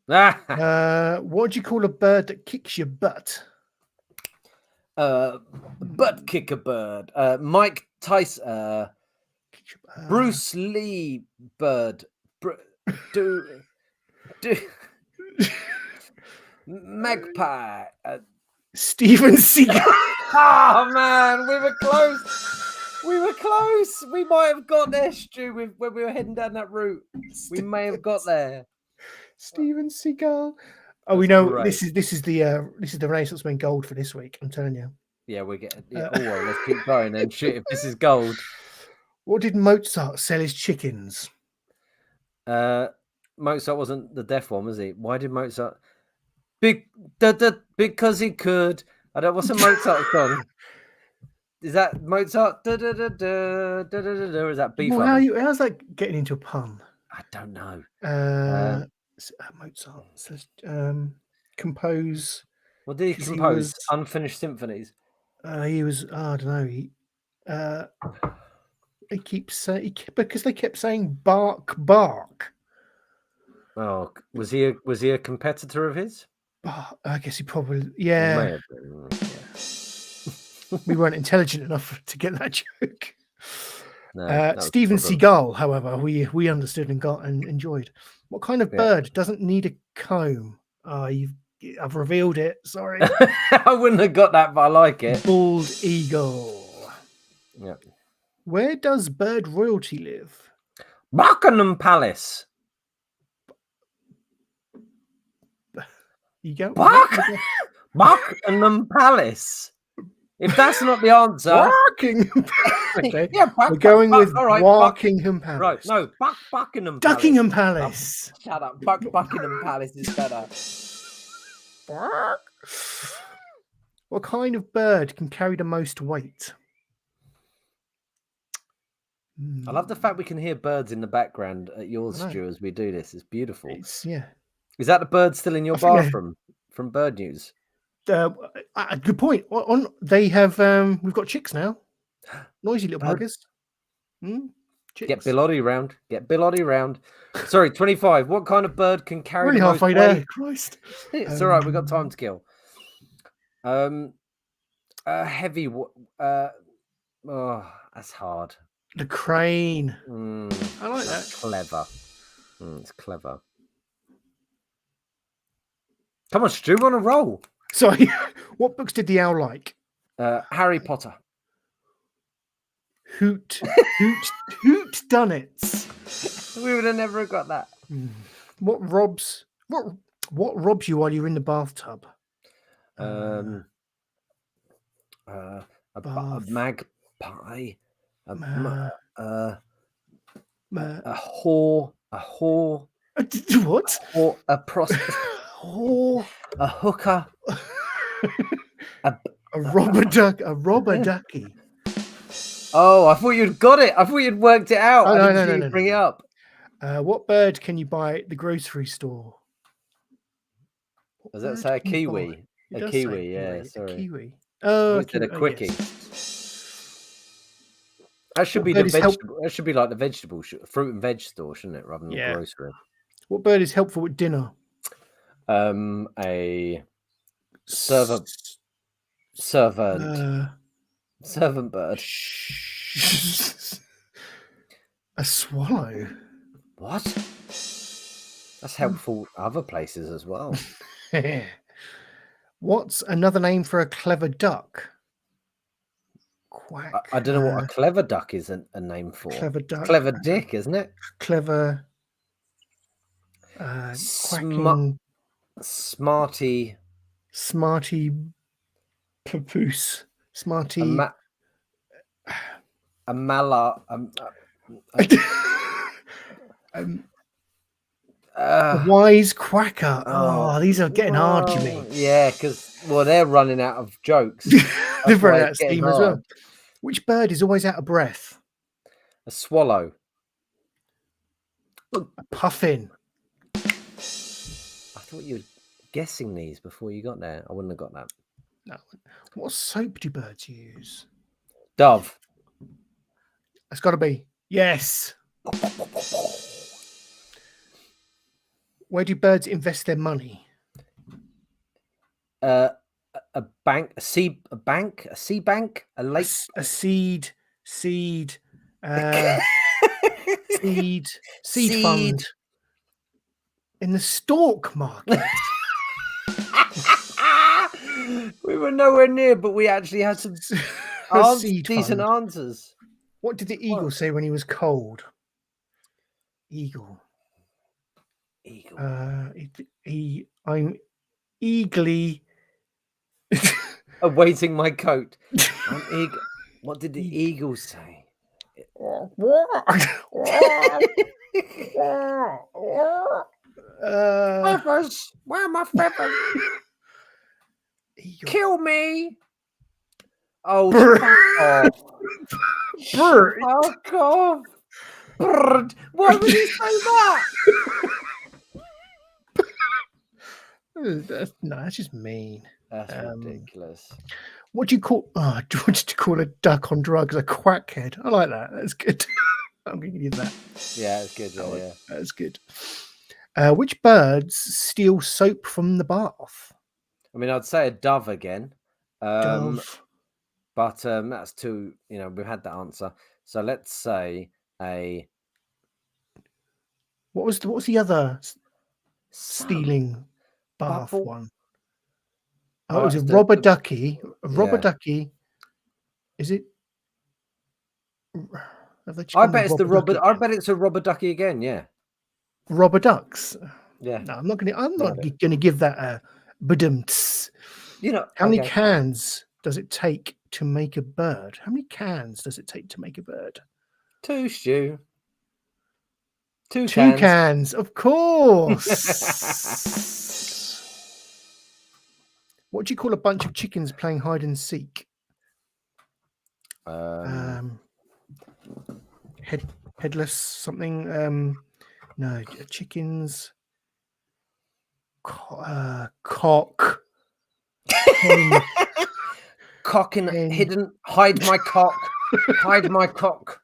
What do you call a bird that kicks your butt? Butt kick a bird. Mike Tyson. Bruce Lee bird. Magpie. Steven Seagal. Oh man, we were close. We might have got there, Stu, when we were heading down that route. We may have got there. Steven Seagal. Oh, we know great. this is the Renaissance Man gold for this week. I'm telling you. Yeah, we're getting. Yeah, well, let's keep going then. Shit, if this is gold. What did Mozart sell his chickens? Mozart wasn't the deaf one, was he? Why did Mozart? Because he could. I don't. What's a Mozart song? Is that Mozart? Or is that beef? Well, how's that getting into a pun? I don't know. Mozart says compose. What did he compose? Unfinished symphonies. He was. I don't know. They keep saying because they kept saying bark, bark. Oh, was he a competitor of his? I guess he probably May have been. We weren't intelligent enough to get that joke. No, Steven Seagal, however, we understood and got and enjoyed. What kind of bird doesn't need a comb? I've revealed it. Sorry. I wouldn't have got that, but I like it. Bald eagle. Yeah. Where does bird royalty live? Buckingham Palace. You go. Buckingham Palace. If that's not the answer, Buckingham Palace. Okay. Yeah, we're going with Buckingham Palace. Right, no, Buckingham Palace. Duckingham Palace. Oh, shut up. Buckingham Palace is better. What kind of bird can carry the most weight? I love the fact we can hear birds in the background at yours, Stu, as we do this. It's beautiful. Yeah. Is that the bird still in your bathroom from Bird News? Good point. They have. We've got chicks now. Noisy little buggers. Get Bill Oddie round. Get Bill Oddie round. Sorry, 25. What kind of bird can carry really the most halfway weight? there. Christ. It's all right. We've got time to kill. Heavy. Oh, that's hard. The crane. I like that. Clever. It's clever. Come on, Stu, on a roll. Sorry, what books did the owl like? Harry Potter. Hoot done it. We would have never got that. What robs you while you're in the bathtub? A magpie. A whore. What? A prostitute. A hooker. A robber ducky. Oh, I thought you'd got it. I thought you'd worked it out. I didn't see you bring it up. What bird can you buy at the grocery store? Does that say a kiwi? A kiwi, yeah. Sorry. A kiwi. Oh, a quickie. Yes. That should be the vegetable. That should be like the vegetable fruit and veg store, shouldn't it? Rather than the grocery. What bird is helpful at dinner? A servant bird. A swallow. What? That's helpful other places as well. What's another name for a clever duck? Quack. I don't know what a clever duck is a name for. Clever duck. Clever dick, isn't it? Clever. Smarty papoose. Smarty. A mala. A wise quacker. Oh, these are getting hard, you mean? Yeah, because they're running out of jokes. They're running out of steam as well. Which bird is always out of breath? A swallow. A puffin. I thought you were guessing these before you got there. I wouldn't have got that. No. What soap do birds use? Dove. It's got to be. Yes. Where do birds invest their money? A bank, a sea bank, a lake, a seed fund in the stock market. We were nowhere near, but we actually had some decent answers. What did the eagle say when he was cold? Eagle. I'm eagerly awaiting my coat. I'm eager. What did the eagle say? Feathers. Where are my feathers? Kill me. Oh, bird. Fuck off. Bird. Why would you say that? No, that's just mean. That's ridiculous. What do you call? Oh, what did you call a duck on drugs? A quackhead. I like that. That's good. I'm going to give you that. Yeah, it's good. Yeah. That's good. Which birds steal soap from the bath? I mean, I'd say a dove again. Dove. But that's too. We've had that answer. So let's say a. What was the other stealing bath Bubble? one? Oh, it was a robber ducky. A robber ducky. Is it? I bet it's the robber. I bet it's a robber ducky again. Yeah. Robber ducks. Yeah. No, I'm not going to give that a badumts. How many cans does it take to make a bird? How many cans does it take to make a bird? 2, Stu. 2 cans, of course. What do you call a bunch of chickens playing hide and seek? Headless something. No, chickens. Cock. Cock in hidden. Hide my cock. Hide my cock.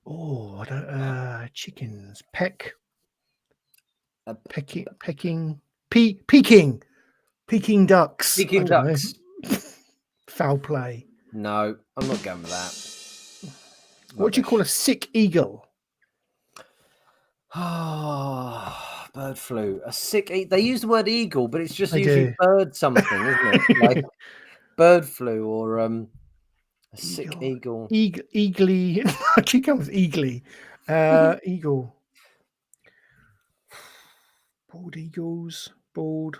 Oh, I don't. Chickens. Peck. Peking. Peking ducks. Peking ducks. Foul play. No, I'm not going with that. What do you call a sick eagle? Oh, bird flu. A sick. They use the word eagle, but it's just usually bird something, isn't it? Like bird flu or a sick eagle. Eagly. I keep going with eagly. Eagle. Bald eagles. Bald.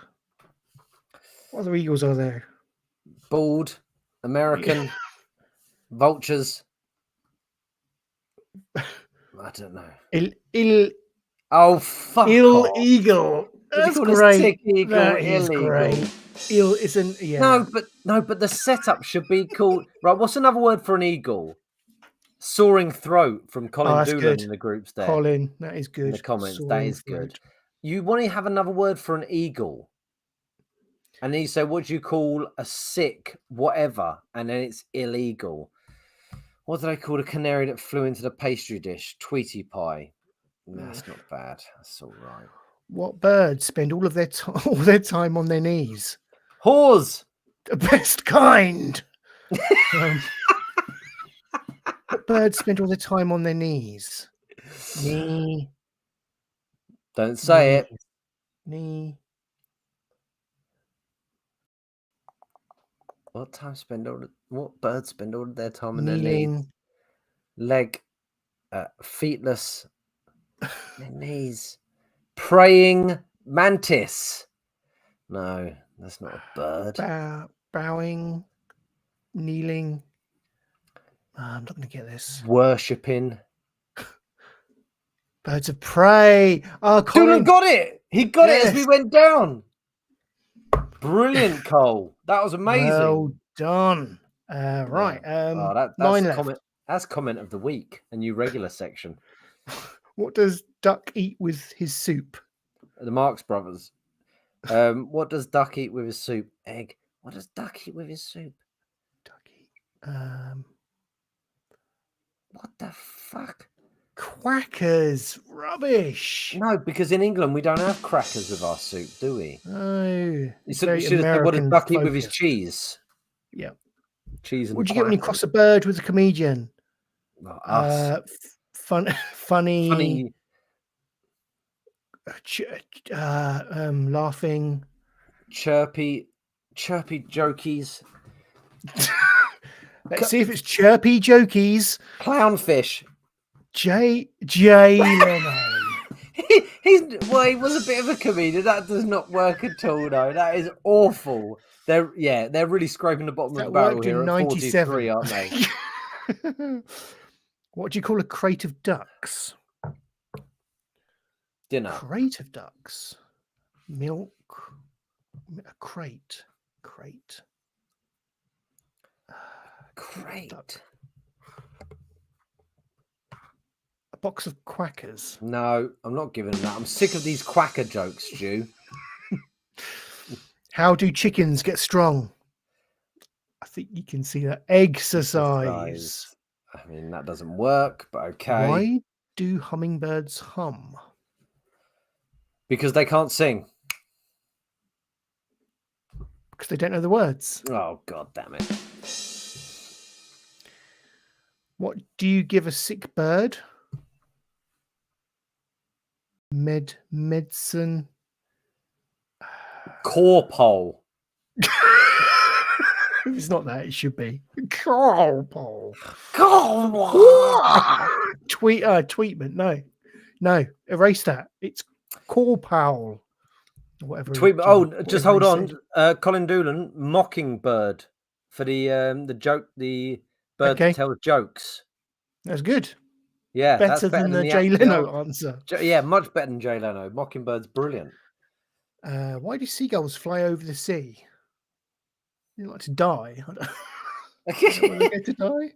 What other eagles are there? Bald. American. Vultures. I don't know. Oh, fuck off. Eagle. That's great. That is great. Eel isn't. Yeah. No, but the setup should be called. Right. What's another word for an eagle? Soaring throat from Colin Doolan in the groups there. Colin, that is good. In the comments, that is good. You want to have another word for an eagle. And then you say, what do you call a sick whatever? And then it's illegal. What do they call a canary that flew into the pastry dish? Tweety pie. That's not bad. That's all right. What birds spend all their time on their knees? Haws. The best kind. What birds spend all their time on their knees? Knee. Don't say it. Knee. What birds spend all their time on their Kneeling. knees? Leg. Feetless. Their knees. Praying mantis. No, that's not a bird. Bowing. Kneeling. I'm not going to get this. Worshipping. Birds of prey. Oh, Colin got it. He got it as we went down. Brilliant, Cole. That was amazing. Well done. Right. That's 9 left. That's comment of the week. A new regular section. What does duck eat with his soup? The Marx Brothers. What does duck eat with his soup? Egg. What does duck eat with his soup? Duck eat. What the fuck? Quackers. Rubbish. No, because in England we don't have crackers with our soup, do we? No. You should have said, what does duck eat with his cheese? Yeah. Cheese and What do you get when you cross a bird with a comedian? Funny. Laughing. Chirpy jokies. Let's see if it's chirpy jokies. Clownfish. Jay Leno. He was a bit of a comedian. That does not work at all. No, that is awful. They're really scraping the bottom of the barrel here at 43, aren't they? What do you call a crate of ducks? Dinner. Crate of ducks. Milk. A crate. Crate. A box of quackers. No, I'm not giving them that. I'm sick of these quacker jokes, Stu. How do chickens get strong? I think you can see that. Exercise. I mean, that doesn't work, but okay. Why do hummingbirds hum? Because they can't sing. Because they don't know the words. Oh, God damn it. What do you give a sick bird? Medicine. Core pole. It's not that. It should be. Corpole. Tweetment. No. Erase that. It's corpole. Whatever. Just hold on. Colin Doolan, mockingbird for the joke. The bird that tells jokes. That's good. Yeah, better than the Jay Leno answer. Yeah, much better than Jay Leno. Mockingbird's brilliant. Why do seagulls fly over the sea? You like to die? I don't want to get to die.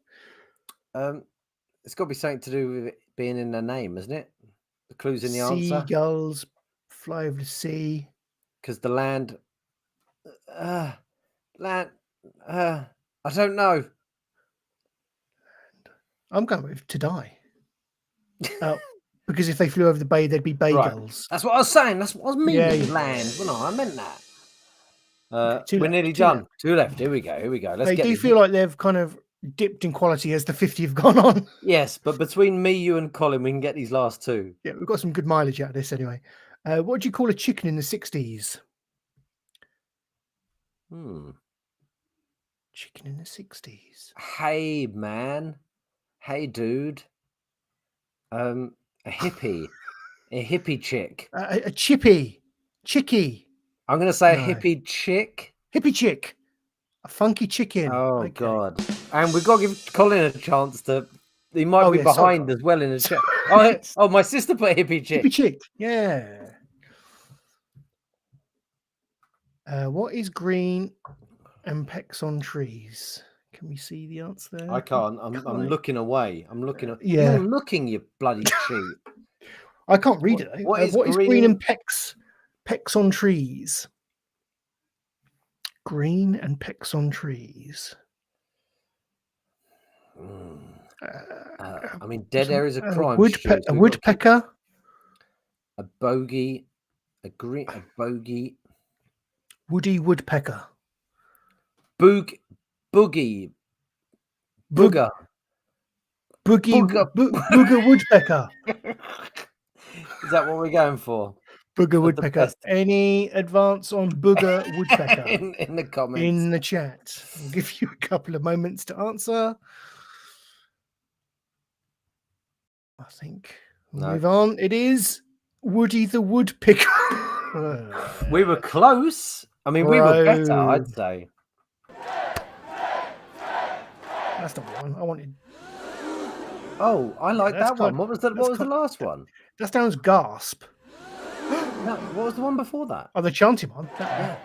It's got to be something to do with it being in their name, isn't it? The clue's in the answer. Seagulls fly over the sea. Because the land. I don't know. I'm going with to die. Because if they flew over the bay, they'd be bagels. Right. That's what I was saying. That's what I was meaning. Land. Well, no, I meant that. We're nearly done. Two left. Here we go. They do feel like they've kind of dipped in quality as the 50 have gone on. Yes, but between me, you, and Colin, we can get these last two. Yeah, we've got some good mileage out of this anyway. What do you call a chicken in the 60s? Chicken in the 60s. Hey, man. Hey, dude. A hippie. A hippie chick. A chickie. I'm going to say a hippie chick. Hippie chick. A funky chicken. Oh, God. And we've got to give Colin a chance to... He might be behind as well in the chat. Oh, my sister put hippie chick. Hippie chick. Yeah. What is green and pecks on trees? Can we see the answer there? I can't. I'm looking away. I'm looking. Yeah. You're looking, you bloody cheat. I can't read it. What is green and pecks on trees? Green and pecks on trees. I mean, dead areas of crime. A woodpecker. A bogey. A bogey. Woody woodpecker. Boogie. Booger. Booger woodpecker. Is that what we're going for? Booger woodpecker. Any advance on booger woodpecker? in the comments. In the chat. I'll give you a couple of moments to answer. I think we'll move on. It is Woody the woodpecker. We were close. I mean, we were better, I'd say. That's not the one I wanted. Oh, I like that one. What was the last one? That sounds gasp. No, what was the one before that? Oh, the chanting one. Yeah.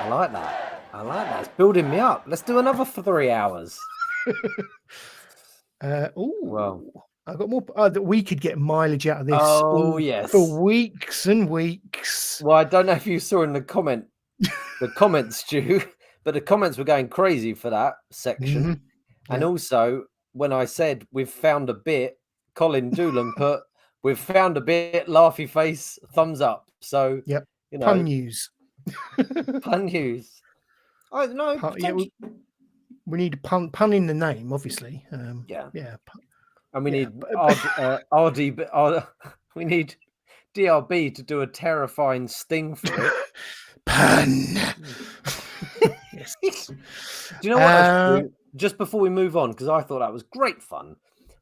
I like that. It's building me up. Let's do another 3 hours. Well, I've got more. We could get mileage out of this. Oh, yes, for weeks and weeks. Well, I don't know if you saw in the comments, Stu, but the comments were going crazy for that section. Mm-hmm. And also, when I said we've found a bit, Colin Doolan put we've found a bit, laughy face, thumbs up. So yep, you know, pun news. Pun news. I don't know. We need a pun in the name, obviously. Yeah. And we need we need DRB to do a terrifying sting for it. Pun. Yes. Do you know what? Just before we move on, because I thought that was great fun.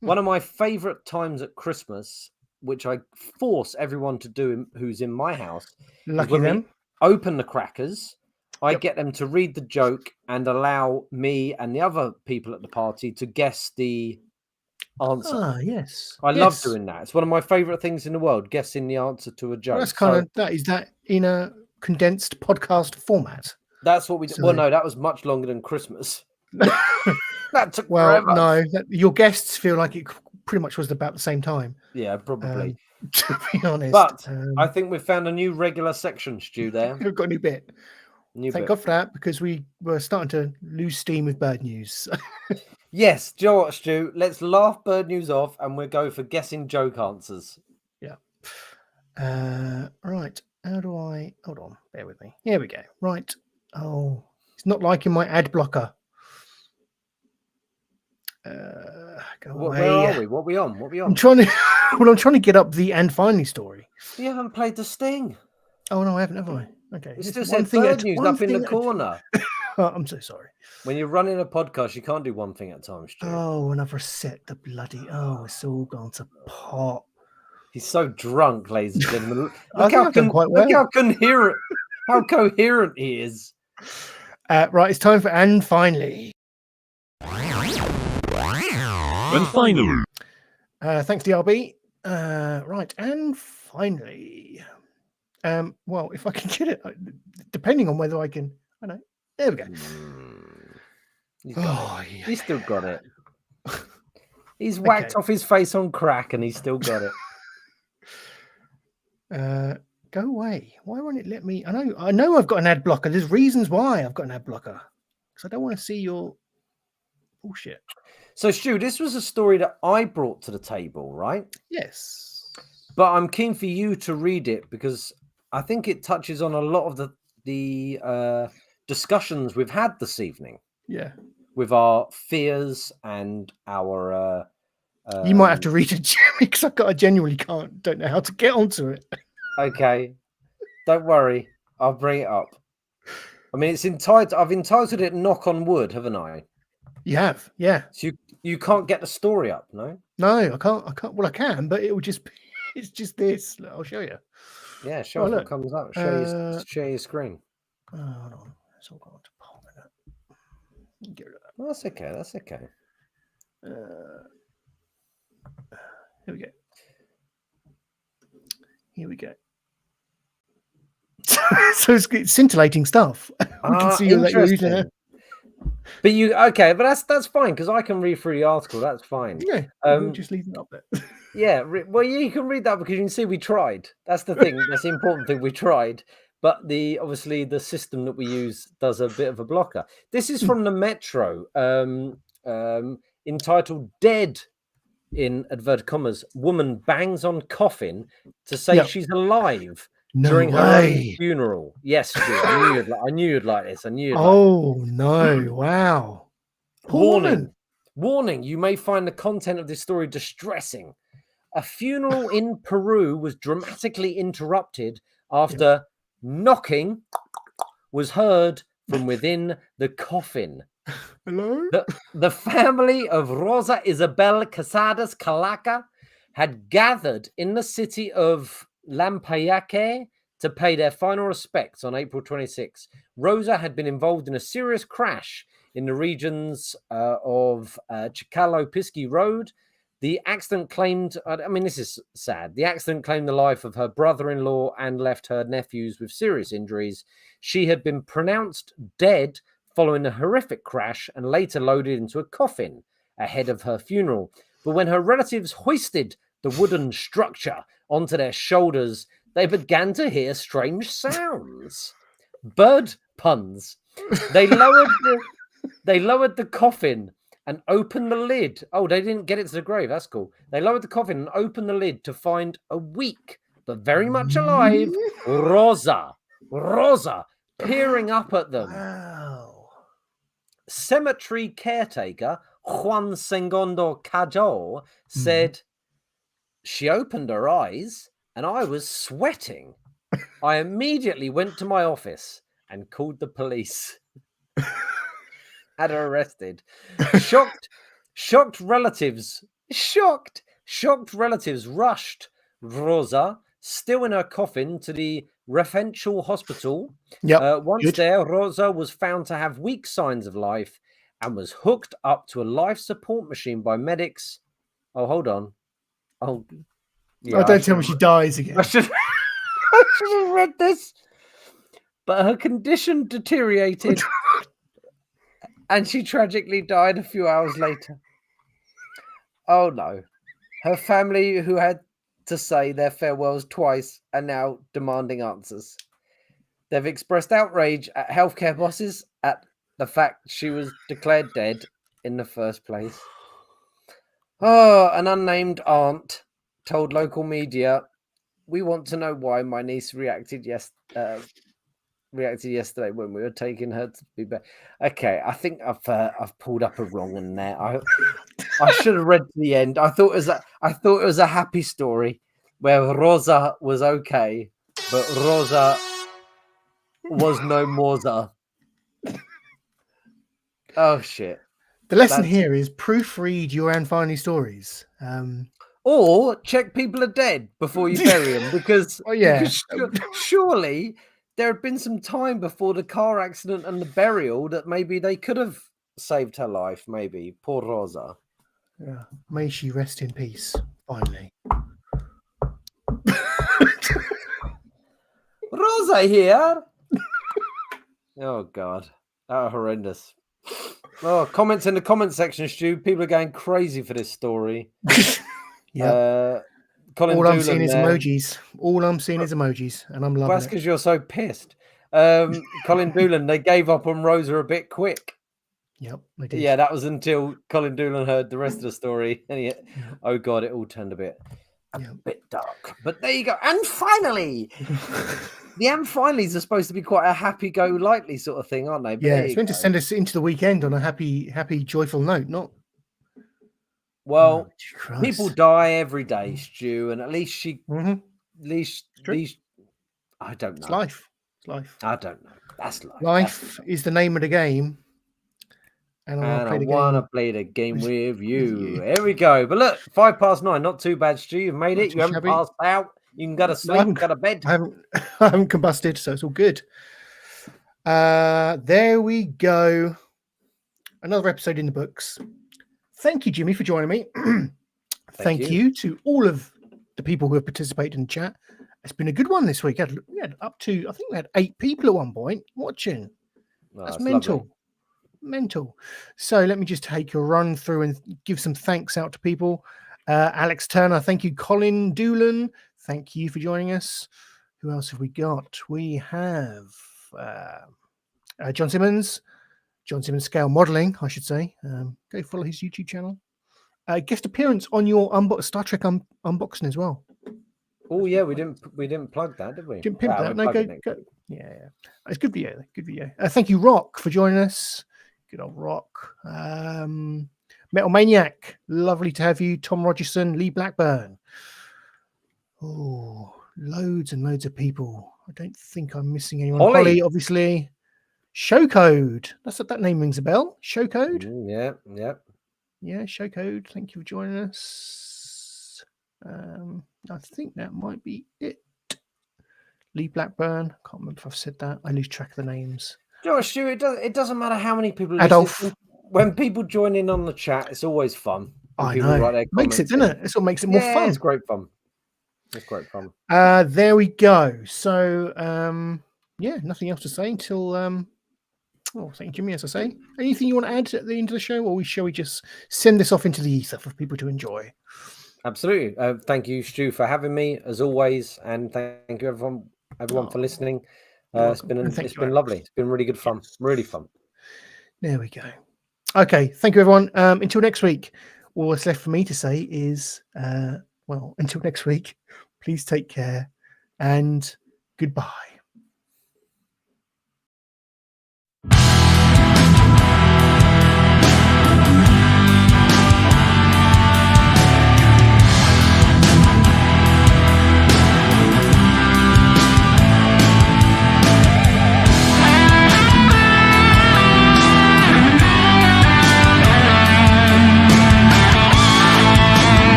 One of my favourite times at Christmas, which I force everyone to do who's in my house, lucky them, open the crackers. I get them to read the joke and allow me and the other people at the party to guess the answer. Ah, yes. I love doing that. It's one of my favourite things in the world, guessing the answer to a joke. Well, that's kind of that. Is that in a condensed podcast format? That's what we did. Well, no, that was much longer than Christmas. That took forever. No, your guests feel like it pretty much was about the same time. Yeah, probably. To be honest. But I think we've found a new regular section, Stu, there. We've got a new bit. Thank bit. God for that, because we were starting to lose steam with bird news. Yes, do you know what, Stu? Let's laugh bird news off and we'll go for guessing joke answers. Yeah. Right. How do I... Hold on. Bear with me. Here we go. Right. Oh, it's not liking my ad blocker. Go away. Where are we? What are we on? I'm trying to... Well, I'm trying to get up the And Finally story. You haven't played the Sting. Oh, no, I haven't, have I? Okay. It still said bird news up in the corner. Oh, I'm so sorry. When you're running a podcast, you can't do one thing at a time, Stu. Oh, and I've reset the bloody... Oh, it's all gone to pot. He's so drunk, ladies and gentlemen. Look how coherent. How coherent he is. Right, it's time for And Finally. And finally. Thanks, DRB. Right, and finally. Well, if I can get it, depending on whether I can... I know. There we go. He's still got it. He's whacked off his face on crack and he's still got it. Go away. Why won't it let me? I know I've got an ad blocker. There's reasons why I've got an ad blocker. Because I don't want to see your bullshit. So, Stu, this was a story that I brought to the table, right? Yes. But I'm keen for you to read it because I think it touches on a lot of the discussions we've had this evening. Yeah. With our fears and our... you might have to read it, Jimmy, because I genuinely don't know how to get onto it. Okay. Don't worry. I'll bring it up. I mean, I've entitled it Knock on Wood, haven't I? You have, yeah. So you can't get the story up, no? No, I can't. Well, I can, but it will just be... It's just this. I'll show you. Yeah, show us what comes up. Share your screen. Hold on. It's all gone to pot. Get rid of that. That's okay. That's okay. Here we go. Here we go. So it's scintillating stuff. We can see that you're using it. But that's fine because I can read through the article. That's fine. Yeah, we'll just leave it up there. Yeah, well, you can read that because you can see we tried. That's the thing. That's the important thing. We tried, but obviously the system that we use does a bit of a blocker. This is from the Metro, entitled "Dead." In inverted commas, woman bangs on coffin to say she's alive during her own funeral. Yes, Stu, I knew you'd like this. No! Wow! Warning! You may find the content of this story distressing. A funeral in Peru was dramatically interrupted after knocking was heard from within the coffin. Hello? The family of Rosa Isabel Casadas Calaca had gathered in the city of Lambayeque to pay their final respects on April 26. Rosa had been involved in a serious crash in the regions of Chicalo-Pisky Road. The accident claimed, this is sad. The accident claimed the life of her brother-in-law and left her nephews with serious injuries. She had been pronounced dead following a horrific crash and later loaded into a coffin ahead of her funeral. But when her relatives hoisted the wooden structure onto their shoulders, they began to hear strange sounds. Bird puns. They lowered the coffin and opened the lid. Oh, they didn't get it to the grave. That's cool. They lowered the coffin and opened the lid to find a weak but very much alive Rosa peering up at them. Wow. Cemetery caretaker Juan Segundo Cajol said, she opened her eyes and I was sweating. I immediately went to my office and called the police. Had her arrested. Shocked relatives rushed Rosa, still in her coffin, to the referential hospital. Once there, Rosa was found to have weak signs of life and was hooked up to a life support machine by medics. Oh, hold on. Oh, yeah, don't tell me she dies again. I should have read this. But her condition deteriorated and she tragically died a few hours later. Oh, no. Her family, who had to say their farewells twice, are now demanding answers. They've expressed outrage at healthcare bosses at the fact she was declared dead in the first place. Oh, an unnamed aunt told local media, "We want to know why my niece reacted yesterday when we were taking her to be back." Okay, I think I've pulled up a wrong one there. I should have read to the end. I thought it was a happy story where Rosa was okay, but Rosa was no Moza. Oh shit! The lesson here is proofread your Anne Finley stories. Or check people are dead before you bury them, because, because surely there had been some time before the car accident and the burial that maybe they could have saved her life. Maybe poor Rosa. Yeah. May she rest in peace. Finally, Rosa here. Oh God, oh horrendous. Oh, comments in the comment section, Stu. People are going crazy for this story. Yeah. Colin All Doolan I'm seeing is there. emojis. All I'm seeing is emojis, and I'm loving Well, that's it. because you're so pissed. Colin Doolan, they gave up on Rosa a bit quick. Yep, they did. Yeah, that was until Colin Doolan heard the rest of the story, and oh God, it all turned a bit dark. But there you go. And finally, the and finallys are supposed to be quite a happy-go-lightly sort of thing, aren't they? But Yeah, it's meant to send us into the weekend on a happy, joyful note, not. Well, people die every day, Stu, and at least at least I don't know. It's life. It's life. I don't know. That's life. Life is the name of the game. And I want to play the game with you. Here we go. But look, 9:05, not too bad, Stu. You've made it. You haven't passed out. You can go to sleep, go to bed. I haven't combusted, so it's all good. There we go. Another episode in the books. Thank you, Jimmy, for joining me. Thank you to all of the people who have participated in the chat. It's been a good one this week. We had up to, I think we had 8 people at one point watching. That's mental. Lovely. Mental. So let me just take a run through and give some thanks out to people. Alex Turner, thank you. Colin Doolan, thank you for joining us. Who else have we got? We have John Simmons Scale Modeling, I should say. Go follow his YouTube channel. Guest appearance on your Star Trek unboxing as well. Oh yeah, we didn't plug that, did we? Didn't pimp that. No, go. Yeah. It's good video. Good video. Thank you, Rock, for joining us. Good old Rock. Metal Maniac, lovely to have you. Tom Rogerson, Lee Blackburn. Oh, loads and loads of people. I don't think I'm missing anyone. Holly, obviously. Showcode. That name rings a bell. Showcode. Yeah, Showcode. Thank you for joining us. I think that might be it. Lee Blackburn. Can't remember if I've said that. I lose track of the names. Josh, it doesn't matter how many people Adolf. Listen. When people join in on the chat, it's always fun. I know. Makes it, doesn't it? It's what makes it more fun. It's great fun. It's great fun. There we go. So, nothing else to say until. Thank you, Jimmy. As I say, anything you want to add at the end of the show, or shall we just send this off into the ether for people to enjoy? Absolutely. Thank you, Stu, for having me as always, and thank you everyone for listening. It's been lovely. It's been really good fun. Really fun. There we go. Okay, thank you, everyone. Until next week, all that's left for me to say is, until next week, please take care and goodbye.